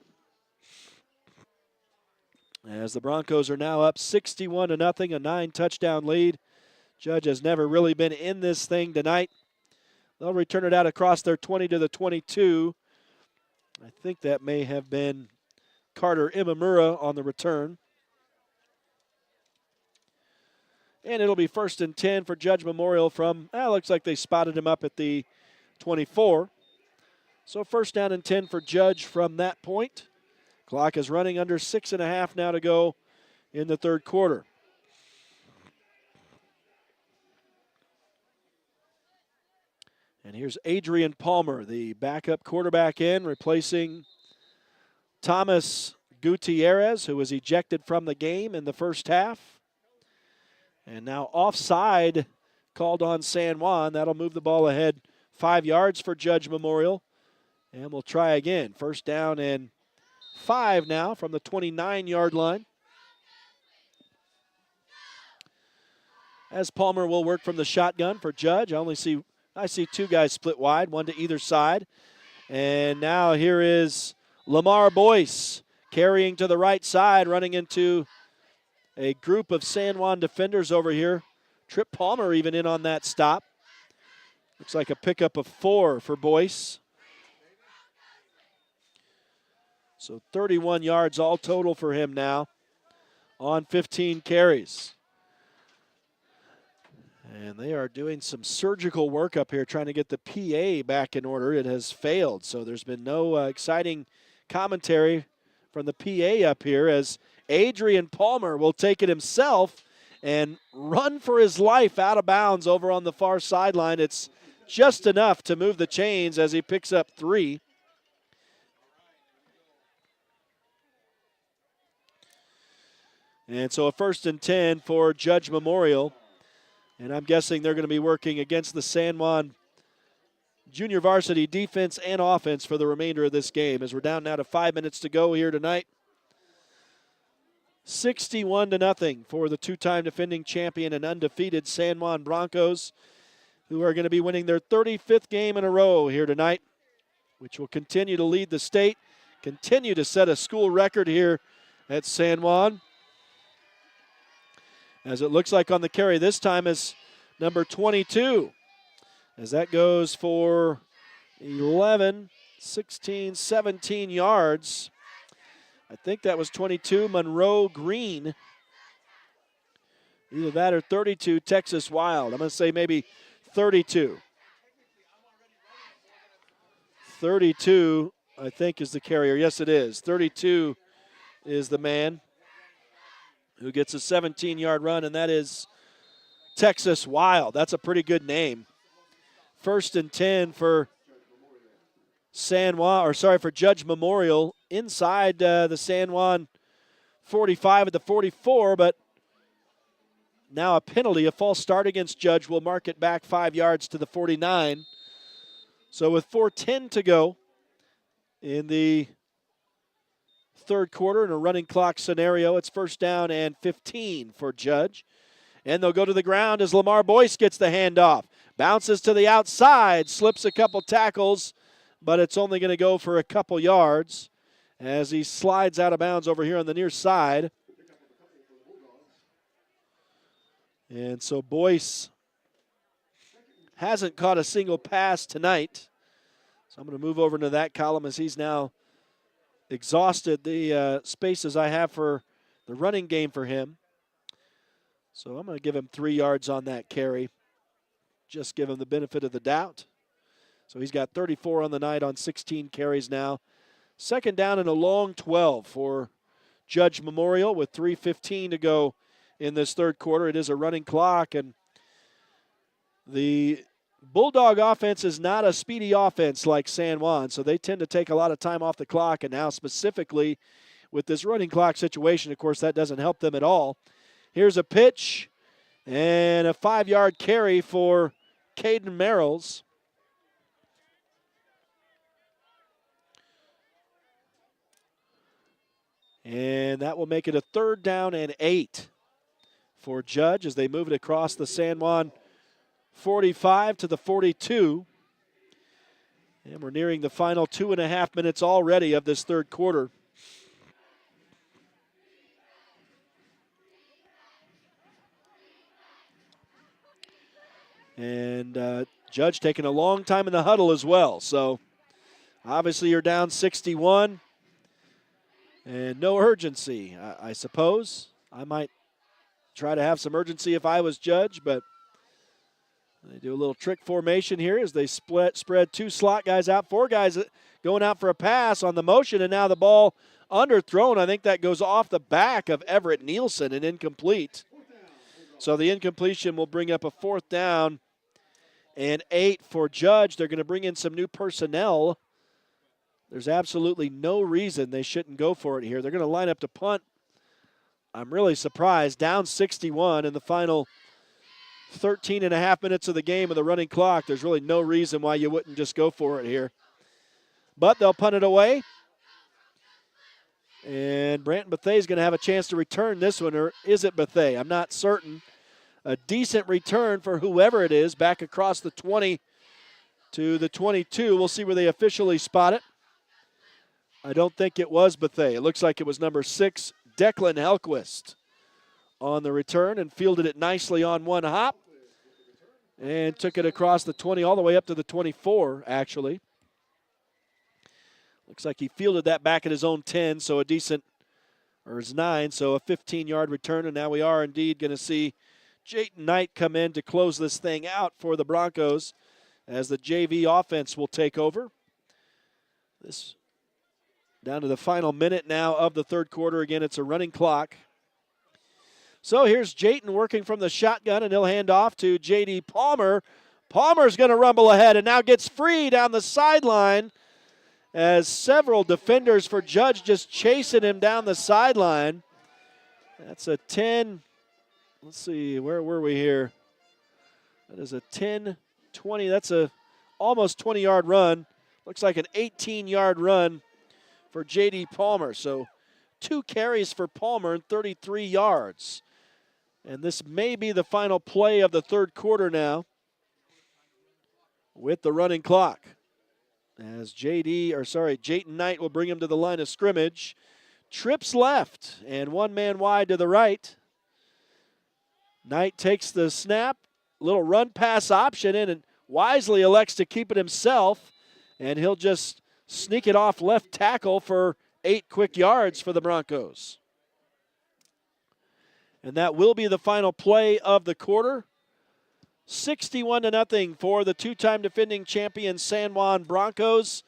as the Broncos are now up 61-0, a 9-touchdown lead. Judge has never really been in this thing tonight. They'll return it out across their 20 to the 22. I think that may have been Carter Imamura on the return. And it'll be 1st and 10 for Judge Memorial from, looks like they spotted him up at the 24. So 1st down and 10 for Judge from that point. Clock is running under 6.5 now to go in the third quarter. And here's Adrian Palmer, the backup quarterback in, replacing Thomas Gutierrez, who was ejected from the game in the first half. And now offside called on San Juan. That'll move the ball ahead 5 yards for Judge Memorial. And we'll try again. 1st down and 5 now from the 29-yard line. As Palmer will work from the shotgun for Judge. I see 2 guys split wide, 1 to either side. And now here is Lamar Boyce carrying to the right side, running into a group of San Juan defenders over here. Trip Palmer even in on that stop. Looks like a pickup of 4 for Boyce. So 31 yards all total for him now on 15 carries. And they are doing some surgical work up here trying to get the PA back in order. It has failed, so there's been no exciting commentary from the PA up here, as Adrian Palmer will take it himself and run for his life out of bounds over on the far sideline. It's just enough to move the chains as he picks up 3. And so a 1st and 10 for Judge Memorial. And I'm guessing they're going to be working against the San Juan junior varsity defense and offense for the remainder of this game, as we're down now to 5 minutes to go here tonight. 61-0 for the 2-time defending champion and undefeated San Juan Broncos, who are going to be winning their 35th game in a row here tonight, which will continue to lead the state, continue to set a school record here at San Juan. As it looks like on the carry this time is number 22. As that goes for 11, 16, 17 yards. I think that was 22, Monroe Green. Either that or 32, Texas Wild. I'm going to say maybe 32. 32, I think, is the carrier. Yes, it is. 32 is the man who gets a 17-yard run, and that is Texas Wild. That's a pretty good name. 1st and 10 for for Judge Memorial inside the San Juan 45 at the 44, but now a penalty, a false start against Judge will mark it back 5 yards to the 49. So with 4:10 to go in the third quarter in a running clock scenario, it's 1st down and 15 for Judge. And they'll go to the ground as Lamar Boyce gets the handoff. Bounces to the outside, slips a couple tackles, but it's only going to go for a couple yards as he slides out of bounds over here on the near side. And so Boyce hasn't caught a single pass tonight. So I'm going to move over to that column as he's now exhausted the spaces I have for the running game for him. So I'm going to give him 3 yards on that carry. Just give him the benefit of the doubt. So he's got 34 on the night on 16 carries now. Second down and a long 12 for Judge Memorial with 3:15 to go in this third quarter. It is a running clock, and the Bulldog offense is not a speedy offense like San Juan, so they tend to take a lot of time off the clock, and now specifically with this running clock situation, of course, that doesn't help them at all. Here's a pitch and a 5-yard carry for Caden Merrills. And that will make it a 3rd down and 8 for Judge as they move it across the San Juan 45 to the 42. And we're nearing the final 2.5 minutes already of this third quarter. And Judge taking a long time in the huddle as well. So obviously you're down 61. And no urgency, I suppose. I might try to have some urgency if I was Judge, but they do a little trick formation here as they spread 2 slot guys out, 4 guys going out for a pass on the motion, and now the ball underthrown. I think that goes off the back of Everett Nielsen and incomplete. So the incompletion will bring up a 4th down and 8 for Judge. They're going to bring in some new personnel. There's absolutely no reason they shouldn't go for it here. They're going to line up to punt. I'm really surprised. Down 61 in the final 13.5 minutes of the game of the running clock. There's really no reason why you wouldn't just go for it here. But they'll punt it away. And Branton Bethea is going to have a chance to return this one, or is it Bethea? I'm not certain. A decent return for whoever it is, back across the 20 to the 22. We'll see where they officially spot it. I don't think it was Bethea. It looks like it was number 6, Declan Helquist, on the return and fielded it nicely on one hop and took it across the 20 all the way up to the 24, actually. Looks like he fielded that back at his own 10, so a decent, or his 9, so a 15-yard return, and now we are indeed going to see Jayton Knight come in to close this thing out for the Broncos as the JV offense will take over. This down to the final minute now of the third quarter. Again, it's a running clock. So here's Jayton working from the shotgun, and he'll hand off to J.D. Palmer. Palmer's going to rumble ahead and now gets free down the sideline as several defenders for Judge just chasing him down the sideline. That's a 10. Let's see, where were we here? That is a 10-20. That's a almost 20-yard run. Looks like an 18-yard run for J.D. Palmer. So 2 carries for Palmer and 33 yards. And this may be the final play of the third quarter now with the running clock. As Jayton Knight will bring him to the line of scrimmage. Trips left and 1 man wide to the right. Knight takes the snap, little run pass option in, and wisely elects to keep it himself. And he'll just sneak it off left tackle for 8 quick yards for the Broncos. And that will be the final play of the quarter. 61-0 for the 2-time defending champion San Juan Broncos.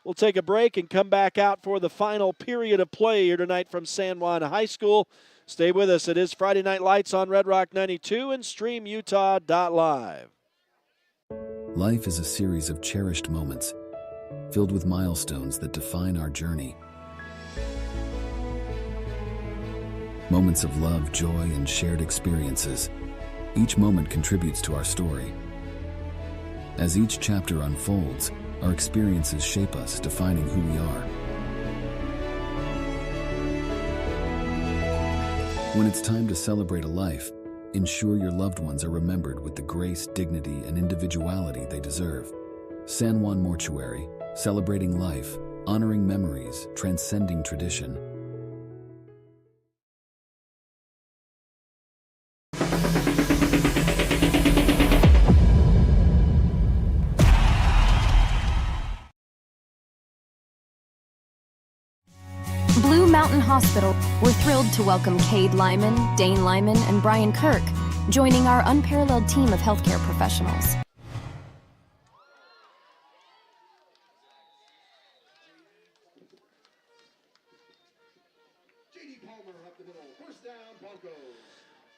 We'll take a break and come back out for the final period of play here tonight from San Juan High School. Stay with us. It is Friday Night Lights on Red Rock 92 and StreamUtah.Live. Life is a series of cherished moments, filled with milestones that define our journey. Moments of love, joy, and shared experiences. Each moment contributes to our story. As each chapter unfolds, our experiences shape us, defining who we are. When it's time to celebrate a life, ensure your loved ones are remembered with the grace, dignity, and individuality they deserve. San Juan Mortuary, celebrating life, honoring memories, transcending tradition. Blue Mountain Hospital, we're thrilled to welcome Cade Lyman, Dane Lyman, and Brian Kirk, joining our unparalleled team of healthcare professionals.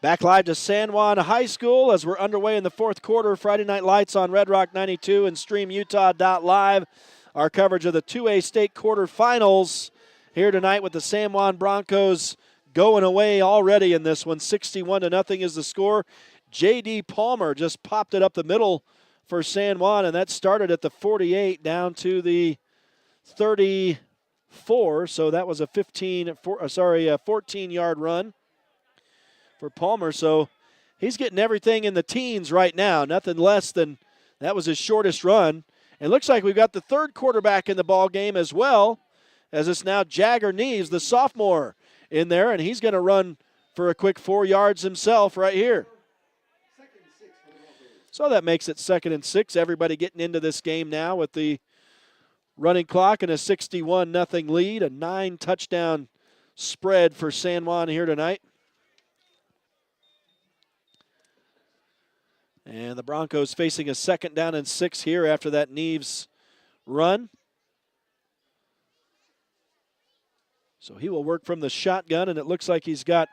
Back live to San Juan High School as we're underway in the fourth quarter. Friday Night Lights on Red Rock 92 and StreamUtah.Live. Our coverage of the 2A state quarterfinals here tonight with the San Juan Broncos going away already in this one. 61-0 is the score. J.D. Palmer just popped it up the middle for San Juan, and that started at the 48 down to the 34. So that was a 14-yard run for Palmer. So he's getting everything in the teens right now. Nothing less than that was his shortest run. It looks like we've got the third quarterback in the ball game as well, as it's now Jagger Neves, the sophomore, in there, and he's going to run for a quick 4 yards himself right here. So that makes it 2nd and 6. Everybody getting into this game now with the running clock and a 61-0 lead, a 9-touchdown spread for San Juan here tonight. And the Broncos facing a 2nd down and 6 here after that Neves run. So he will work from the shotgun, and it looks like he's got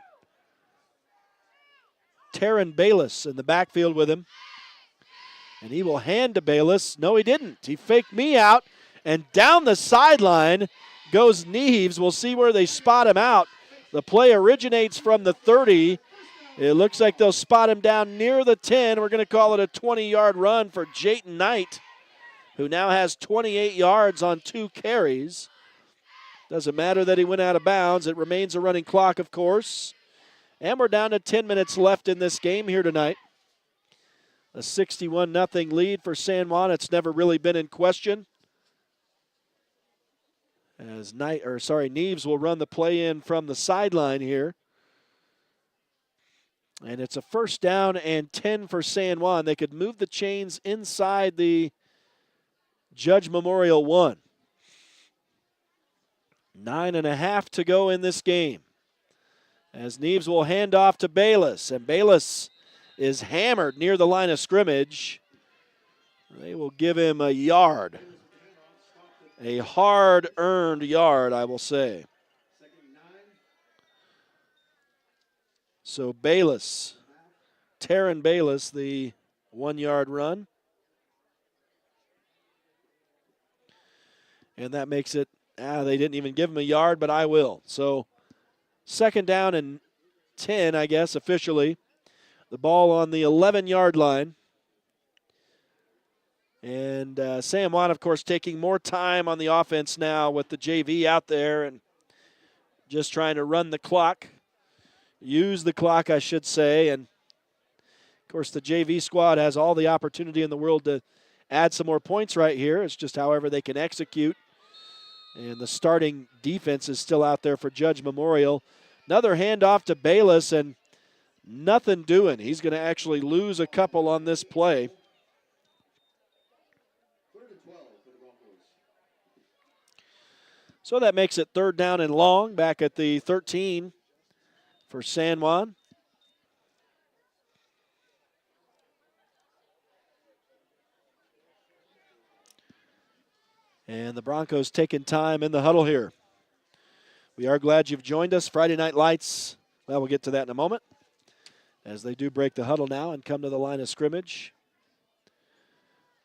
Taryn Bayless in the backfield with him. And he will hand to Bayless. No, he didn't. He faked me out, and down the sideline goes Neves. We'll see where they spot him out. The play originates from the 30. It looks like they'll spot him down near the 10. We're going to call it a 20-yard run for Jayton Knight, who now has 28 yards on 2 carries. Doesn't matter that he went out of bounds. It remains a running clock, of course. And we're down to 10 minutes left in this game here tonight. A 61-0 lead for San Juan. It's never really been in question. As Neves will run the play in from the sideline here. And it's a 1st down and 10 for San Juan. They could move the chains inside the Judge Memorial 1. 9.5 to go in this game. As Neves will hand off to Bayless. And Bayless is hammered near the line of scrimmage. They will give him a yard. A hard-earned yard, I will say. So Bayless, Taryn Bayless, the 1-yard run. And that makes it, they didn't even give him a yard, but I will. So 2nd down and 10, I guess, officially. The ball on the 11-yard line. And San Juan, of course, taking more time on the offense now with the JV out there and just trying to run the clock. Use the clock, I should say. And, of course, the JV squad has all the opportunity in the world to add some more points right here. It's just however they can execute. And the starting defense is still out there for Judge Memorial. Another handoff to Bayless, and nothing doing. He's going to actually lose a couple on this play. So that makes it 3rd down and long, back at the 13 for San Juan. And the Broncos taking time in the huddle here. We are glad you've joined us. Friday Night Lights, well, we'll get to that in a moment, as they do break the huddle now and come to the line of scrimmage.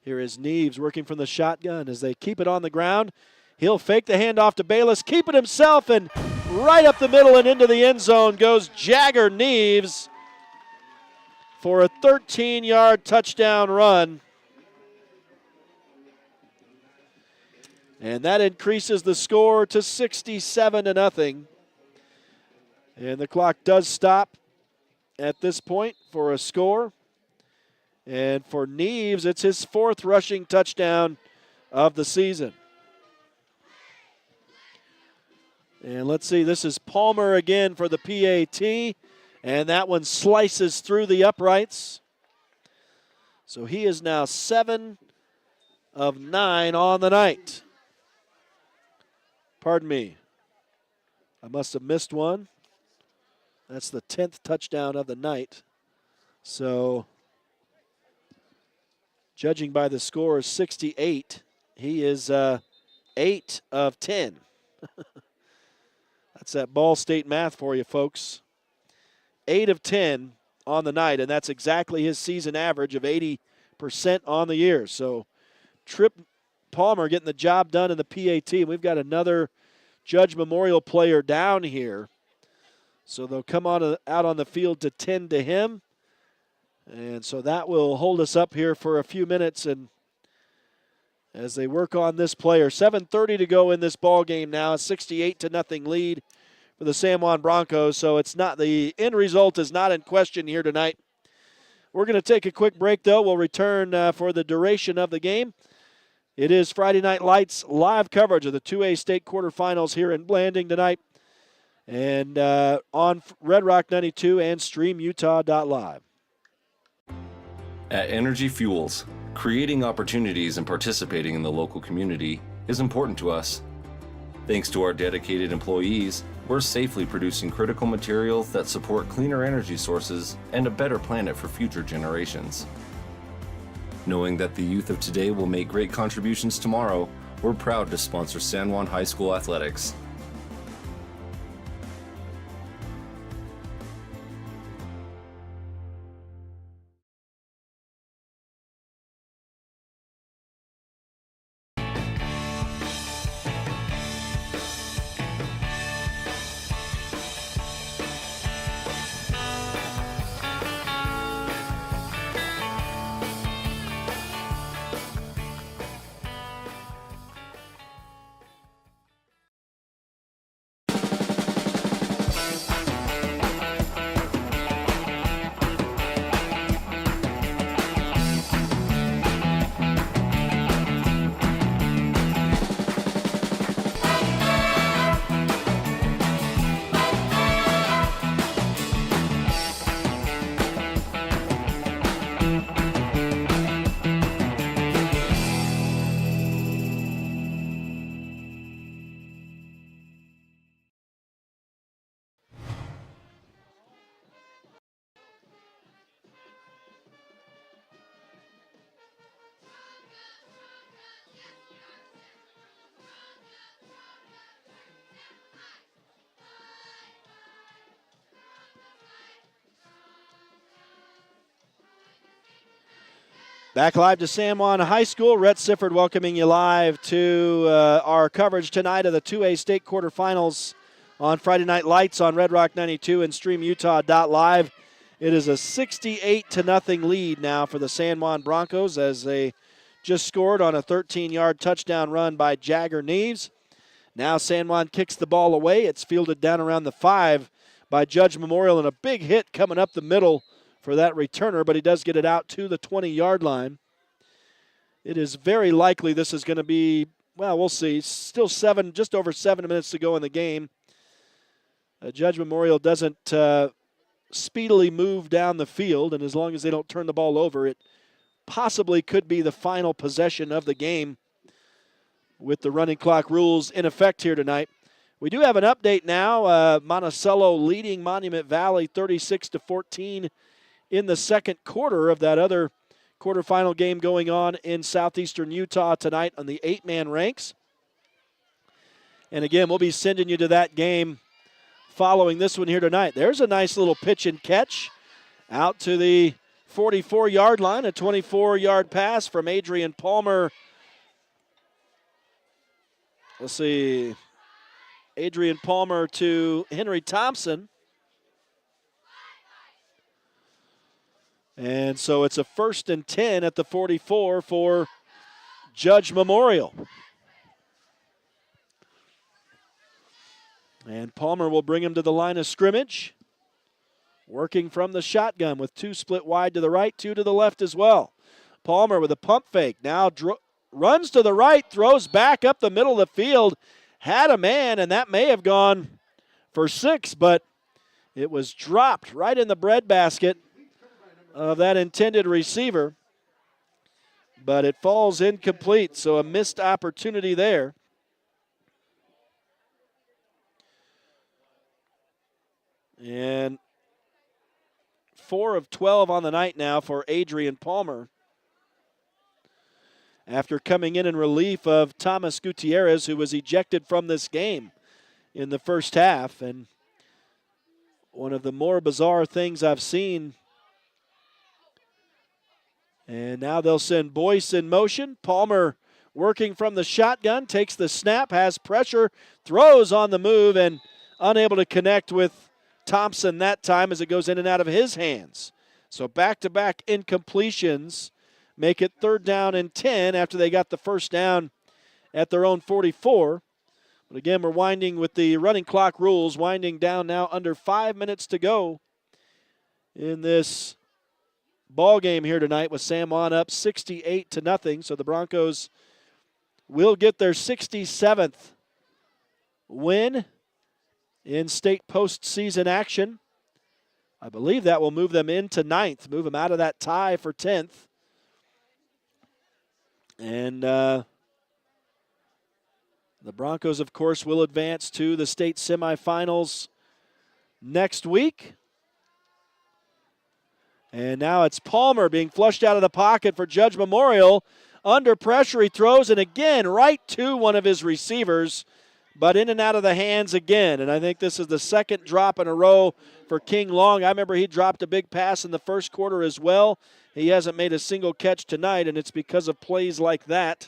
Here is Neves working from the shotgun as they keep it on the ground. He'll fake the handoff to Bayless, keep it himself, and right up the middle and into the end zone goes Jagger Neves for a 13-yard touchdown run. And that increases the score to 67-0. And the clock does stop at this point for a score. And for Neves, it's his 4th rushing touchdown of the season. And let's see, this is Palmer again for the PAT. And that one slices through the uprights. So he is now 7 of 9 on the night. Pardon me. I must have missed one. That's the 10th touchdown of the night. So, judging by the score of 68, he is 8 of 10. That's that Ball State math for you, folks. 8 of 10 on the night, and that's exactly his season average of 80% on the year. So Trip Palmer getting the job done in the PAT. We've got another Judge Memorial player down here. So they'll come out on the field to tend to him. And so that will hold us up here for a few minutes and as they work on this player. 7:30 to go in this ball game now. A 68-0 lead for the San Juan Broncos. So it's not, the end result is not in question here tonight. We're going to take a quick break, though. We'll return for the duration of the game. It is Friday Night Lights live coverage of the 2A state quarterfinals here in Blanding tonight. And on Red Rock 92 and StreamUtah.Live. At Energy Fuels, creating opportunities and participating in the local community is important to us. Thanks to our dedicated employees, we're safely producing critical materials that support cleaner energy sources and a better planet for future generations. Knowing that the youth of today will make great contributions tomorrow, we're proud to sponsor San Juan High School athletics. Back live to San Juan High School. Rhett Sifford welcoming you live to our coverage tonight of the 2A state quarterfinals on Friday Night Lights on Red Rock 92 and StreamUtah.Live. It is a 68-0 lead now for the San Juan Broncos as they just scored on a 13-yard touchdown run by Jagger Neves. Now San Juan kicks the ball away. It's fielded down around the 5 by Judge Memorial, and a big hit coming up the middle for that returner, but he does get it out to the 20-yard line. It is very likely this is going to be, well, we'll see. Still just over 7 minutes to go in the game. Judge Memorial doesn't speedily move down the field, and as long as they don't turn the ball over, it possibly could be the final possession of the game with the running clock rules in effect here tonight. We do have an update now. Monticello leading Monument Valley 36-14 in the second quarter of that other quarterfinal game going on in southeastern Utah tonight on the 8-man ranks. And again, we'll be sending you to that game following this one here tonight. There's a nice little pitch and catch out to the 44-yard line, a 24-yard pass from Adrian Palmer. Let's see, Adrian Palmer to Henry Thompson. And so it's a 1st and 10 at the 44 for Judge Memorial. And Palmer will bring him to the line of scrimmage, working from the shotgun with 2 split wide to the right, 2 to the left as well. Palmer with a pump fake, now runs to the right, throws back up the middle of the field, had a man, and that may have gone for 6, but it was dropped right in the breadbasket of that intended receiver, but it falls incomplete, so a missed opportunity there. And 4 of 12 on the night now for Adrian Palmer, after coming in relief of Thomas Gutierrez, who was ejected from this game. in the first half. And one of the more bizarre things I've seen. And now they'll send Boyce in motion. Palmer working from the shotgun, takes the snap, has pressure, throws on the move, and unable to connect with Thompson that time as it goes in and out of his hands. So back-to-back incompletions make it 3rd down and 10 after they got the first down at their own 44. But again, we're winding with the running clock rules, winding down now under 5 minutes to go in this ball game here tonight with San Juan up 68-0. So the Broncos will get their 67th win in state postseason action. I believe that will move them into 9th, move them out of that tie for 10th. And the Broncos, of course, will advance to the state semifinals next week. And now it's Palmer being flushed out of the pocket for Judge Memorial. Under pressure, he throws, and again, right to one of his receivers, but in and out of the hands again. And I think this is the second drop in a row for King Long. I remember he dropped a big pass in the first quarter as well. He hasn't made a single catch tonight, and it's because of plays like that.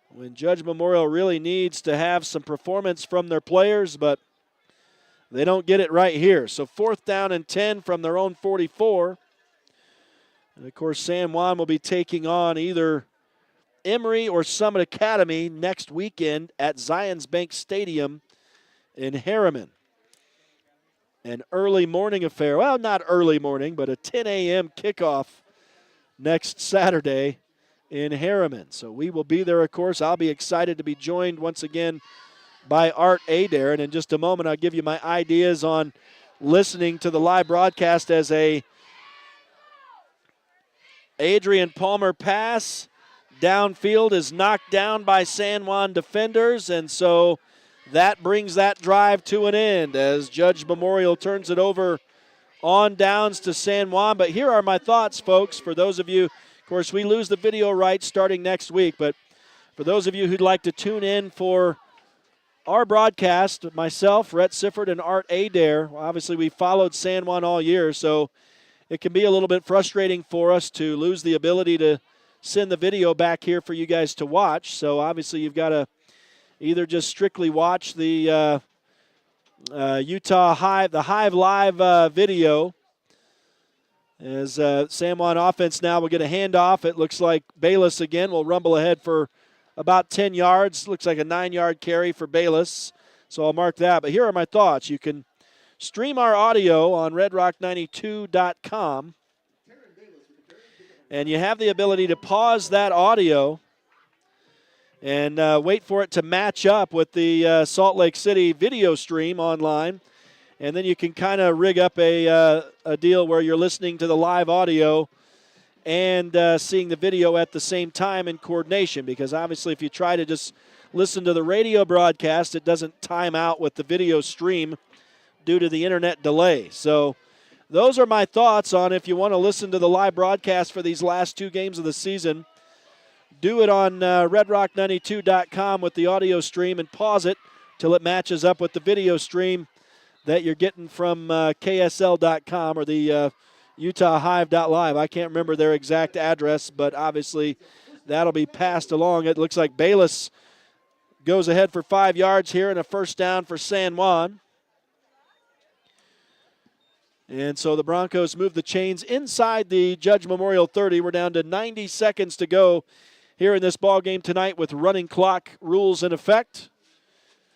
When Judge Memorial really needs to have some performance from their players, but they don't get it right here. So 4th down and 10 from their own 44. And, of course, San Juan will be taking on either Emory or Summit Academy next weekend at Zions Bank Stadium in Harriman. An early morning affair. Well, not early morning, but a 10 a.m. kickoff next Saturday in Harriman. So we will be there, of course. I'll be excited to be joined once again by Art Adair. And in just a moment, I'll give you my ideas on listening to the live broadcast as a Adrian Palmer pass downfield is knocked down by San Juan defenders, and so that brings that drive to an end as Judge Memorial turns it over on downs to San Juan. But here are my thoughts, folks, for those of you, of course, we lose the video rights starting next week, but for those of you who'd like to tune in for our broadcast, myself, Rhett Sifford, and Art Adair, obviously we followed San Juan all year, so it can be a little bit frustrating for us to lose the ability to send the video back here for you guys to watch. So obviously you've got to either just strictly watch the Utah Hive, the Hive Live video. As San Juan offense now will get a handoff. It looks like Bayless again will rumble ahead for about 10 yards. Looks like a 9-yard carry for Bayless. So I'll mark that. But here are my thoughts. You can stream our audio on redrock92.com. And you have the ability to pause that audio and wait for it to match up with the Salt Lake City video stream online. And then you can kind of rig up a deal where you're listening to the live audio and seeing the video at the same time in coordination. Because obviously if you try to just listen to the radio broadcast, it doesn't time out with the video stream due to the internet delay. So those are my thoughts on if you want to listen to the live broadcast for these last 2 games of the season. Do it on redrock92.com with the audio stream and pause it till it matches up with the video stream that you're getting from KSL.com or the Utah.Live. I can't remember their exact address, but obviously that'll be passed along. It looks like Bayless goes ahead for 5 yards here and a first down for San Juan. And so the Broncos move the chains inside the Judge Memorial 30. We're down to 90 seconds to go here in this ball game tonight with running clock rules in effect.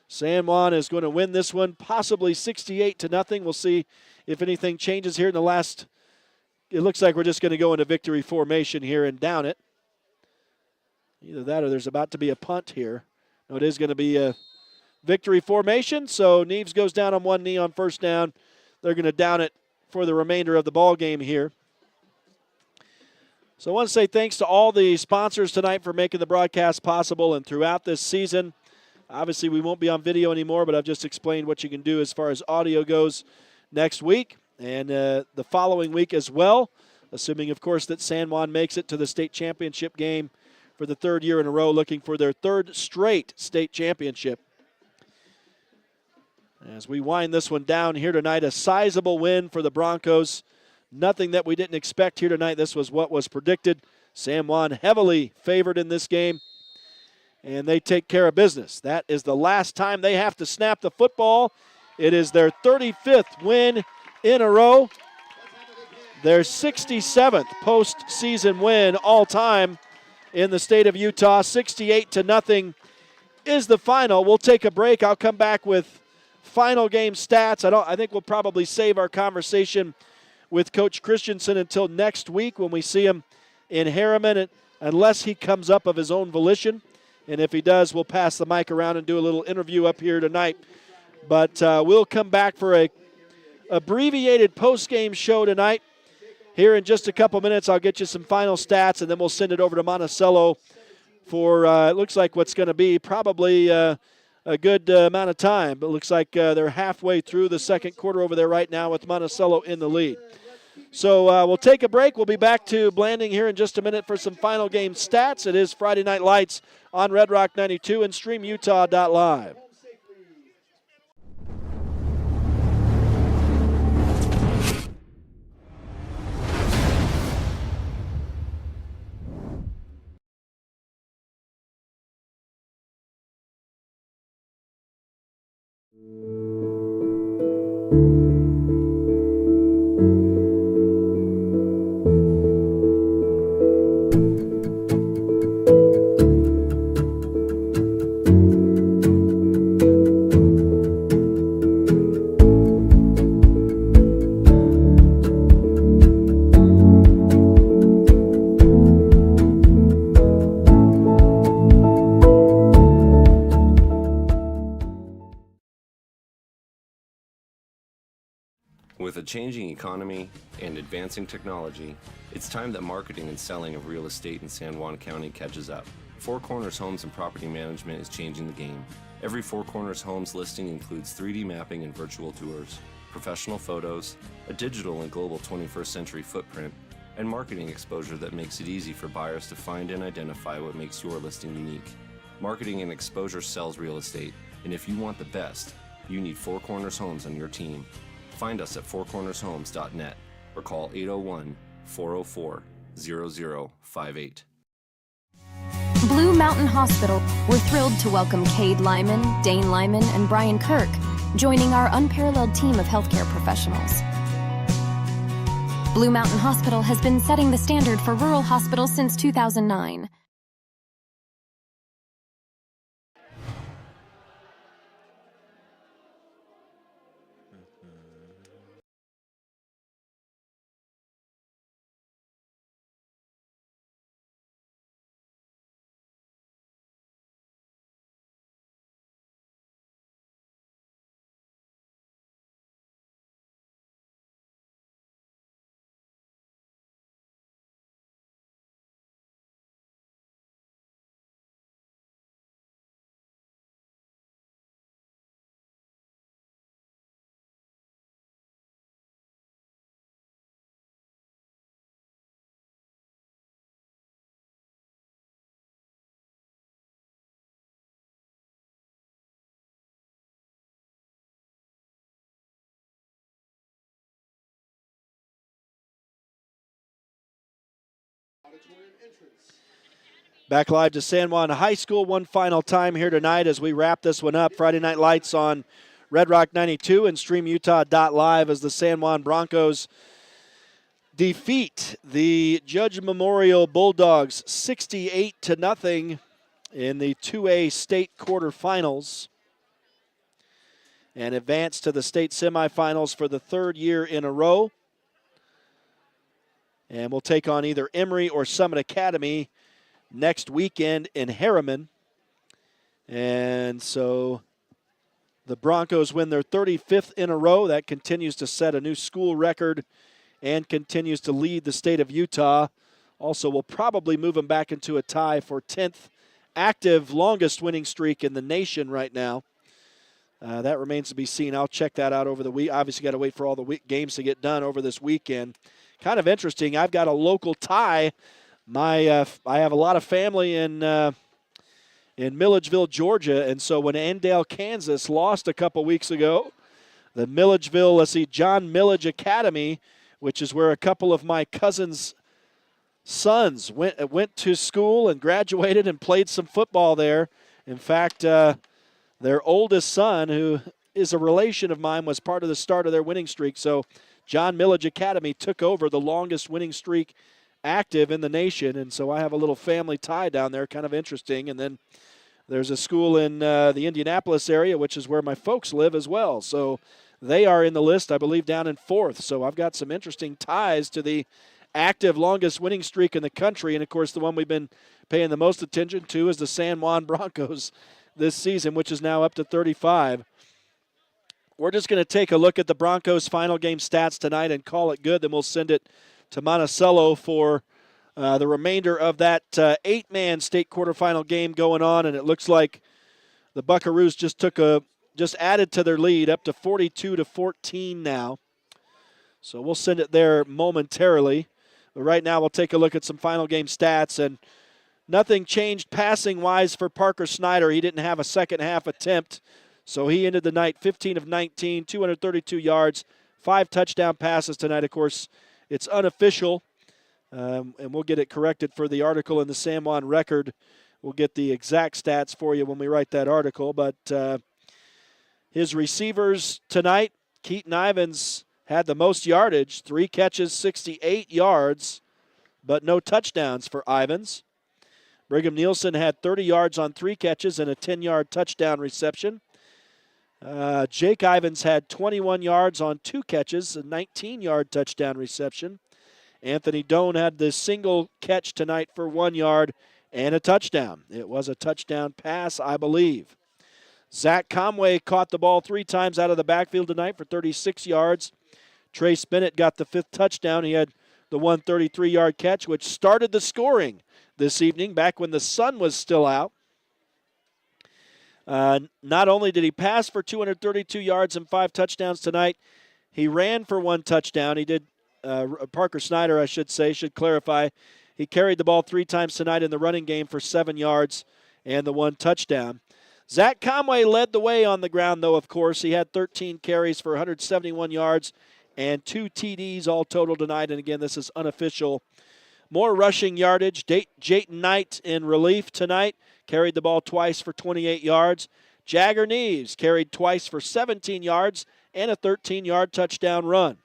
San Juan is going to win this one, possibly 68-0. We'll see if anything changes here in the last. It looks like we're just going to go into victory formation here and down it. Either that or there's about to be a punt here. No, it is going to be a victory formation. So Neves goes down on one knee on first down. They're going to down it for the remainder of the ball game here. So I want to say thanks to all the sponsors tonight for making the broadcast possible and throughout this season. Obviously, we won't be on video anymore, but I've just explained what you can do as far as audio goes next week and the following week as well, assuming, of course, that San Juan makes it to the state championship game for the 3rd year in a row, looking for their 3rd straight state championship. As we wind this one down here tonight, a sizable win for the Broncos. Nothing that we didn't expect here tonight. This was what was predicted. San Juan heavily favored in this game, and they take care of business. That is the last time they have to snap the football. It is their 35th win in a row. Their 67th postseason win all time in the state of Utah. 68-0 is the final. We'll take a break. I'll come back with final game stats. I think we'll probably save our conversation with Coach Christensen until next week when we see him in Harriman, unless he comes up of his own volition. And if he does, we'll pass the mic around and do a little interview up here tonight. But we'll come back for a abbreviated post-game show tonight. Here in just a couple minutes, I'll get you some final stats, and then we'll send it over to Monticello for, it looks like what's going to be probably a good amount of time. But it looks like they're halfway through the second quarter over there right now with Monticello in the lead. So we'll take a break. We'll be back to Blanding here in just a minute for some final game stats. It is Friday Night Lights on Red Rock 92 and StreamUtah.Live. With a changing economy and advancing technology, it's time that marketing and selling of real estate in San Juan County catches up. Four Corners Homes and Property Management is changing the game. Every Four Corners Homes listing includes 3D mapping and virtual tours, professional photos, a digital and global 21st century footprint, and marketing exposure that makes it easy for buyers to find and identify what makes your listing unique. Marketing and exposure sells real estate, and if you want the best, you need Four Corners Homes on your team. Find us at fourcornershomes.net or call 801-404-0058. Blue Mountain Hospital, we're thrilled to welcome Cade Lyman, Dane Lyman, and Brian Kirk, joining our unparalleled team of healthcare professionals. Blue Mountain Hospital has been setting the standard for rural hospitals since 2009. Back live to San Juan High School one final time here tonight as we wrap this one up. Friday Night Lights on Red Rock 92 and StreamUtah.Live as the San Juan Broncos defeat the Judge Memorial Bulldogs 68-0 in the 2A state quarterfinals and advance to the state semifinals for the third year in a row. And we'll take on either Emory or Summit Academy next weekend in Harriman. And so the Broncos win their 35th in a row. That continues to set a new school record and continues to lead the state of Utah. Also will probably move them back into a tie for 10th active longest winning streak in the nation right now. That remains to be seen. I'll check that out over the week. Obviously got to wait for all the games to get done over this weekend. Kind of interesting. I've got a local tie. I have a lot of family in in Milledgeville, Georgia. And so when Andale, Kansas lost a couple weeks ago, the Milledgeville, John Millage Academy, which is where a couple of my cousins' sons went to school and graduated and played some football there. In fact, their oldest son, who is a relation of mine, was part of the start of their winning streak. So John Millage Academy took over the longest winning streak active in the nation, and so I have a little family tie down there, kind of interesting. And then there's a school in the Indianapolis area, which is where my folks live as well. So they are in the list, I believe, down in 4th. So I've got some interesting ties to the active longest winning streak in the country. And, of course, the one we've been paying the most attention to is the San Juan Broncos this season, which is now up to 35. We're just going to take a look at the Broncos' final game stats tonight and call it good. Then we'll send it to Monticello for the remainder of that 8-man state quarterfinal game going on. And it looks like the Buckaroos just added to their lead up to 42-14 now. So we'll send it there momentarily. But right now we'll take a look at some final game stats. And nothing changed passing-wise for Parker Snyder. He didn't have a second-half attempt. So he ended the night 15 of 19, 232 yards, 5 touchdown passes tonight. Of course, it's unofficial, and we'll get it corrected for the article in the San Juan Record. We'll get the exact stats for you when we write that article. But his receivers tonight, Keaton Ivins had the most yardage, 3 catches, 68 yards, but no touchdowns for Ivins. Brigham Nielsen had 30 yards on 3 catches and a 10-yard touchdown reception. Jake Ivins had 21 yards on 2 catches, a 19-yard touchdown reception. Anthony Doan had the single catch tonight for 1 yard and a touchdown. It was a touchdown pass, I believe. Zach Conway caught the ball 3 times out of the backfield tonight for 36 yards. Trace Bennett got the 5th touchdown. He had the 133-yard catch, which started the scoring this evening back when the sun was still out. Not only did he pass for 232 yards and 5 touchdowns tonight, he ran for 1 touchdown. He did, Parker Snyder, I should clarify. He carried the ball 3 times tonight in the running game for 7 yards and the 1 touchdown. Zach Conway led the way on the ground, though, of course. He had 13 carries for 171 yards and 2 TDs all total tonight. And, again, this is unofficial. More rushing yardage. Jayton Knight in relief tonight. Carried the ball twice for 28 yards. Jagger Neves carried twice for 17 yards and a 13-yard touchdown run.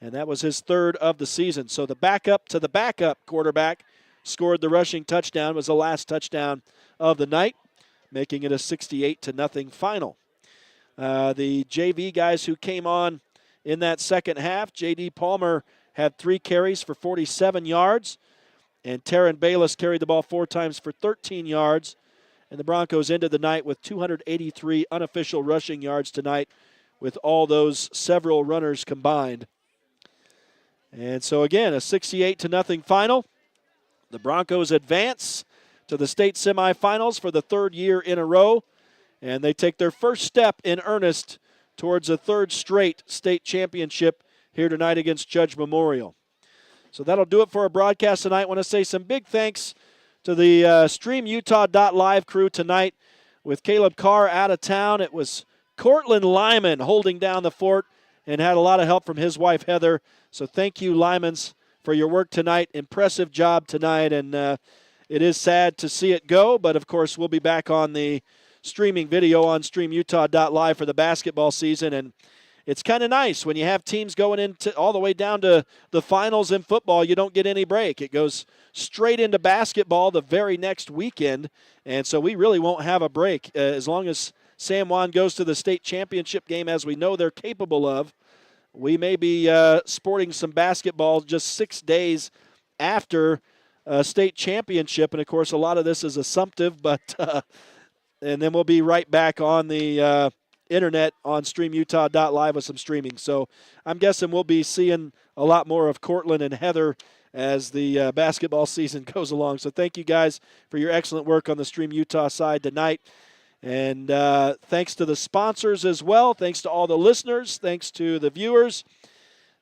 And that was his 3rd of the season. So the backup to the backup quarterback scored the rushing touchdown. It was the last touchdown of the night, making it a 68-0 final. The JV guys who came on in that second half, J.D. Palmer had 3 carries for 47 yards. And Taryn Bayless carried the ball 4 times for 13 yards. And the Broncos ended the night with 283 unofficial rushing yards tonight with all those several runners combined. And so, again, a 68-0 final. The Broncos advance to the state semifinals for the 3rd year in a row. And they take their first step in earnest towards a 3rd straight state championship here tonight against Judge Memorial. So that'll do it for our broadcast tonight. I want to say some big thanks to the StreamUtah.Live crew tonight. With Caleb Carr out of town, it was Cortland Lyman holding down the fort and had a lot of help from his wife, Heather. So thank you, Lymans, for your work tonight. Impressive job tonight, and it is sad to see it go, but, of course, we'll be back on the streaming video on StreamUtah.Live for the basketball season, and it's kind of nice when you have teams going into all the way down to the finals in football. You don't get any break. It goes straight into basketball the very next weekend, and so we really won't have a break as long as San Juan goes to the state championship game, as we know they're capable of. We may be sporting some basketball just 6 days after state championship, and of course a lot of this is assumptive, but and then we'll be right back on the internet on StreamUtah.Live with some streaming. So I'm guessing we'll be seeing a lot more of Cortland and Heather as the basketball season goes along. So thank you guys for your excellent work on the Stream Utah side tonight. And thanks to the sponsors as well. Thanks to all the listeners. Thanks to the viewers.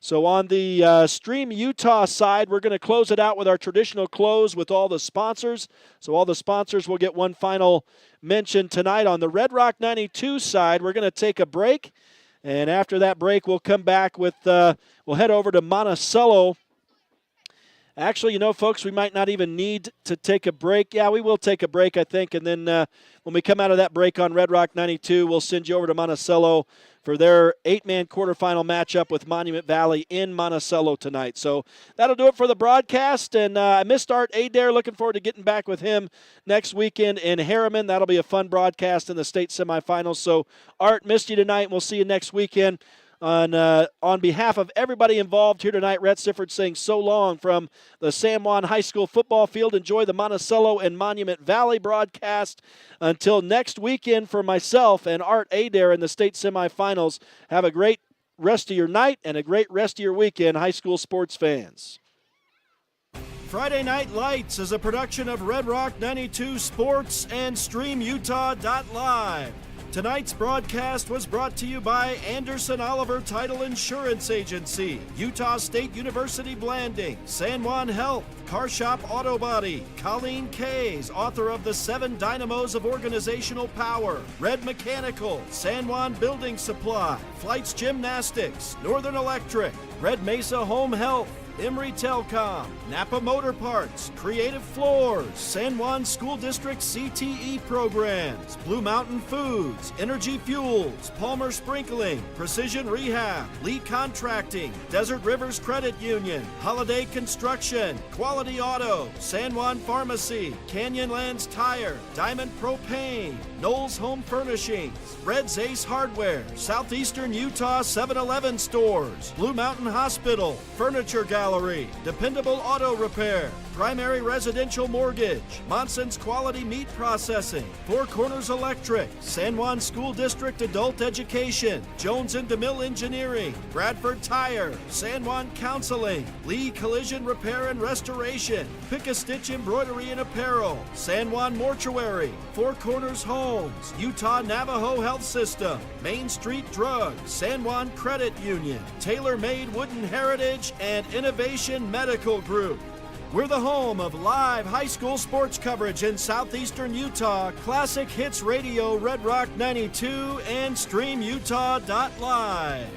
So on the Stream Utah side, we're going to close it out with our traditional close with all the sponsors. So all the sponsors will get one final mention tonight. On the Red Rock 92 side, we're going to take a break. And after that break, we'll come back with, we'll head over to Monticello. Actually, you know, folks, we might not even need to take a break. Yeah, we will take a break, I think. And then when we come out of that break on Red Rock 92, we'll send you over to Monticello for their 8-man quarterfinal matchup with Monument Valley in Monticello tonight. So that'll do it for the broadcast. And I missed Art Adair. Looking forward to getting back with him next weekend in Harriman. That'll be a fun broadcast in the state semifinals. So, Art, missed you tonight, and we'll see you next weekend. On behalf of everybody involved here tonight, Rhett Sifford saying so long from the San Juan High School football field. Enjoy the Monticello and Monument Valley broadcast. Until next weekend, for myself and Art Adair in the state semifinals, have a great rest of your night and a great rest of your weekend, high school sports fans. Friday Night Lights is a production of Red Rock 92 Sports and StreamUtah.Live. Tonight's broadcast was brought to you by Anderson Oliver Title Insurance Agency, Utah State University Blanding, San Juan Health, Car Shop Auto Body, Colleen Kays, author of The 7 Dynamos of Organizational Power, Red Mechanical, San Juan Building Supply, Flights Gymnastics, Northern Electric, Red Mesa Home Health, Emory Telcom, Napa Motor Parts, Creative Floors, San Juan School District CTE programs, Blue Mountain Foods, Energy Fuels, Palmer Sprinkling, Precision Rehab, Lee Contracting, Desert Rivers Credit Union, Holiday Construction, Quality Auto, San Juan Pharmacy, Canyonlands Tire, Diamond Propane, Knowles Home Furnishings, Red's Ace Hardware, Southeastern Utah 7-Eleven stores, Blue Mountain Hospital, Furniture Gallery, Dependable Auto Repair, Primary Residential Mortgage, Monson's Quality Meat Processing, Four Corners Electric, San Juan School District Adult Education, Jones and DeMille Engineering, Bradford Tire, San Juan Counseling, Lee Collision Repair and Restoration, Pick-a-Stitch Embroidery and Apparel, San Juan Mortuary, Four Corners Homes, Utah Navajo Health System, Main Street Drugs, San Juan Credit Union, Tailor-Made Wooden Heritage, and Innovation Medical Group. We're the home of live high school sports coverage in southeastern Utah, Classic Hits Radio, Red Rock 92, and StreamUtah.Live.